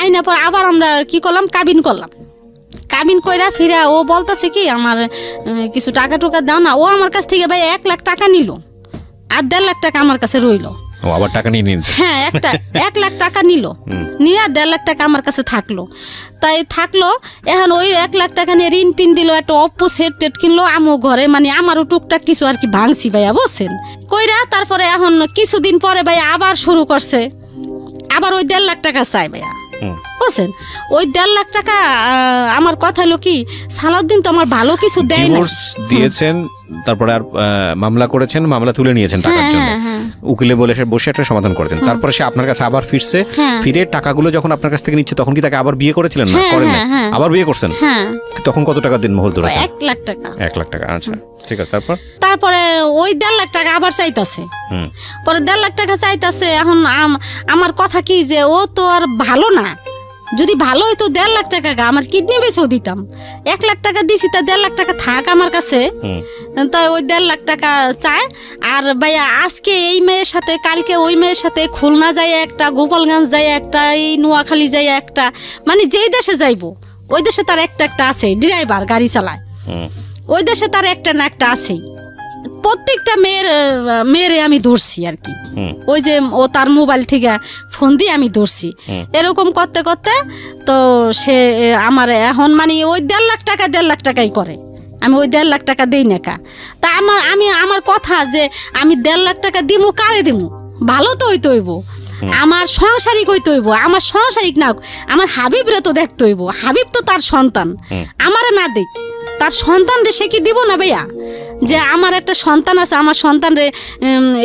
Speaker 1: আইনা পর আবার আমরা কি করলাম কাবিন কইরা ফিরা ও বলতেছে কি আমার কিছু টাকা টুকা দাও না। ও আমার কাছ থেকে ভাই 1 লাখ টাকা নিল আর 1.5 লাখ টাকা আমার কাছে রইলো।
Speaker 2: ও আবার টাকা নিয়ে নিয়েছে?
Speaker 1: হ্যাঁ 1 লাখ টাকা নিল, নিয়ে 1.5 লাখ টাকা আমার কাছে থাকলো। এখন ওই 1 লাখ টাকা নিয়ে ঋণ পিন দিল, একটা অপ্পো সেট টেট কিনলো আমো ঘরে, মানে আমারও টুকটাক কিছু আর কি ভাঙছি ভাইয়া বুঝছেন কইরা। তারপরে এখন কিছুদিন পরে ভাইয়া আবার শুরু করছে, আবার ওই 1.5 লাখ টাকা চাই ভাইয়া বুঝছেন। ওই 1.5 লাখ টাকা আমার কথা হলো কি সালাউদ্দিন তো আমার ভালো কিছু দেয় না।
Speaker 2: ডিভোর্স দিয়েছেন, তারপরে আর মামলা করেছেন, মামলা তুলে নিয়েছেন টাকার জন্য, উকিলে বসে একটা সমাধান করেছেন। তারপরে সে আপনার কাছে আবার ফিরছে, ফিরে টাকাগুলো যখন আপনার কাছ থেকে নিচ্ছে তখন কি তাকে আবার বিয়ে করেছিলেন? না করেন না, আবার বিয়ে করছেন। তখন কত টাকা দিন মহল ধরেছেন?
Speaker 1: 1 লাখ টাকা।
Speaker 2: 1 লাখ টাকা, আচ্ছা ঠিক আছে।
Speaker 1: তারপরে ওই 1.5 লাখ টাকা আবার চাইতাছে, পরে 1.5 লাখ টাকা চাইতাছে। এখন আমার কথা কি যে ও তো আর ভালো না, যদি ভালো হইতো 1.5 লাখ টাকা আমার কিডনি বেচেও দিতাম। 1 লাখ টাকা দিছি, তা 1.5 লাখ টাকা থাক আমার কাছে, তাই ওই 1.5 লাখ টাকা চায়। আর ভাইয়া আজকে এই মেয়ের সাথে, কালকে ওই মেয়ের সাথে, খুলনা যায় একটা, গোপালগঞ্জ যায় একটা, এই নোয়াখালী যায় একটা, মানে যেই দেশে যাইবো ওই দেশে তার একটা আছে ড্রাইভার, গাড়ি চালায়, ওই দেশে তার একটা না একটা আছেই। প্রত্যেকটা মেয়েরে আমি ধরছি আর কি, ওই যে ও তার মোবাইল থেকে ফোন দিয়ে আমি ধরছি। এরকম করতে করতে তো সে আমার এখন মানে ওই 1.5 লাখ টাকা 1.5 লাখ টাকাই করে, আমি ওই 1.5 লাখ টাকা দেই না কা। তা আমার কথা যে আমি 1.5 লাখ টাকা দিমু, কারে দিমু? ভালো তো হইতে হইব, আমার সংসারিক হইতে হইব, আমার সংসারিক না আমার হাবিবরে তো দেখতে হইব, হাবিব তো তার সন্তান, আমারে না দেখ তার সন্তান রে সে কি দিব না ভাইয়া? যে আমার একটা সন্তান আছে, আমার সন্তান রে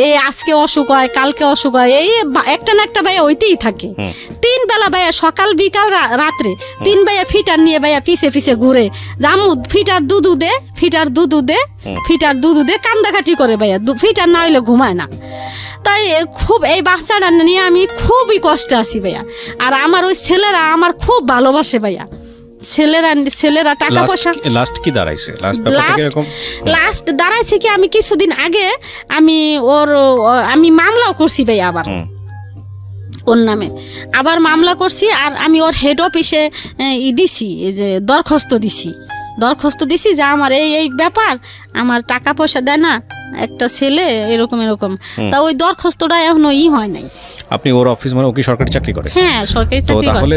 Speaker 1: এই আজকে অসুখ হয়, কালকে অসুখ হয়, এই একটা না একটা ভাইয়া হইতেই থাকে। 3 বেলা ভাইয়া, সকাল বিকাল রাত্রে 3 ভাইয়া ফিটার নিয়ে ভাইয়া পিছে ঘুরে, জামু ফিটার দুধু দে কান্দাকাটি করে ভাইয়া, ফিটার না হইলে ঘুমায় না। অবস্থায় খুব এই বাচ্চাটা নিয়ে আমি খুবই কষ্টে আছি ভাইয়া। আর আমার ওই ছেলেরা আমার খুব ভালোবাসে ভাইয়া। ছেলেরা টাকা পয়সা
Speaker 2: লাস্ট কি দাঁড়াইছে?
Speaker 1: লাস্ট দাঁড়াইছে কি, আমি কিছুদিন আগে আমি মামলাও করছি ভাইয়া, আবার ওর নামে আবার মামলা করছি। আর আমি ওর হেড অফিসে দিছি, এই যে দরখাস্ত দিছি যে আমার এই ব্যাপার, আমার টাকা পয়সা দেয় না একটা ছেলে, এরকম তা ওই দরখাস্তটা এখনো হয় নাই।
Speaker 2: আপনি ওর অফিস মানে ও কি সরকারি চাকরি করে?
Speaker 1: হ্যাঁ, সরকারি চাকরি করে।
Speaker 2: তাহলে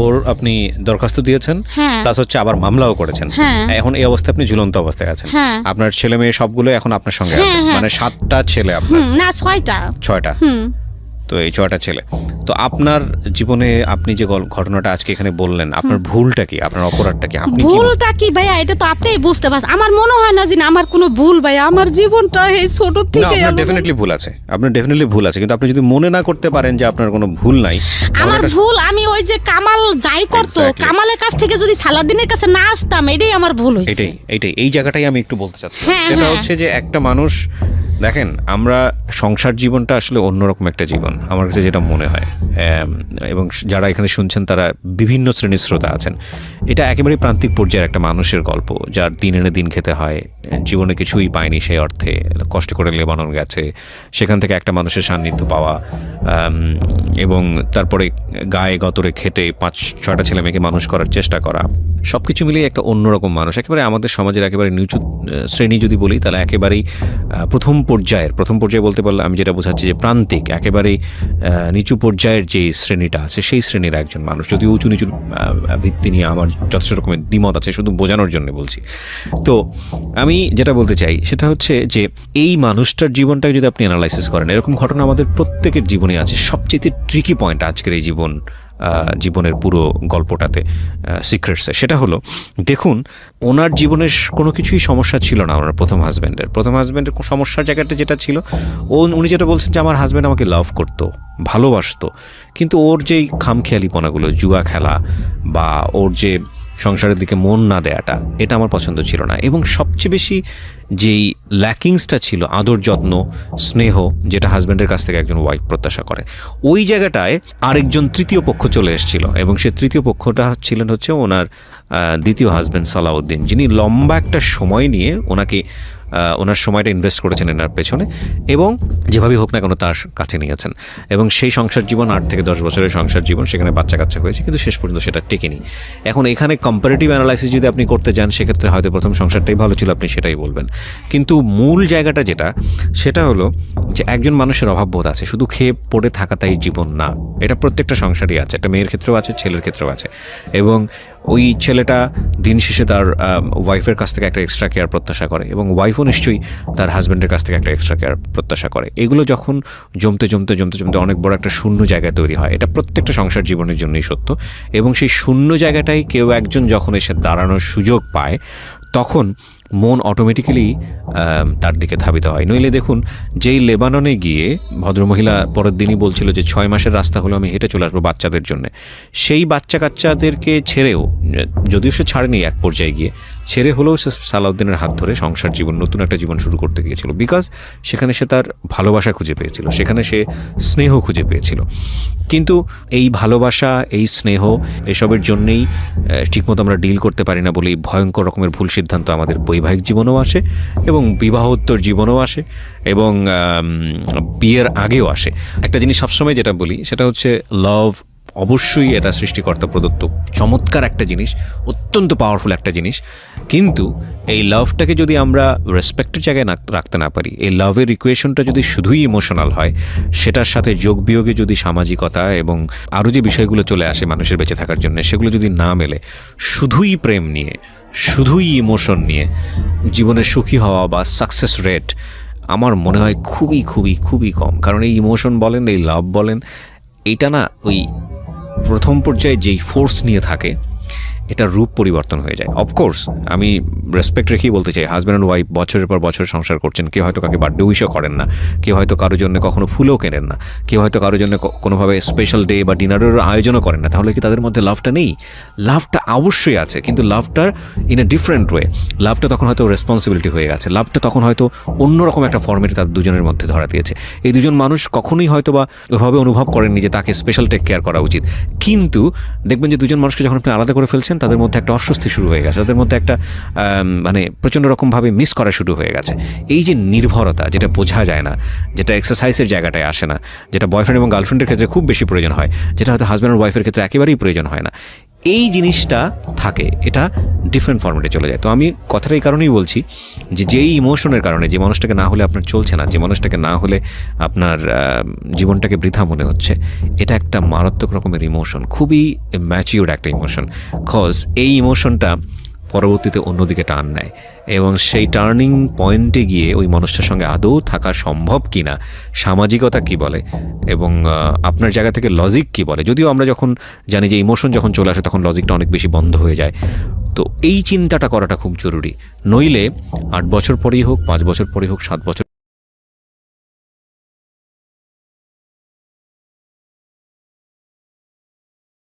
Speaker 2: ওর আপনি দরখাস্ত দিয়েছেন, প্লাস হচ্ছে আবার মামলাও করেছেন। এখন এই অবস্থায় আপনি ঝুলন্ত অবস্থায় আছেন। আপনার ছেলে মেয়ে সবগুলো এখন আপনার সঙ্গে আছে, মানে 7টা ছেলে আপনার?
Speaker 1: না, 6টা।
Speaker 2: তো এই 6টা ছেলে। তো আপনার জীবনে আপনি যে ঘটনাটা আজকে এখানে বললেন, আপনার ভুলটা কি, আপনার অপরাধটা কি? আপনি
Speaker 1: ভুলটা কি ভাইয়া, এটা তো আপনিই বুঝতে পারছেন। আমার মনে হয় না যে আমার কোনো ভুল ভাইয়া, আমার জীবনটা এই ছোট থেকে।
Speaker 2: আপনার ডেফিনেটলি ভুল আছে, কিন্তু আপনি যদি মনে না করতে পারেন যে আপনার কোনো ভুল নাই।
Speaker 1: আমার ভুল, আমি ওই যে কামাল যাই করতো, কামালের কাছ থেকে যদি সালাদিনের কাছে না আসতাম, এটাই আমার ভুল হয়েছে।
Speaker 2: এইটাই এই জায়গাটাই আমি একটু বলতে চাচ্ছি। সেটা হচ্ছে যে একটা মানুষ, দেখেন, আমরা সংসার জীবনটা আসলে অন্যরকম একটা জীবন আমার কাছে যেটা মনে হয়, এবং যারা এখানে শুনছেন তারা বিভিন্ন শ্রেণীর শ্রোতা আছেন। এটা একেবারে প্রান্তিক পর্যায়ের একটা মানুষের গল্প, যার দিন এনে দিন খেতে হয়, জীবনে কিছুই পায়নি সেই অর্থে, কষ্ট করে লেবানন গেছে, সেখান থেকে একটা মানুষের সান্নিধ্য পাওয়া, এবং তারপরে গায়ে গতরে খেটে 5-6টা ছেলে মেয়েকে মানুষ করার চেষ্টা করা, সব কিছু মিলিয়ে একটা অন্যরকম মানুষ। একেবারে আমাদের সমাজের একেবারে নিচু শ্রেণী যদি বলি, তাহলে একেবারেই প্রথম পর্যায়ে বলতে পারলে আমি যেটা বোঝাচ্ছি যে প্রান্তিক, একেবারেই নিচু পর্যায়ের যে শ্রেণীটা আছে সেই শ্রেণীর একজন মানুষ। যদিও উঁচু নিচু ভিত্তি নিয়ে আমার যথেষ্ট রকমের দ্বিমত আছে, শুধু বোঝানোর জন্য বলছি। তো আমি যেটা বলতে চাই সেটা হচ্ছে যে এই মানুষটার জীবনটাকে যদি আপনি অ্যানালাইসিস করেন, এরকম ঘটনা আমাদের প্রত্যেকের জীবনে আছে। সবচেয়ে ট্রিকি পয়েন্ট আজকের এই জীবনের পুরো গল্পটাতে, সিক্রেটসে, সেটা হলো, দেখুন, ওনার জীবনের কোনো কিছুই সমস্যা ছিল না। ওনার প্রথম হাজব্যান্ডের সমস্যার জায়গাটা যেটা ছিল, উনি যেটা বলছেন যে আমার হাজব্যান্ড আমাকে লাভ করতো, ভালোবাসতো, কিন্তু ওর যেই খামখেয়ালিপনাগুলো, জুয়া খেলা বা ওর যে সংসারের দিকে মন না দেয়াটা, এটা আমার পছন্দ ছিল না। এবং সবচেয়ে বেশি যেই ল্যাকিংসটা ছিল, আদর যত্ন স্নেহ, যেটা হাজব্যান্ডের কাছ থেকে একজন ওয়াইফ প্রত্যাশা করে, ওই জায়গাটায় আরেকজন তৃতীয় পক্ষ চলে এসেছিল। এবং সে তৃতীয় পক্ষটা ছিলেন হচ্ছে ওনার দ্বিতীয় হাজব্যান্ড সালাউদ্দিন, যিনি লম্বা একটা সময় নিয়ে ওনার সময়টা ইনভেস্ট করেছেন এনার পেছনে, এবং যেভাবে হোক না কেন তার কাছে নিয়েছেন। এবং সেই সংসার জীবন 8 থেকে 10 বছরের সংসার জীবন, সেখানে বাচ্চা কাচ্চা হয়েছে, কিন্তু শেষ পর্যন্ত সেটা টেকেনি। এখন এখানে কম্পারেটিভ অ্যানালাইসিস যদি আপনি করতে যান, সেক্ষেত্রে হয়তো প্রথম সংসারটাই ভালো ছিল, আপনি সেটাই বলবেন। কিন্তু মূল জায়গাটা সেটা হলো যে একজন মানুষের অভাববোধ আছে, শুধু খেয়ে পড়ে থাকা তাই জীবন না। এটা প্রত্যেকটা সংসারই আছে, একটা মেয়ের ক্ষেত্রেও আছে, ছেলের ক্ষেত্রেও আছে। এবং ওই ছেলেটা দিন শেষে তার ওয়াইফের কাছ থেকে একটা এক্সট্রা কেয়ার প্রত্যাশা করে, এবং ওয়াইফও নিশ্চয়ই তার হাজব্যান্ডের কাছ থেকে একটা এক্সট্রা কেয়ার প্রত্যাশা করে। এগুলো যখন জমতে অনেক বড় একটা শূন্য জায়গায় তৈরি হয়, এটা প্রত্যেকটা সংসার জীবনের জন্যই সত্য। এবং সেই শূন্য জায়গাটাই কেউ একজন যখন এসে দাঁড়ানোর সুযোগ পায়, তখন মন অটোমেটিক্যালি তার দিকে ধাবিত হয়। নইলে দেখুন, যেই লেবাননে গিয়ে ভদ্রমহিলা পরের দিনই বলছিল যে 6 মাসের রাস্তা হলো আমি হেঁটে চলে আসবো বাচ্চাদের জন্য, সেই বাচ্চা কাচ্চাদেরকে ছেড়েও, যদিও সে ছাড়েনি, এক পর্যায়ে গিয়ে ছেড়ে হলেও সে সালাউদ্দিনের হাত ধরে সংসার জীবন, নতুন একটা জীবন শুরু করতে গিয়েছিল। বিকজ সেখানে সে তার ভালোবাসা খুঁজে পেয়েছিল, সেখানে সে স্নেহ খুঁজে পেয়েছিল। কিন্তু এই ভালোবাসা, এই স্নেহ, এসবের জন্যেই ঠিকমতো আমরা ডিল করতে পারি না বলেই ভয়ঙ্কর রকমের ভুল সিদ্ধান্ত আমাদের বৈবাহিক জীবনেও আসে, এবং বিবাহোত্তর জীবনেও আসে, এবং বিয়ের আগেও আসে। একটা জিনিস সবসময় যেটা বলি সেটা হচ্ছে লাভ অবশ্যই এটা সৃষ্টিকর্তা প্রদত্ত চমৎকার একটা জিনিস, অত্যন্ত পাওয়ারফুল একটা জিনিস। কিন্তু এই লাভটাকে যদি আমরা রেসপেক্টের জায়গায় রাখতে না পারি, এই লাভের ইকুয়েশনটা যদি শুধুই ইমোশনাল হয়, সেটার সাথে যোগ বিয়োগে যদি সামাজিকতা এবং আরও যে বিষয়গুলো চলে আসে মানুষের বেঁচে থাকার জন্য, সেগুলো যদি না মেলে, শুধুই প্রেম নিয়ে, শুধুই ইমোশন নিয়ে জীবনের সুখী হওয়া বা সাকসেস রেট আমার মনে হয় খুবই খুবই খুবই কম। কারণ এই ইমোশন বলেন, এই লাভ বলেন, এইটা না ওই প্রথম পর্যায়ে যেই ফোর্স নিয়ে থাকে, এটার রূপ পরিবর্তন হয়ে যায়। অফকোর্স আমি রেসপেক্ট রেখেই বলতে চাই, হাজব্যান্ড অ্যান্ড ওয়াইফ বছরের পর বছর সংসার করছেন, কেউ হয়তো কাকে বার্থডে উইশও করেন না, কেউ হয়তো কারোর জন্য কখনো ফুলও কেনেন না, কেউ হয়তো কারোর জন্য কোনোভাবে স্পেশাল ডে বা ডিনারের আয়োজনও করেন না, তাহলে কি তাদের মধ্যে লাভটা নেই? লাভটা অবশ্যই আছে, কিন্তু লাভটার ইন এ ডিফারেন্ট ওয়ে। লাভটা তখন হয়তো রেসপন্সিবিলিটি হয়ে গেছে, লাভটা তখন হয়তো অন্যরকম একটা ফর্মেটে তাদের দুজনের মধ্যে ধরা দিয়েছে। এই দুজন মানুষ কখনোই হয়তো বা ওইভাবে অনুভব করেননি যে তাকে স্পেশাল টেক কেয়ার করা উচিত, কিন্তু দেখবেন যে দুজন মানুষকে যখন আপনি আলাদা করে ফেলছেন তাদের মধ্যে একটা অস্বস্তি শুরু হয়ে গেছে, তাদের মধ্যে একটা মানে প্রচণ্ড রকমভাবে মিস করা শুরু হয়ে গেছে। এই যে নির্ভরতা, যেটা বোঝা যায় না, যেটা এক্সারসাইজের জায়গাটায় আসে না, যেটা বয়ফ্রেন্ড এবং গার্লফ্রেন্ডের ক্ষেত্রে খুব বেশি প্রয়োজন হয়, যেটা হয়তো হাজব্যান্ড আর ওয়াইফের ক্ষেত্রে একেবারেই প্রয়োজন হয় না, এই জিনিসটা থাকে, এটা ডিফারেন্ট ফর্মেটে চলে যায়। তো আমি কথাটা এই কারণেই বলছি যে যেই ইমোশনের কারণে, যে মানুষটাকে না হলে আপনার চলছে না, যে মানুষটাকে না হলে আপনার জীবনটাকে বৃথা মনে হচ্ছে, এটা একটা মারাত্মক রকমের ইমোশন, খুবই ম্যাচিউরড একটা ইমোশন। কজ এই ইমোশনটা পরবর্তীতে অন্যদিকে টার্ন নেয়, এবং সেই টার্নিং পয়েন্টে গিয়ে ওই মানুষটার সঙ্গে আদৌ থাকা সম্ভব কি না, সামাজিকতা কি বলে, এবং আপনার জায়গা থেকে লজিক কি বলে। যদিও আমরা যখন জানি যে ইমোশন যখন চলে আসে তখন লজিকটা অনেক বেশি বন্ধ হয়ে যায়। তো এই চিন্তাটা করাটা খুব জরুরি, নইলে 8 বছর পরেই হোক, 5 বছর পরেই হোক, 7 বছর